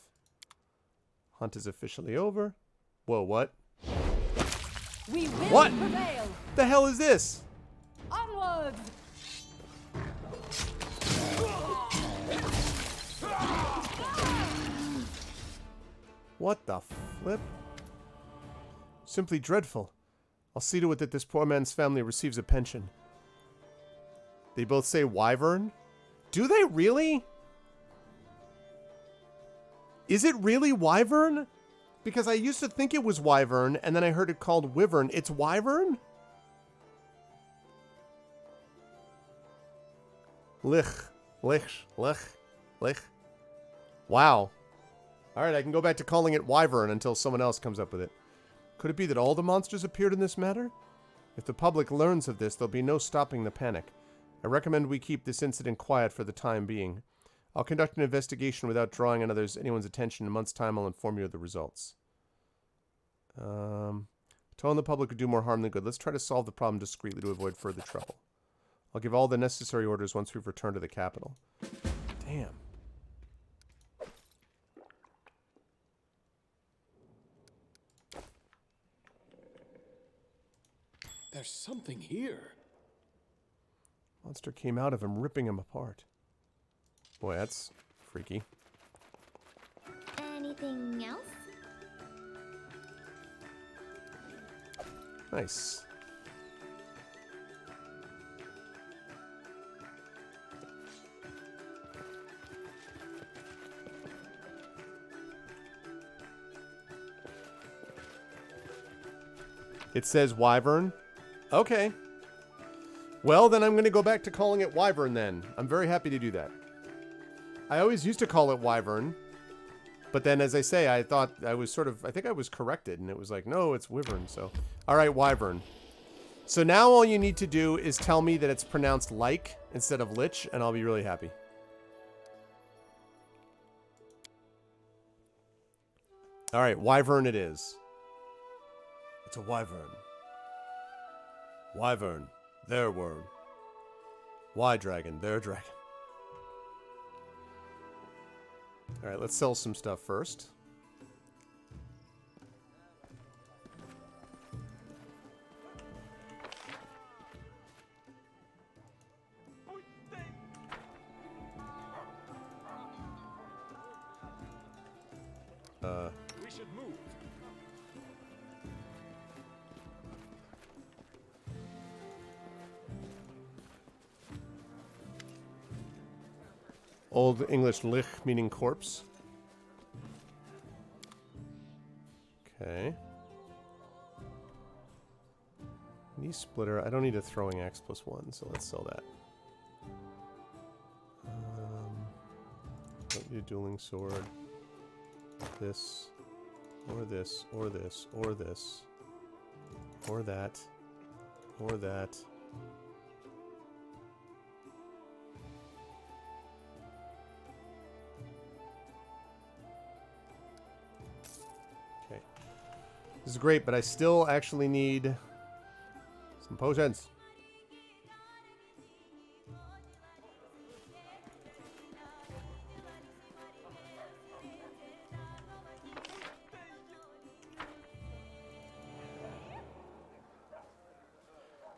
Hunt is officially over. Whoa, what? We will what? prevail. The hell is this? Onwards! What the flip? Simply dreadful. I'll see to it that this poor man's family receives a pension. They both say wyvern? Do they really? Is it really wyvern? Because I used to think it was wyvern, and then I heard it called wyvern. It's wyvern? Lich. Wow. Alright, I can go back to calling it wyvern until someone else comes up with it. Could it be that all the monsters appeared in this matter? If the public learns of this, there'll be no stopping the panic. I recommend we keep this incident quiet for the time being. I'll conduct an investigation without drawing anyone's attention. In a month's time, I'll inform you of the results. Telling the public would do more harm than good. Let's try to solve the problem discreetly to avoid further trouble. I'll give all the necessary orders once we've returned to the capital. Damn. There's something here. Monster came out of him, ripping him apart. Boy, that's freaky. Anything else? Nice. It says wyvern. Okay. Well, then I'm going to go back to calling it wyvern then. I'm very happy to do that. I always used to call it wyvern. But then, as I say, I thought I was I think I was corrected. And it was like, no, it's wyvern. So, all right, wyvern. So now all you need to do is tell me that it's pronounced like instead of lich, and I'll be really happy. Alright, wyvern it is. It's a wyvern. Wyvern, their worm. Y-dragon, their dragon. Alright, let's sell some stuff first. We should move. Old English lich meaning corpse. Okay. Knee splitter. I don't need a throwing axe +1, so let's sell that. Don't need a dueling sword. This, or this, or this, or this, or that, or that. Okay. This is great, but I still actually need some potions.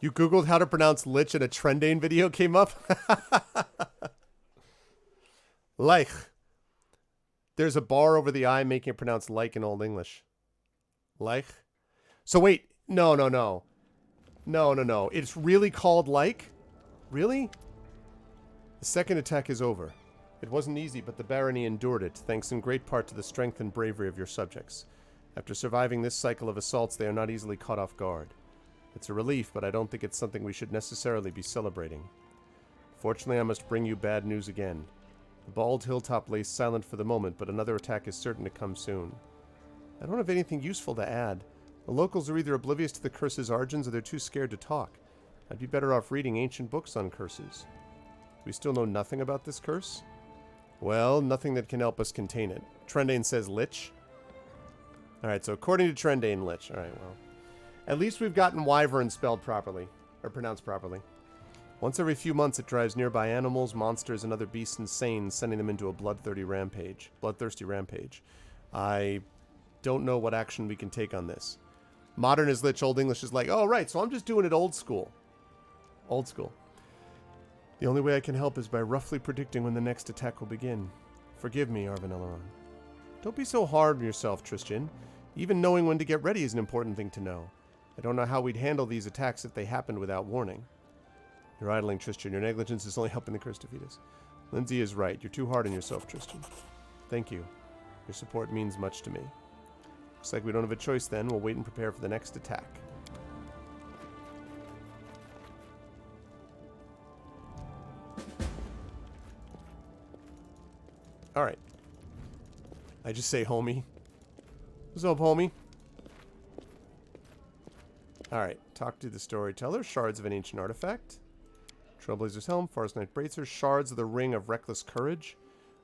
You Googled how to pronounce lich and a Trendane video came up? Lich. There's a bar over the I making it pronounced like in Old English. Lich. So wait. No. It's really called like? Really? The second attack is over. It wasn't easy, but the barony endured it, thanks in great part to the strength and bravery of your subjects. After surviving this cycle of assaults, they are not easily caught off guard. It's a relief, but I don't think it's something we should necessarily be celebrating. Fortunately, I must bring you bad news again. The bald hilltop lays silent for the moment, but another attack is certain to come soon. I don't have anything useful to add. The locals are either oblivious to the curse's origins or they're too scared to talk. I'd be better off reading ancient books on curses. Do we still know nothing about this curse? Well, nothing that can help us contain it. Trendane says lich. Alright, so according to Trendane, lich. Alright, well. At least we've gotten wyvern spelled properly. Or pronounced properly. Once every few months it drives nearby animals, monsters, and other beasts insane, sending them into a bloodthirsty rampage. I don't know what action we can take on this. Modern is lich, Old English is like, oh right, so I'm just doing it old school. Old school. The only way I can help is by roughly predicting when the next attack will begin. Forgive me, Arvin Elrond. Don't be so hard on yourself, Tristan. Even knowing when to get ready is an important thing to know. I don't know how we'd handle these attacks if they happened without warning. You're idling, Tristan. Your negligence is only helping the curse defeat us. Lindsay is right. You're too hard on yourself, Tristan. Thank you. Your support means much to me. Looks like we don't have a choice then. We'll wait and prepare for the next attack. Alright. I just say homie. What's up, homie? Alright, talk to the storyteller. Shards of an ancient artifact. Trailblazer's helm, Forest Knight bracer, shards of the ring of reckless courage.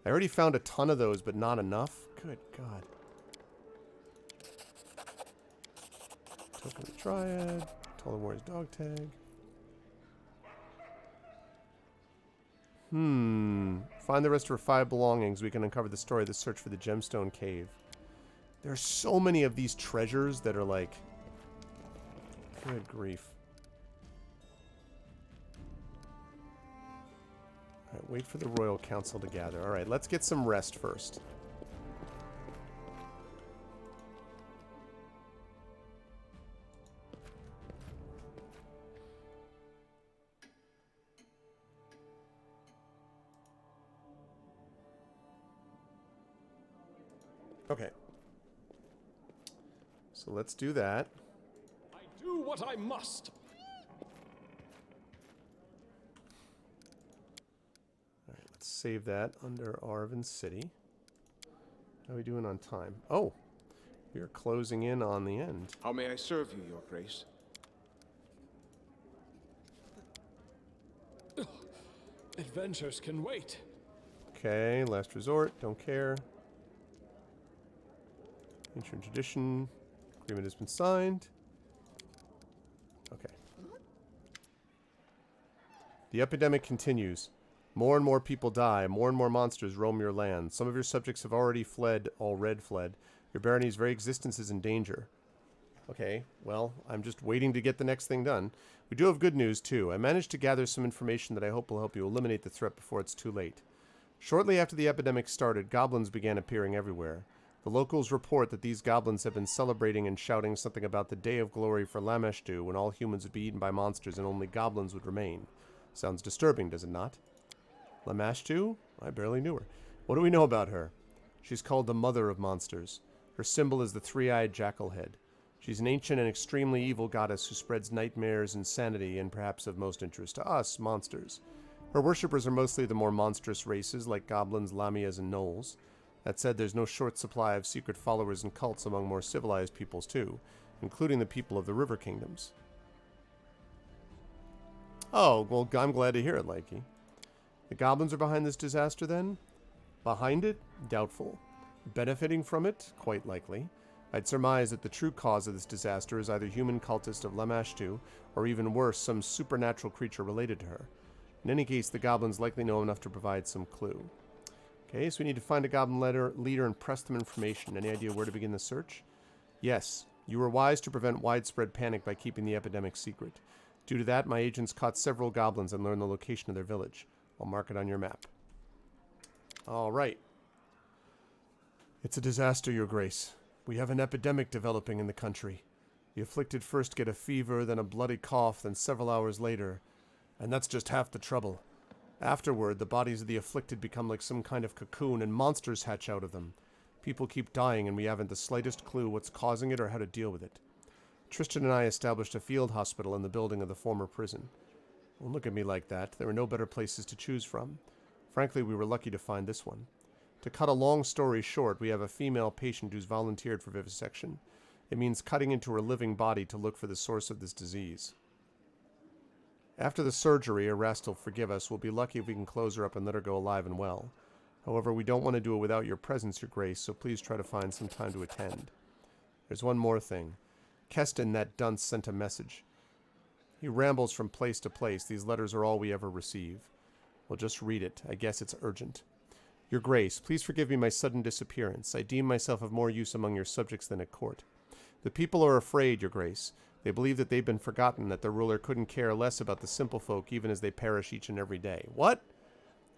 I already found a ton of those, but not enough. Good God. Token of the Triad. Taller Warrior's dog tag. Find the rest of our 5 belongings. We can uncover the story of the search for the gemstone cave. There are so many of these treasures that are like... Good grief. Alright, wait for the Royal Council to gather. Alright, let's get some rest first. Okay. So let's do that. I do what I must. Alright, let's save that under Arvin City. How are we doing on time? Oh, we are closing in on the end. How may I serve you, Your Grace? adventures can wait. Okay, last resort. Don't care. Ancient tradition. Agreement has been signed. Okay. The epidemic continues. More and more people die. More and more monsters roam your land. Some of your subjects have already fled. Your barony's very existence is in danger. Okay, well, I'm just waiting to get the next thing done. We do have good news, too. I managed to gather some information that I hope will help you eliminate the threat before it's too late. Shortly after the epidemic started, goblins began appearing everywhere. The locals report that these goblins have been celebrating and shouting something about the day of glory for Lameshtu, when all humans would be eaten by monsters and only goblins would remain. Sounds disturbing, does it not? Lameshtu? I barely knew her. What do we know about her? She's called the Mother of Monsters. Her symbol is the three-eyed jackal head. She's an ancient and extremely evil goddess who spreads nightmares, insanity, and perhaps of most interest to us, monsters. Her worshippers are mostly the more monstrous races like goblins, lamias, and gnolls. That said, there's no short supply of secret followers and cults among more civilized peoples too, including the people of the river kingdoms. Oh, well, I'm glad to hear it, Likey. The goblins are behind this disaster, then? Behind it? Doubtful. Benefiting from it? Quite likely. I'd surmise that the true cause of this disaster is either human cultist of Lameshtu, or even worse, some supernatural creature related to her. In any case, the goblins likely know enough to provide some clue. Okay, so we need to find a goblin leader and press them information. Any idea where to begin the search? Yes, you were wise to prevent widespread panic by keeping the epidemic secret. Due to that, my agents caught several goblins and learned the location of their village. I'll mark it on your map. All right. It's a disaster, Your Grace. We have an epidemic developing in the country. The afflicted first get a fever, then a bloody cough, then several hours later. And that's just half the trouble. Afterward, the bodies of the afflicted become like some kind of cocoon, and monsters hatch out of them. People keep dying, and we haven't the slightest clue what's causing it or how to deal with it. Tristan and I established a field hospital in the building of the former prison. Don't look at me like that. There were no better places to choose from. Frankly, we were lucky to find this one. To cut a long story short, we have a female patient who's volunteered for vivisection. It means cutting into her living body to look for the source of this disease. After the surgery, Erast will forgive us. We'll be lucky if we can close her up and let her go alive and well. However, we don't want to do it without your presence, Your Grace, so please try to find some time to attend. There's one more thing. Keston, that dunce, sent a message. He rambles from place to place. These letters are all we ever receive. We'll just read it. I guess it's urgent. Your Grace, please forgive me my sudden disappearance. I deem myself of more use among your subjects than at court. The people are afraid, Your Grace. They believe that they've been forgotten, that their ruler couldn't care less about the simple folk even as they perish each and every day. What?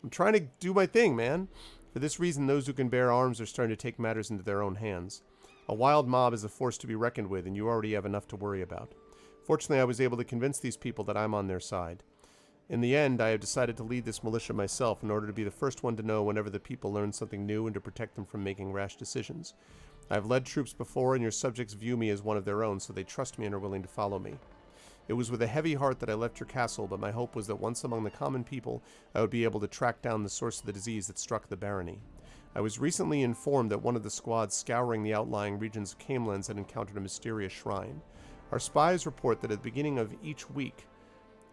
I'm trying to do my thing, man. For this reason, those who can bear arms are starting to take matters into their own hands. A wild mob is a force to be reckoned with, and you already have enough to worry about. Fortunately, I was able to convince these people that I'm on their side. In the end, I have decided to lead this militia myself in order to be the first one to know whenever the people learn something new and to protect them from making rash decisions. I have led troops before, and your subjects view me as one of their own, so they trust me and are willing to follow me. It was with a heavy heart that I left your castle, but my hope was that once among the common people, I would be able to track down the source of the disease that struck the barony. I was recently informed that one of the squads scouring the outlying regions of Camellands had encountered a mysterious shrine. Our spies report that at the beginning of each week,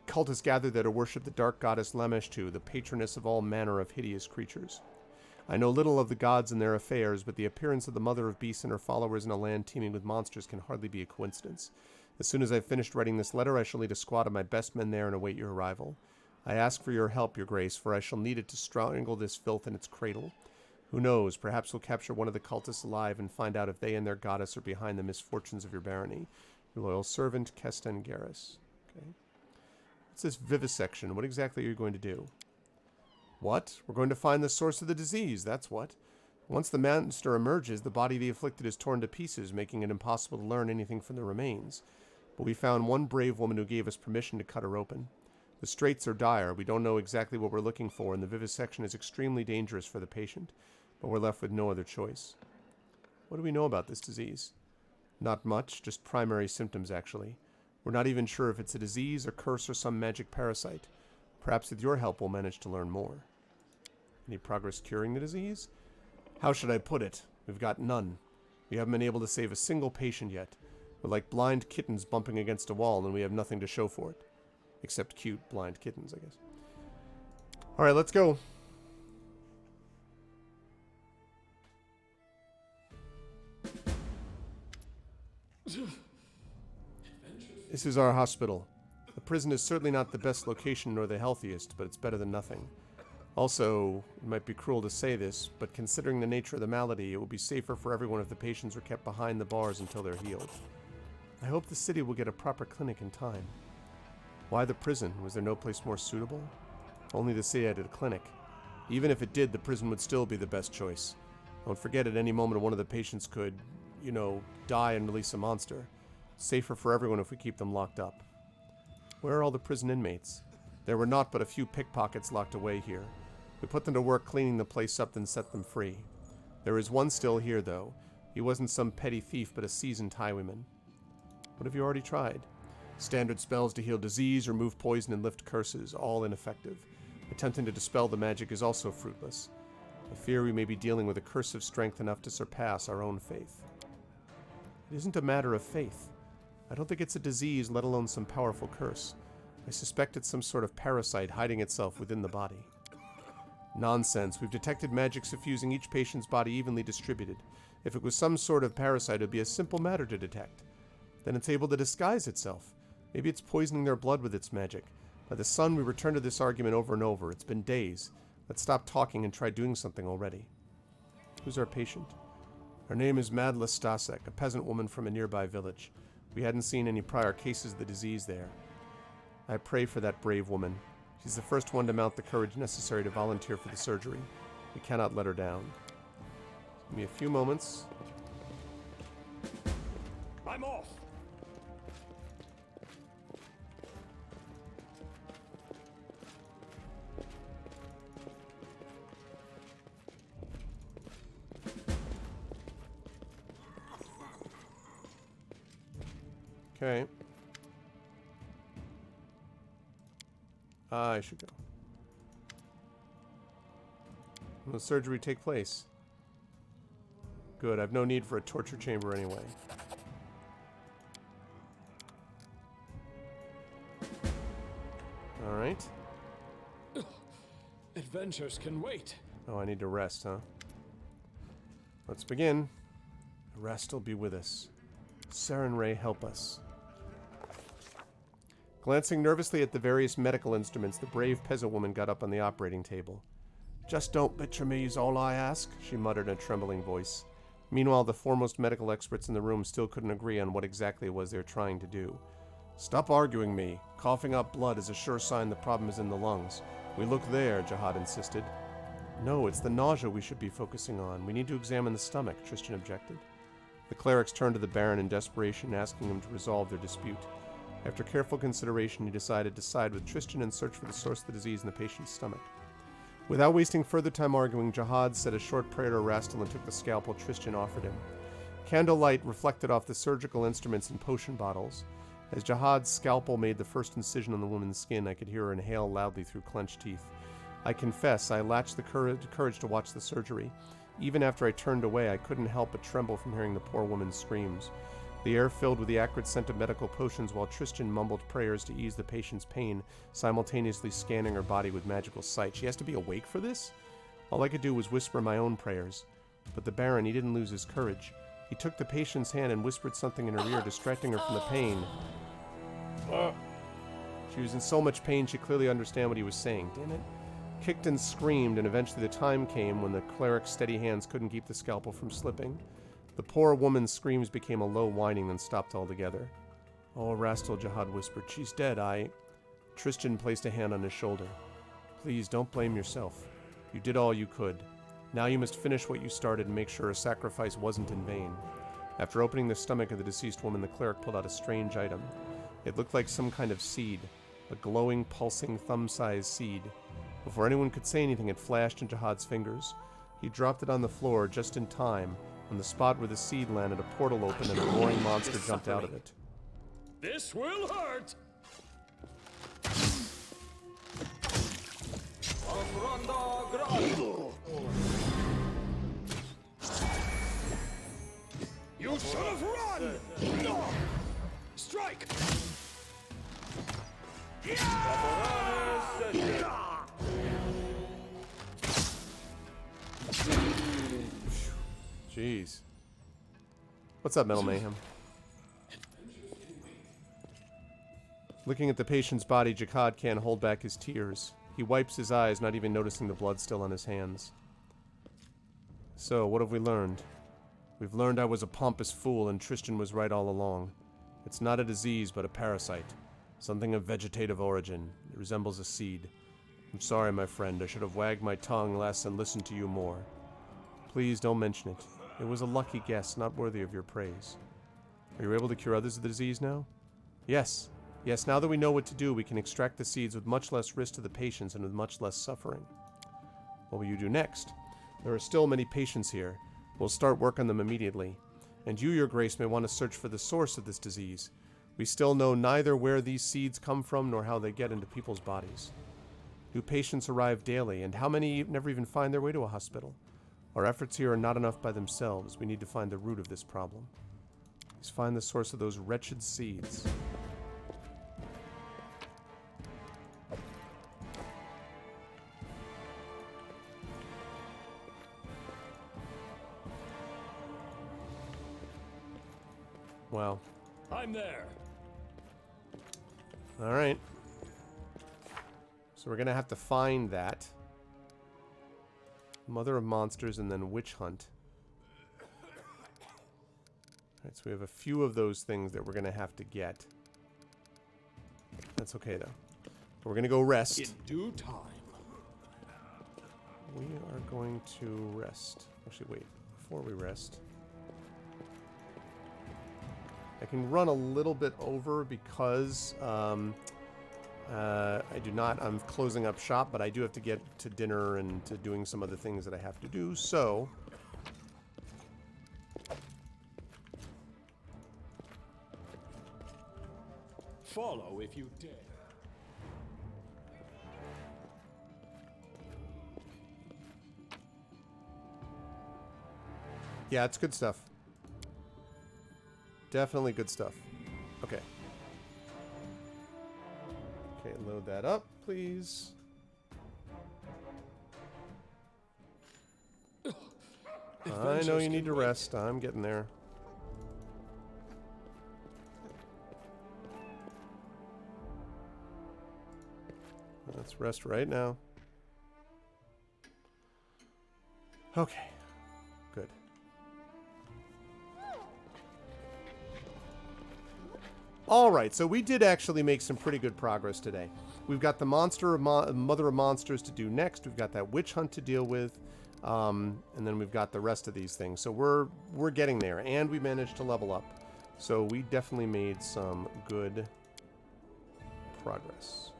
cultists gather there to worship the dark goddess Lameshtu, the patroness of all manner of hideous creatures. I know little of the gods and their affairs, but the appearance of the Mother of Beasts and her followers in a land teeming with monsters can hardly be a coincidence. As soon as I've finished writing this letter, I shall lead a squad of my best men there and await your arrival. I ask for your help, Your Grace, for I shall need it to strangle this filth in its cradle. Who knows, perhaps we'll capture one of the cultists alive and find out if they and their goddess are behind the misfortunes of your barony. Your loyal servant, Keston Garrus. Okay. What's this vivisection? What exactly are you going to do? What? We're going to find the source of the disease, that's what. Once the monster emerges, the body of the afflicted is torn to pieces, making it impossible to learn anything from the remains. But we found one brave woman who gave us permission to cut her open. The straits are dire, we don't know exactly what we're looking for, and the vivisection is extremely dangerous for the patient, but we're left with no other choice. What do we know about this disease? Not much, just primary symptoms actually. We're not even sure if it's a disease, a curse, or some magic parasite. Perhaps with your help we'll manage to learn more. Any progress curing the disease? How should I put it? We've got none. We haven't been able to save a single patient yet. We're like blind kittens bumping against a wall, and we have nothing to show for it. Except cute blind kittens, I guess. All right, let's go. This is our hospital. The prison is certainly not the best location nor the healthiest, but it's better than nothing. Also, it might be cruel to say this, but considering the nature of the malady, it will be safer for everyone if the patients are kept behind the bars until they're healed. I hope the city will get a proper clinic in time. Why the prison? Was there no place more suitable? Only the city had a clinic. Even if it did, the prison would still be the best choice. Don't forget, at any moment one of the patients could, die and release a monster. Safer for everyone if we keep them locked up. Where are all the prison inmates? There were not but a few pickpockets locked away here. We put them to work cleaning the place up, then set them free. There is one still here, though. He wasn't some petty thief, but a seasoned highwayman. What have you already tried? Standard spells to heal disease, remove poison, and lift curses, all ineffective. Attempting to dispel the magic is also fruitless. I fear we may be dealing with a curse of strength enough to surpass our own faith. It isn't a matter of faith. I don't think it's a disease, let alone some powerful curse. I suspect it's some sort of parasite hiding itself within the body. Nonsense. We've detected magic suffusing each patient's body evenly distributed. If it was some sort of parasite, it would be a simple matter to detect. Then it's able to disguise itself. Maybe it's poisoning their blood with its magic. By the sun, we return to this argument over and over. It's been days. Let's stop talking and try doing something already. Who's our patient? Her name is Madla Stasek, a peasant woman from a nearby village. We hadn't seen any prior cases of the disease there. I pray for that brave woman. She's the first one to mount the courage necessary to volunteer for the surgery. We cannot let her down. Give me a few moments. I'm off. Okay. I should go. Will the surgery take place? Good, I've no need for a torture chamber anyway. Alright. Adventures can wait. Oh, I need to rest, huh? Let's begin. The rest will be with us. Saren Ray, help us. Glancing nervously at the various medical instruments, the brave peasant woman got up on the operating table. Just don't butcher me is all I ask, she muttered in a trembling voice. Meanwhile, the foremost medical experts in the room still couldn't agree on what exactly it was they were trying to do. Stop arguing me. Coughing up blood is a sure sign the problem is in the lungs. We look there, Jihad insisted. No, it's the nausea we should be focusing on. We need to examine the stomach, Tristan objected. The clerics turned to the Baron in desperation, asking him to resolve their dispute. After careful consideration, he decided to side with Tristan and search for the source of the disease in the patient's stomach. Without wasting further time arguing, Jihad said a short prayer to Rastal and took the scalpel Tristan offered him. Candlelight reflected off the surgical instruments and potion bottles. As Jihad's scalpel made the first incision on the woman's skin, I could hear her inhale loudly through clenched teeth. I confess, I lacked the courage to watch the surgery. Even after I turned away, I couldn't help but tremble from hearing the poor woman's screams. The air filled with the acrid scent of medical potions while Tristan mumbled prayers to ease the patient's pain, simultaneously scanning her body with magical sight. She has to be awake for this? All I could do was whisper my own prayers. But the Baron, he didn't lose his courage. He took the patient's hand and whispered something in her ear, distracting her from the pain. She was in so much pain she clearly understood what he was saying. Damn it. Kicked and screamed, and eventually the time came when the cleric's steady hands couldn't keep the scalpel from slipping. The poor woman's screams became a low whining, then stopped altogether. Oh, Rastal, Jihad whispered. She's dead, Tristan placed a hand on his shoulder. Please, don't blame yourself. You did all you could. Now you must finish what you started and make sure her sacrifice wasn't in vain. After opening the stomach of the deceased woman, the cleric pulled out a strange item. It looked like some kind of seed, a glowing, pulsing, thumb-sized seed. Before anyone could say anything, it flashed in Jihad's fingers. He dropped it on the floor just in time. On the spot where the seed landed, a portal opened and a roaring monster jumped out of it. This will hurt! You should have run! Strike! Jeez. What's up, Metal Mayhem? Looking at the patient's body, Jakad can't hold back his tears. He wipes his eyes, not even noticing the blood still on his hands. So, what have we learned? We've learned I was a pompous fool and Tristan was right all along. It's not a disease, but a parasite. Something of vegetative origin. It resembles a seed. I'm sorry, my friend. I should have wagged my tongue less and listened to you more. Please don't mention it. It was a lucky guess, not worthy of your praise. Are you able to cure others of the disease now? Yes. Yes, now that we know what to do, we can extract the seeds with much less risk to the patients and with much less suffering. What will you do next? There are still many patients here. We'll start work on them immediately. And you, Your Grace, may want to search for the source of this disease. We still know neither where these seeds come from nor how they get into people's bodies. New patients arrive daily, and how many never even find their way to a hospital? Our efforts here are not enough by themselves. We need to find the root of this problem. Please find the source of those wretched seeds. Wow. I'm there. All right. So we're going to have to find that. Mother of Monsters and then Witch Hunt. Alright, so we have a few of those things that we're going to have to get. That's okay, though. We're going to go rest. In due time. We are going to rest. Actually, wait. Before we rest... I can run a little bit over because I do not. I'm closing up shop, but I do have to get to dinner and to doing some other things that I have to do. So, follow if you dare. yeah, it's good stuff. Definitely good stuff. Okay. Okay, load that up, please. I know you need to rest. I'm getting there. Let's rest right now. Okay. Good. Alright, so we did actually make some pretty good progress today. We've got the Mother of Monsters to do next. We've got that Witch Hunt to deal with. And then we've got the rest of these things. So we're getting there. And we managed to level up. So we definitely made some good progress.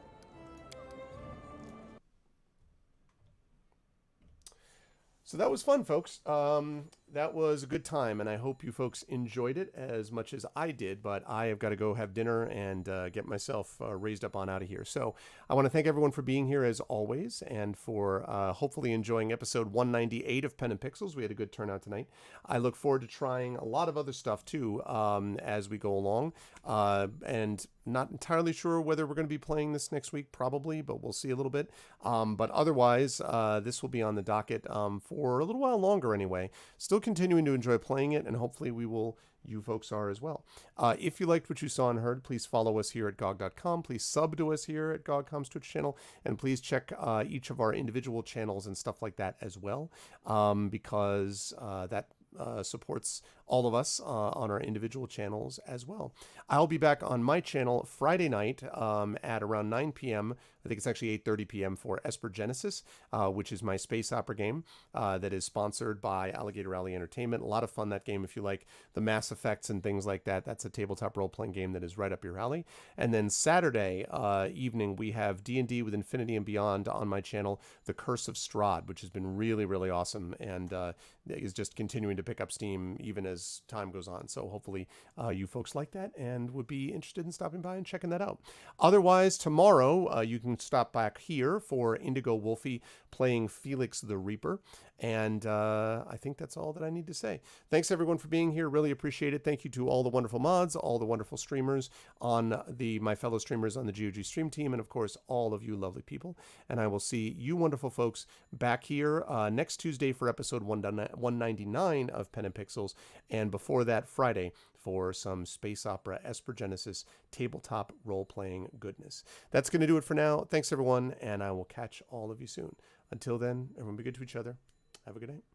So that was fun, folks. That was a good time, and I hope you folks enjoyed it as much as I did, but I have got to go have dinner and get myself raised up on out of here. So I want to thank everyone for being here as always, and for hopefully enjoying episode 198 of Pen and Pixels. We had a good turnout tonight. I look forward to trying a lot of other stuff, too, as we go along, and not entirely sure whether we're going to be playing this next week, probably, but we'll see a little bit. But otherwise, this will be on the docket for a little while longer anyway. Still continuing to enjoy playing it, and hopefully you folks are as well. If you liked what you saw and heard, please follow us here at GOG.com. Please sub to us here at GOG.com's Twitch channel, and please check each of our individual channels and stuff like that as well, because that supports all of us on our individual channels as well. I'll be back on my channel Friday night at around 9 p.m. I think it's actually 8:30 p.m. for Esper Genesis, which is my space opera game that is sponsored by Alligator Alley Entertainment. A lot of fun, that game, if you like the Mass Effects and things like that. That's a tabletop role-playing game that is right up your alley. And then Saturday evening, we have D&D with Infinity and Beyond on my channel, The Curse of Strahd, which has been really, really awesome and is just continuing to pick up steam even as time goes on. So hopefully you folks like that and would be interested in stopping by and checking that out. Otherwise, tomorrow you can can stop back here for Indigo Wolfie playing Felix the Reaper. And I think that's all that I need to say. Thanks everyone for being here. Really appreciate it. Thank you to all the wonderful mods, all the wonderful streamers on my fellow streamers on the GOG stream team, and of course all of you lovely people. And I will see you wonderful folks back here next Tuesday for episode 199 of Pen and Pixels, and before that Friday for some space opera Esper Genesis tabletop role-playing goodness. That's going to do it for now. Thanks everyone, and I will catch all of you soon. Until then, everyone be good to each other. Have a good night.